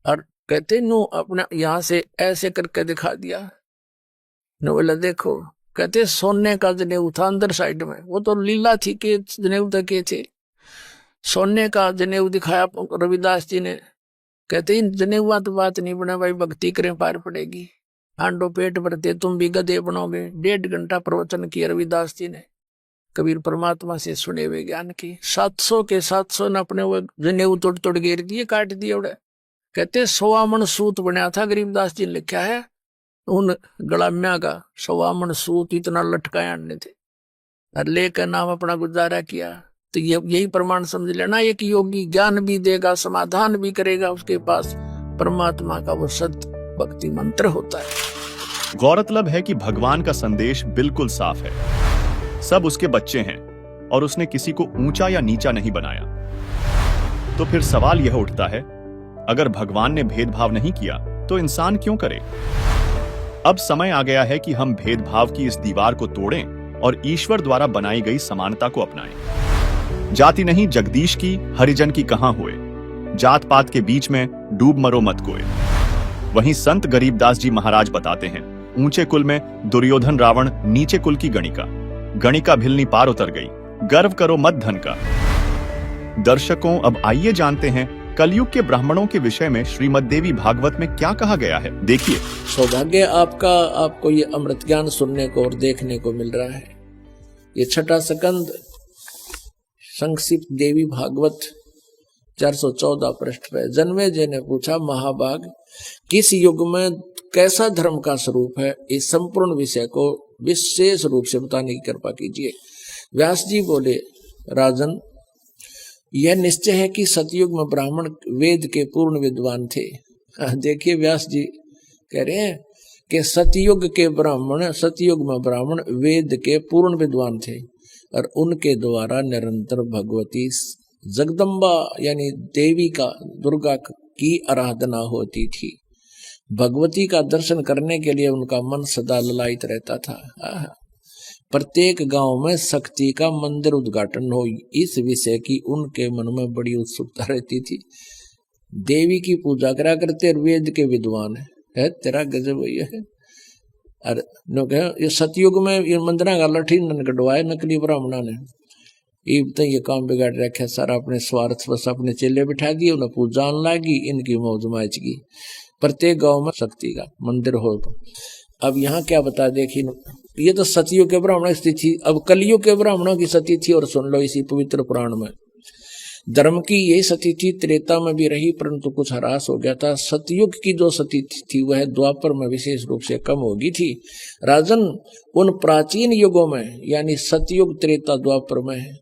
और कहते नो अपना यहां से ऐसे करके दिखा दिया। नो बोला देखो, कहते सोने का जनेऊ था अंदर साइड में, वो तो लीला थी के जनेऊ तक के थे, सोने का जनेऊ दिखाया रविदास जी ने। कहते इन जनेऊआ तो बात नहीं बना भाई, भक्ति करें पार पड़ेगी, आंडो पेट भरते तुम भी गधे बनोगे। 1.5 घंटा प्रवचन किया रविदास जी ने, कबीर परमात्मा से सुने हुए ज्ञान की। 700 के 700 ने अपने वो जनेऊ तोड़ तोड़ घेर दिए, काट दिए उड़े। कहते 100 मन सूत बनया था, गरीबदास जी ने लिखा है उन गलाम्या का 100 मन सूत इतना लटकाया ने थे, और लेकर नाम अपना गुजारा किया। तो यही प्रमाण समझ लेना, एक योगी ज्ञान भी देगा समाधान भी करेगा, उसके पास परमात्मा का वो सत्य भक्ति मंत्र होता है। गौरतलब है कि भगवान का संदेश बिल्कुल साफ है, सब उसके बच्चे हैं और उसने किसी को ऊंचा या नीचा नहीं बनाया। तो फिर सवाल यह उठता है, अगर भगवान ने भेदभाव नहीं किया तो इंसान क्यों करे? अब समय आ गया है कि हम भेदभाव की इस दीवार को तोड़ें और ईश्वर द्वारा बनाई गई समानता को अपनाएं। जाति नहीं जगदीश की, हरिजन की कहां हुए, जात पात के बीच में डूब मरो मत कोय। वहीं संत गरीबदास जी महाराज बताते हैं, ऊंचे कुल में दुर्योधन रावण, नीचे कुल की गणिका, गणिका भिलनी पार उतर गई, गर्व करो मत धन का। दर्शकों अब आइए जानते हैं कलयुग के ब्राह्मणों के विषय में श्रीमद् देवी भागवत में क्या कहा गया है। देखिए। सौभाग्य आपका, आपको ये अमृत ज्ञान सुनने को और देखने को मिल रहा है। ये छठा स्कंद संक्षिप्त देवी भागवत 414 पृष्ठ पे। जन्मेजय ने पूछा, महाभाग किस युग में कैसा धर्म का स्वरूप है, इस संपूर्ण विषय को विशेष रूप से बताने की कृपा कीजिए। व्यास जी बोले, राजन यह निश्चय है कि सतयुग में ब्राह्मण वेद के पूर्ण विद्वान थे। देखिए व्यास जी कह रहे हैं कि सतयुग में ब्राह्मण वेद के पूर्ण विद्वान थे, और उनके द्वारा निरंतर भगवती जगदम्बा यानी देवी का, दुर्गा की आराधना होती थी। भगवती का दर्शन करने के लिए उनका मन सदा ललायित रहता था। प्रत्येक गांव में शक्ति का मंदिर उद्घाटन हो, इस विषय की उनके मन में बड़ी उत्सुकता रहती थी। देवी की पूजा करा करते और वेद के विद्वान है तेरा गजब है। और ये सतयुग में ये मंदिर का लठी कटवाए नकली ब्राह्मणा ने, ये काम बिगाड़ रखा सारा, अपने स्वार्थ बस अपने चेले बिठा दिए, उन्हें पूजा लागी, इनकी मौज माचगी। प्रत्येक गांव में शक्ति का मंदिर हो। अब यहाँ क्या बता, देखिए ये तो सतयुग के ब्राह्मणों की स्थिति। अब कलयुग के ब्राह्मणों की सती थी, और सुन लो इसी पवित्र पुराण में। धर्म की यही सती थी, त्रेता में भी रही परंतु कुछ ह्रास हो गया था। सतयुग की जो सती थी वह द्वापर में विशेष रूप से कम हो गई थी। राजन उन प्राचीन युगों में यानी सतयुग, त्रेता, द्वापर में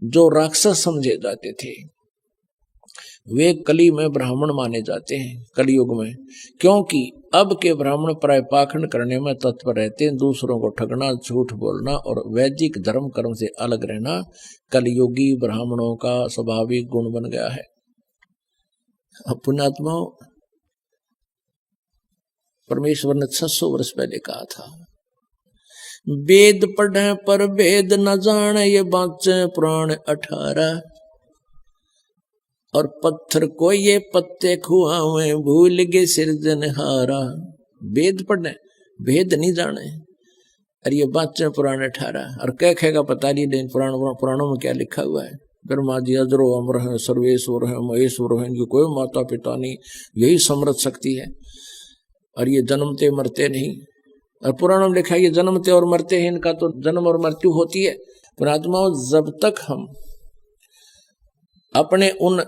जो राक्षस समझे जाते थे वे कली में ब्राह्मण माने जाते हैं कलयुग में, क्योंकि अब के ब्राह्मण प्राय पाखंड करने में तत्पर रहते हैं, दूसरों को ठगना, झूठ बोलना और वैदिक धर्म कर्म से अलग रहना कलयुगी ब्राह्मणों का स्वाभाविक गुण बन गया है। पुण्यात्माओं, परमेश्वर ने 600 वर्ष पहले कहा था। वेद पढ़े पर वेद न जाने, ये बाँचे पुराण 18। और पत्थर को ये पत्ते खुआवे, भूल गए सिरजनहारा। वेद पढ़े वेद नहीं जाने, अरे ये बाँचे पुराण 18। और क्या कहेगा पता नहीं, लेकिन पुराणों में क्या लिखा हुआ है। ब्रह्मा जी अजरो अमर है, सर्वेश्वर है, महेश्वर है, इनकी कोई माता पिता नहीं, यही समृद्ध शक्ति है। और ये जन्मते मरते नहीं। और पुराणों में लिखा है ये जन्मते और मरते हैं, इनका तो जन्म और मृत्यु होती है। परमात्मा जब तक हम अपने उन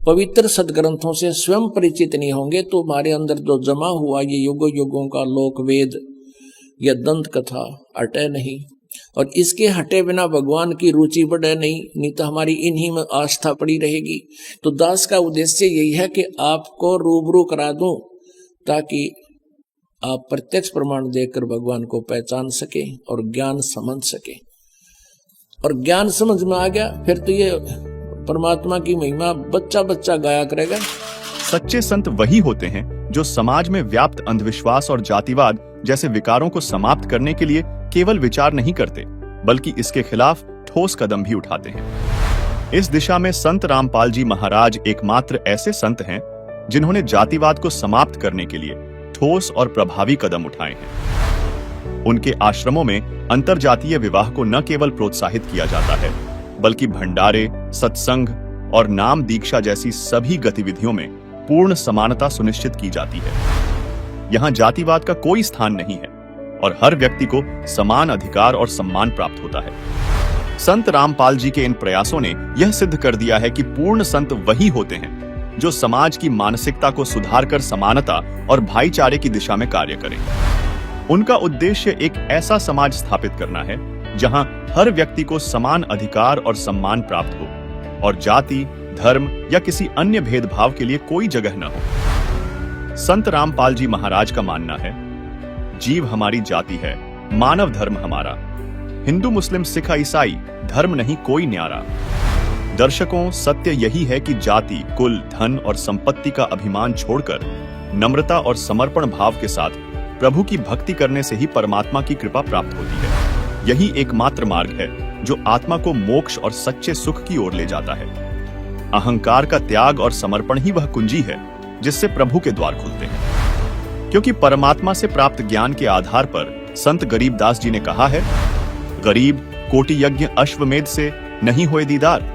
पवित्र सदग्रंथों से स्वयं परिचित नहीं होंगे, तो हमारे अंदर जो जमा हुआ ये युगों युगों का लोक वेद या दंत कथा अटे नहीं। और इसके हटे बिना भगवान की रुचि बढ़े नहीं तो हमारी इन्हीं में आस्था पड़ी रहेगी। तो दास का उद्देश्य यही है कि आपको रूबरू करा दूं, ताकि आप प्रत्यक्ष प्रमाण देखकर भगवान को पहचान सके और ज्ञान समझ सके। और ज्ञान समझ में आ गया, फिर तो ये परमात्मा की महिमा बच्चा बच्चा गाया करेगा। सच्चे संत वही होते हैं जो समाज में व्याप्त अंधविश्वास और जातिवाद जैसे विकारों को समाप्त करने के लिए केवल विचार नहीं करते, बल्कि इसके खिलाफ ठोस कदम भी उठाते हैं। इस दिशा में संत रामपाल जी महाराज एकमात्र ऐसे संत हैं जिन्होंने जातिवाद को समाप्त करने के लिए ठोस और प्रभावी कदम उठाए हैं। उनके आश्रमों में अंतरजातीय विवाह को न केवल प्रोत्साहित किया जाता है, बल्कि भंडारे, सत्संग और नाम दीक्षा जैसी सभी गतिविधियों में पूर्ण समानता सुनिश्चित की जाती है। यहाँ जातिवाद का कोई स्थान नहीं है और हर व्यक्ति को समान अधिकार और सम्मान प्राप्त होता है। संत रामपाल जी के इन प्रयासों ने यह सिद्ध कर दिया है कि पूर्ण संत वही होते हैं जो समाज की मानसिकता को सुधारकर समानता और भाईचारे की दिशा में कार्य करें। उनका उद्देश्य एक ऐसा समाज स्थापित करना है जहां हर व्यक्ति को समान अधिकार और सम्मान प्राप्त हो और जाति, धर्म या किसी अन्य भेदभाव के लिए कोई जगह न हो। संत रामपाल जी महाराज का मानना है, जीव हमारी जाति है, मानव धर्म हमारा। हिंदू मुस्लिम सिख ईसाई धर्म नहीं कोई न्यारा। दर्शकों, सत्य यही है कि जाति, कुल, धन और संपत्ति का अभिमान छोड़कर नम्रता और समर्पण भाव के साथ प्रभु की भक्ति करने से ही परमात्मा की कृपा प्राप्त होती है। यही एकमात्र मार्ग है जो आत्मा को मोक्ष और सच्चे सुख की ओर ले जाता है। अहंकार का त्याग और समर्पण ही वह कुंजी है जिससे प्रभु के द्वार खुलते हैं। क्योंकि परमात्मा से प्राप्त ज्ञान के आधार पर संत गरीबदास जी ने कहा है, गरीब कोटि यज्ञ अश्वमेध से नहीं होए दीदार,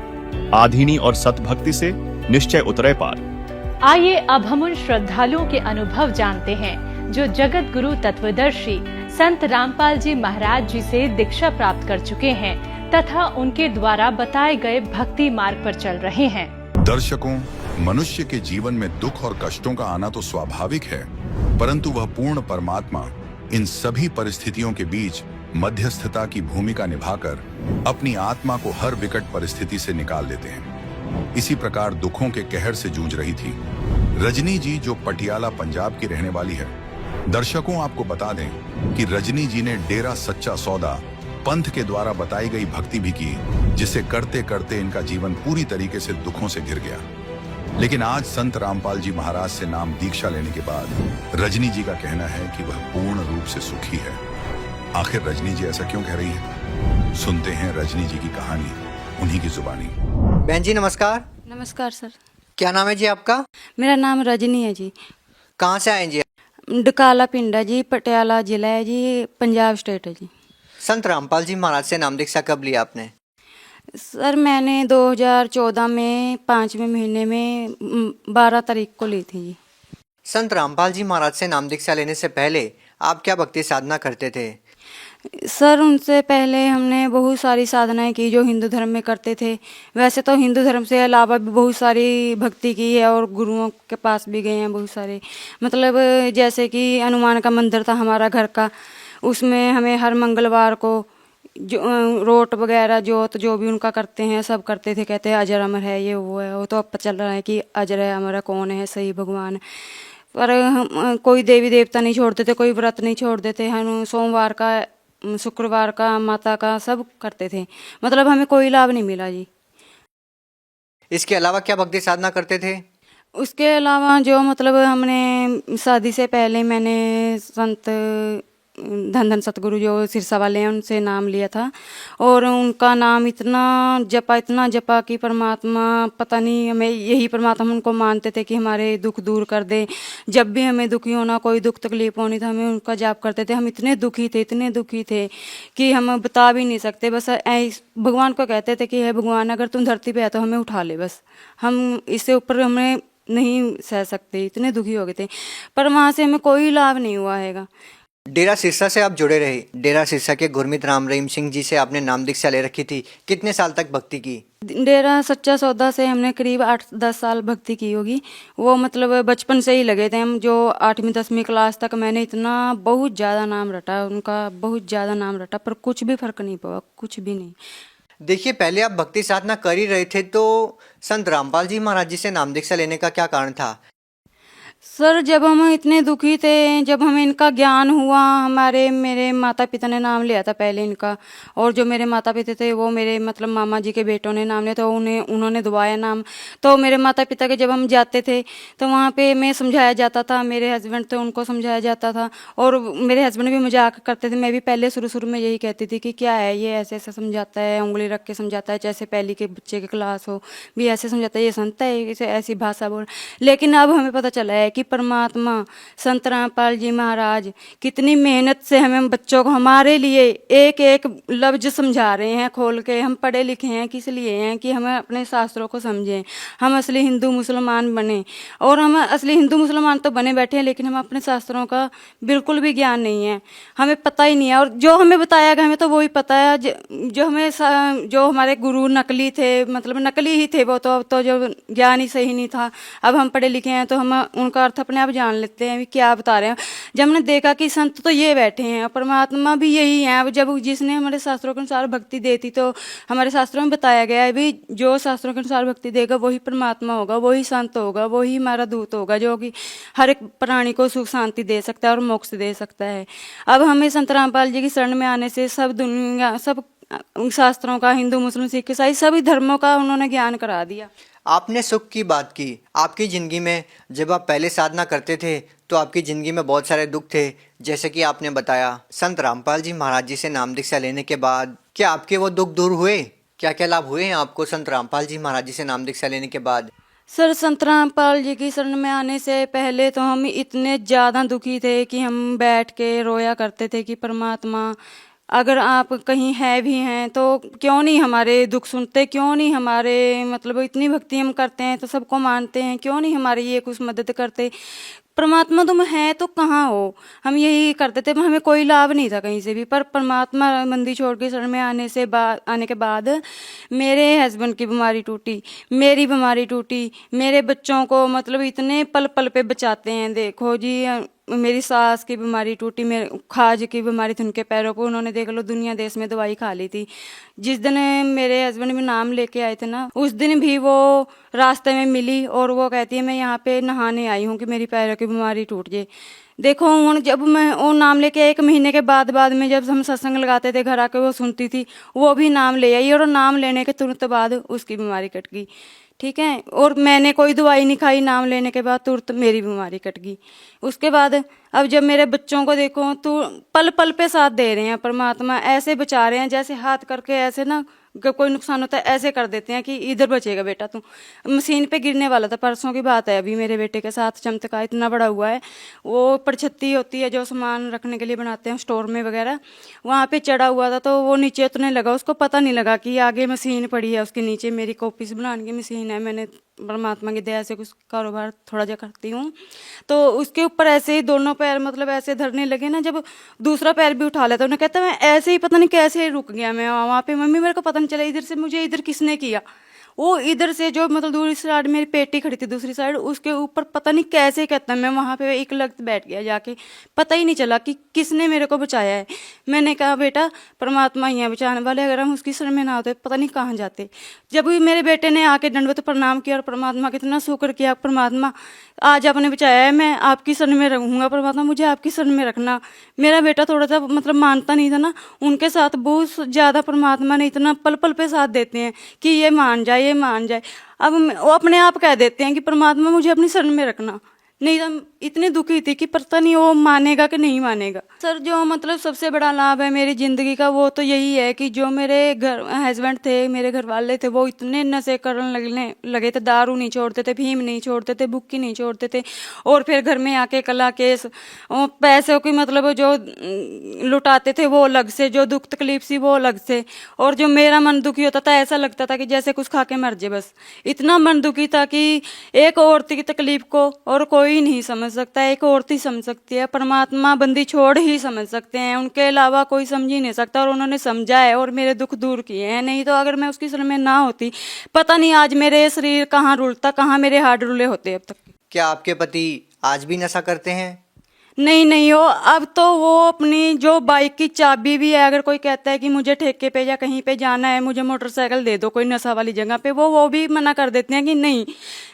आधीनी और सतभक्ति से निश्चय उतरे पार। आइए अब हम उन श्रद्धालुओं के अनुभव जानते हैं जो जगत गुरु तत्वदर्शी संत रामपाल जी महाराज जी से दीक्षा प्राप्त कर चुके हैं तथा उनके द्वारा बताए गए भक्ति मार्ग पर चल रहे हैं। दर्शकों, मनुष्य के जीवन में दुख और कष्टों का आना तो स्वाभाविक है, परंतु वह पूर्ण परमात्मा इन सभी परिस्थितियों के बीच मध्यस्थता की भूमिका निभाकर अपनी आत्मा को हर विकट परिस्थिति से निकाल देते हैं। इसी प्रकार दुखों के कहर से जूझ रही थी रजनी जी, जो पटियाला पंजाब की रहने वाली है। दर्शकों, आपको बता दें कि रजनी जी ने डेरा सच्चा सौदा पंथ के द्वारा बताई गई भक्ति भी की, जिसे करते करते इनका जीवन पूरी तरीके से दुखों से घिर गया। लेकिन आज संत रामपाल जी महाराज से नाम दीक्षा लेने के बाद रजनी जी का कहना है कि वह पूर्ण रूप से सुखी है। आखिर रजनी जी ऐसा क्यों कह रही है? सुनते हैं रजनी जी की कहानी उन्हीं की जुबानी। बहन जी नमस्कार। नमस्कार सर। क्या नाम है जी आपका? मेरा नाम रजनी है जी। कहाँ से आए जी? डकाला पिंड है जी, पटियाला जिला है जी, पंजाब स्टेट है जी। संत रामपाल जी महाराज से नाम दीक्षा कब लिया आपने? सर मैंने 2014 में 5वें महीने में 12 तारीख को ली थी जी। संत रामपाल जी महाराज से नाम दीक्षा लेने से पहले आप क्या भक्ति साधना करते थे? सर उनसे पहले हमने बहुत सारी साधनाएं की जो हिंदू धर्म में करते थे। वैसे तो हिंदू धर्म से अलावा भी बहुत सारी भक्ति की है और गुरुओं के पास भी गए हैं बहुत सारे। मतलब जैसे कि हनुमान का मंदिर था हमारा घर का, उसमें हमें हर मंगलवार को जो रोट वगैरह जोत जो भी उनका करते हैं सब करते थे। कहते हैं अजर अमर है, ये वो है, वो तो अब पता चल रहा है कि अजर है अमर है, कौन है सही भगवान। पर हम कोई देवी देवता नहीं छोड़ते थे, कोई व्रत नहीं छोड़ते थे। हम सोमवार का, शुक्रवार का, माता का सब करते थे। मतलब हमें कोई लाभ नहीं मिला जी। इसके अलावा क्या भक्ति साधना करते थे? उसके अलावा जो मतलब हमने शादी से पहले मैंने संत धन धन सतगुरु जो सिरसा वाले हैं उनसे नाम लिया था, और उनका नाम इतना जपा कि परमात्मा पता नहीं, हमें यही परमात्मा, हम उनको मानते थे कि हमारे दुख दूर कर दे। जब भी हमें दुखी होना, कोई दुख तकलीफ होनी तो हमें उनका जाप करते थे। हम इतने दुखी थे कि हम बता भी नहीं सकते। बस भगवान को कहते थे कि हे भगवान, अगर तुम धरती पे है तो हमें उठा ले, बस हम इससे ऊपर हमें नहीं सह सकते, इतने दुखी हो गए थे। पर वहाँ से हमें कोई लाभ नहीं हुआ हैगा। डेरा सिरसा से आप जुड़े रहे। डेरा सिरसा के गुरमीत राम रहीम सिंह जी से आपने नाम दीक्षा ले रखी थी। कितने साल तक भक्ति की? डेरा सच्चा सौदा से हमने करीब 8-10 साल भक्ति की होगी। वो मतलब बचपन से ही लगे थे हम, जो 8वीं 10वीं क्लास तक मैंने इतना बहुत ज़्यादा नाम रटा उनका, बहुत ज़्यादा नाम रटा, पर कुछ भी फर्क नहीं पड़ा, कुछ भी नहीं। देखिए, पहले आप भक्ति साधना कर ही रहे थे, तो संत रामपाल जी महाराज जी से नाम दीक्षा लेने का क्या कारण था? सर, जब हम इतने दुखी थे, जब हमें इनका ज्ञान हुआ, मेरे माता पिता ने नाम लिया था पहले इनका, और जो मेरे माता पिता थे वो मेरे मतलब मामा जी के बेटों ने नाम लिया, तो उन्होंने दुआया नाम। तो मेरे माता पिता के जब हम जाते थे तो वहाँ पे मैं समझाया जाता था, मेरे हस्बैंड थे उनको समझाया जाता था, और मेरे हस्बैंड भी मजाक करते थे। मैं भी पहले शुरू में यही कहती थी कि क्या है ये, ऐसे ऐसे समझाता है, उंगली रख के समझाता है, जैसे पहली के बच्चे के क्लास हो भी ऐसे समझाता है, ये संत है, इसे ऐसी भाषा बोल। लेकिन अब हमें पता चला है कि परमात्मा संत रामपाल जी महाराज कितनी मेहनत से हमें बच्चों को हमारे लिए एक एक लफ्ज समझा रहे हैं खोल के। हम पढ़े लिखे हैं किस लिए हैं कि हमें अपने शास्त्रों को समझें, हम असली हिंदू मुसलमान बने। और हम असली हिंदू मुसलमान तो बने बैठे हैं, लेकिन हम अपने शास्त्रों का बिल्कुल भी ज्ञान नहीं है, हमें पता ही नहीं है। और जो हमें बताया गया हमें तो वही पता है, जो हमारे गुरु नकली थे, मतलब नकली ही थे वो, तो जो ज्ञान ही सही नहीं था। अब हम पढ़े लिखे हैं तो हम उनका अर्थ अपने आप जान लेते हैं भी क्या बता रहे हैं। जब हमने देखा कि संत तो ये बैठे हैं, परमात्मा भी यही है, अब जब जिसने हमारे शास्त्रों के अनुसार भक्ति देती, तो हमारे शास्त्रों में बताया गया है भी जो शास्त्रों के अनुसार भक्ति देगा वही परमात्मा होगा, वही संत होगा, वही हमारा दूत होगा, जो कि हर एक प्राणी को सुख शांति दे सकता है और मोक्ष दे सकता है। अब हमें संत रामपाल जी की शरण में आने से सब दुनिया, सब शास्त्रों का, हिंदू मुस्लिम सिख ईसाई सभी धर्मों का उन्होंने ज्ञान करा दिया। आपने सुख की बात की। आपकी ज़िंदगी में जब आप पहले साधना करते थे तो आपकी ज़िंदगी में बहुत सारे दुख थे, जैसे कि आपने बताया। संत रामपाल जी महाराज जी से नाम दीक्षा लेने के बाद क्या आपके वो दुख दूर हुए? क्या क्या लाभ हुए हैं आपको संत रामपाल जी महाराज जी से नाम दीक्षा लेने के बाद? सर, संत रामपाल जी की शरण में आने से पहले तो हम इतने ज़्यादा दुखी थे कि हम बैठ के रोया करते थे कि परमात्मा, अगर आप कहीं है भी हैं तो क्यों नहीं हमारे दुख सुनते, क्यों नहीं हमारे मतलब इतनी भक्ति हम करते हैं तो सबको मानते हैं, क्यों नहीं हमारी ये कुछ मदद करते। परमात्मा तुम है तो कहाँ हो, हम यही करते थे। हमें कोई लाभ नहीं था कहीं से भी। पर परमात्मा मंदिर छोड़ के शरण में आने के बाद मेरे हस्बैंड की बीमारी टूटी, मेरी बीमारी टूटी, मेरे बच्चों को मतलब इतने पल पल पे बचाते हैं। देखो जी, मेरी सास की बीमारी टूटी, मेरे खाज की बीमारी थी उनके पैरों को, उन्होंने देख लो दुनिया देश में दवाई खा ली थी। जिस दिन मेरे हस्बैंड भी नाम लेके आए थे ना, उस दिन भी वो रास्ते में मिली और वो कहती है मैं यहाँ पे नहाने आई हूँ कि मेरी पैरों की बीमारी टूट जाए। देखो हूँ, जब मैं वो नाम लेके 1 महीने के बाद में जब हम सत्संग लगाते थे घर आके, वो सुनती थी, वो भी नाम ले आई और नाम लेने के तुरंत बाद उसकी बीमारी कट गई। ठीक है, और मैंने कोई दवाई नहीं खाई, नाम लेने के बाद तुरंत मेरी बीमारी कट गई। उसके बाद अब जब मेरे बच्चों को देखो तो पल पल पे साथ दे रहे हैं परमात्मा, ऐसे बचा रहे हैं जैसे हाथ करके ऐसे ना कोई नुकसान होता है ऐसे कर देते हैं कि इधर बचेगा बेटा तू। मशीन पे गिरने वाला था, परसों की बात है, अभी मेरे बेटे के साथ चमत्कार इतना बड़ा हुआ है। वो परछत्ती होती है जो सामान रखने के लिए बनाते हैं स्टोर में वगैरह, वहाँ पे चढ़ा हुआ था तो वो नीचे उतरने लगा, उसको पता नहीं लगा कि आगे मशीन पड़ी है उसके नीचे। मेरी कॉपीज बनाने की मशीन है, मैंने परमात्मा की दया से कुछ कारोबार थोड़ा जा करती हूँ, तो उसके ऊपर ऐसे ही दोनों पैर मतलब ऐसे धरने लगे ना, जब दूसरा पैर भी उठा लेता, उन्हें कहता मैं ऐसे ही पता नहीं कैसे रुक गया मैं वहाँ पे। मम्मी मेरे को पता नहीं चला इधर से मुझे इधर किसने किया, वो इधर से जो मतलब दूसरी साइड मेरी पेटी खड़ी थी दूसरी साइड, उसके ऊपर पता नहीं कैसे कहता मैं वहाँ पे एक लग बैठ गया जाके, पता ही नहीं चला कि किसने मेरे को बचाया है। मैंने कहा बेटा परमात्मा ही है बचाने वाले, अगर हम उसकी शरण में ना होते पता नहीं कहाँ जाते। जब भी मेरे बेटे ने आके दंडवत प्रणाम किया और परमात्मा कितना शुक्र किया, परमात्मा आज आपने बचाया है, मैं आपकी शरण में रहूँगा, परमात्मा मुझे आपकी शरण में रखना। मेरा बेटा थोड़ा सा मतलब मानता नहीं था ना, उनके साथ बहुत ज़्यादा परमात्मा ने इतना पल पल पे साथ देते हैं कि ये मान जाए, जाए, ये मान जाए। अब वो अपने आप कह देते हैं कि परमात्मा मुझे अपनी शरण में रखना। नहीं तो इतनी दुखी थी कि पता नहीं वो मानेगा कि नहीं मानेगा। सर जो मतलब सबसे बड़ा लाभ है मेरी ज़िंदगी का वो तो यही है कि जो मेरे हस्बैंड थे, मेरे घर वाले थे, वो इतने नशे करने लगे थे, दारू नहीं छोड़ते थे, भीम नहीं छोड़ते थे, बुक्की नहीं छोड़ते थे, और फिर घर में आके कला केस पैसों की मतलब जो लुटाते थे वो अलग से, जो दुख तकलीफ सी वो अलग से, और जो मेरा मन दुखी होता था ऐसा लगता था कि जैसे कुछ खा के मर जाए बस। इतना मन दुखी था कि एक औरत की तकलीफ को और कोई नहीं समझ सकता, एक औरत ही समझ सकती है, परमात्मा बंदी छोड़ ही समझ सकते हैं, उनके अलावा कोई समझ ही नहीं सकता। और उन्होंने समझा है और मेरे दुख दूर किए हैं। नहीं तो अगर मैं उसकी शरण में ना होती, पता नहीं आज मेरे शरीर कहाँ रुलता, कहाँ मेरे हाथ रुले होते अब तक। क्या आपके पति आज भी नशा करते हैं? नहीं हो, अब तो वो अपनी जो बाइक की चाबी भी है, अगर कोई कहता है कि मुझे ठेके पे या कहीं पे जाना है, मुझे मोटरसाइकिल दे दो कोई नशा वाली जगह पे, वो भी मना कर देते हैं कि नहीं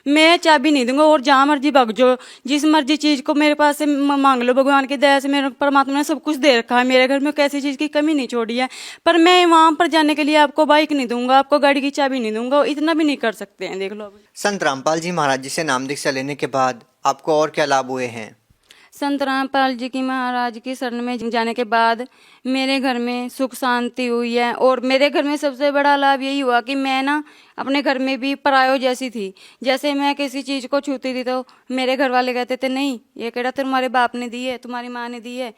मैं चाबी नहीं दूंगा, और जहाँ मर्जी भाग जाओ, जिस मर्जी चीज़ को मेरे पास से मांग लो, भगवान की दया से मेरे परमात्मा ने सब कुछ दे रखा है, मेरे घर में कैसी चीज़ की कमी नहीं छोड़ी है, पर मैं वहाँ पर जाने के लिए आपको बाइक नहीं दूंगा, आपको गाड़ी की चाबी नहीं दूंगा, इतना भी नहीं कर सकते हैं। देख लो। संत रामपाल जी महाराज जी से नाम दीक्षा लेने के बाद आपको और क्या लाभ हुए हैं? संत रामपाल जी की महाराज की शरण में जाने के बाद मेरे घर में सुख शांति हुई है, और मेरे घर में सबसे बड़ा लाभ यही हुआ कि मैं ना अपने घर में भी परायो जैसी थी। जैसे मैं किसी चीज़ को छूती थी तो मेरे घर वाले कहते थे नहीं ये केड़ा तुम्हारे बाप ने दी है, तुम्हारी माँ ने दी है,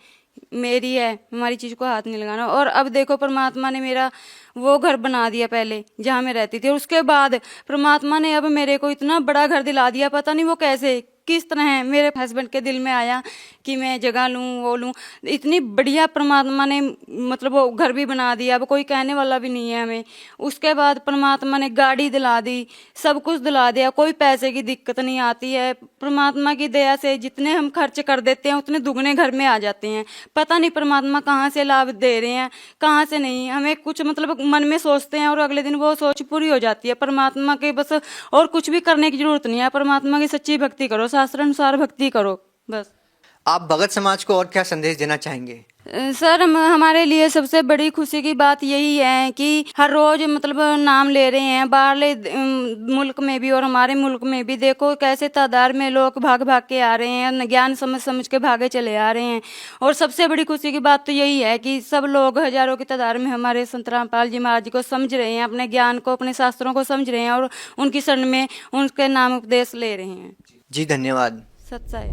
मेरी है, हमारी चीज़ को हाथ नहीं लगाना। और अब देखो परमात्मा ने मेरा वो घर बना दिया पहले जहाँ मैं रहती थी, और उसके बाद परमात्मा ने अब मेरे को इतना बड़ा घर दिला दिया, पता नहीं वो कैसे किस तरह है। मेरे हस्बैंड के दिल में आया कि मैं जगह लूँ वो लूँ, इतनी बढ़िया परमात्मा ने मतलब वो घर भी बना दिया, अब कोई कहने वाला भी नहीं है हमें। उसके बाद परमात्मा ने गाड़ी दिला दी, सब कुछ दिला दिया, कोई पैसे की दिक्कत नहीं आती है। परमात्मा की दया से जितने हम खर्च कर देते हैं उतने दुगने घर में आ जाते हैं। पता नहीं परमात्मा कहाँ से लाभ दे रहे हैं कहाँ से नहीं, हमें कुछ मतलब मन में सोचते हैं और अगले दिन वो सोच पूरी हो जाती है। परमात्मा के बस और कुछ भी करने की जरूरत नहीं है, परमात्मा की सच्ची भक्ति करो, शास्त्र अनुसार भक्ति करो बस। आप भगत समाज को और क्या संदेश देना चाहेंगे? सर हमारे लिए सबसे बड़ी खुशी की बात यही है कि हर रोज मतलब नाम ले रहे हैं, बाहरले मुल्क में भी और हमारे मुल्क में भी देखो कैसे तादाद में लोग भाग भाग के आ रहे हैं, ज्ञान समझ समझ के भागे चले आ रहे हैं। और सबसे बड़ी खुशी की बात तो यही है कि सब लोग हजारों की तादाद में हमारे संत रामपाल जी महाराज जी को समझ रहे हैं, अपने ज्ञान को अपने शास्त्रों को समझ रहे हैं और उनकी शरण में उनके नाम उपदेश ले रहे हैं। जी धन्यवाद। सच्चाई।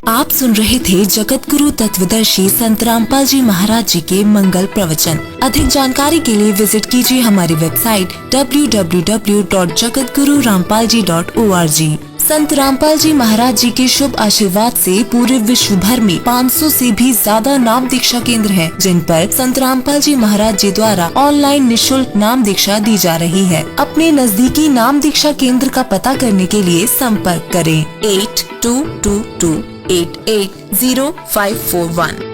आप सुन रहे थे जगत गुरु तत्वदर्शी संत रामपाल जी महाराज जी के मंगल प्रवचन। अधिक जानकारी के लिए विजिट कीजिए हमारी वेबसाइट www.jagatgururampalji.org। संत रामपाल जी महाराज जी के शुभ आशीर्वाद से पूरे विश्व भर में 500 से भी ज्यादा नाम दीक्षा केंद्र हैं, जिन पर संत रामपाल जी महाराज जी द्वारा ऑनलाइन निशुल्क नाम दीक्षा दी जा रही है। अपने नजदीकी नाम दीक्षा केंद्र का पता करने के लिए संपर्क करें 8222880541।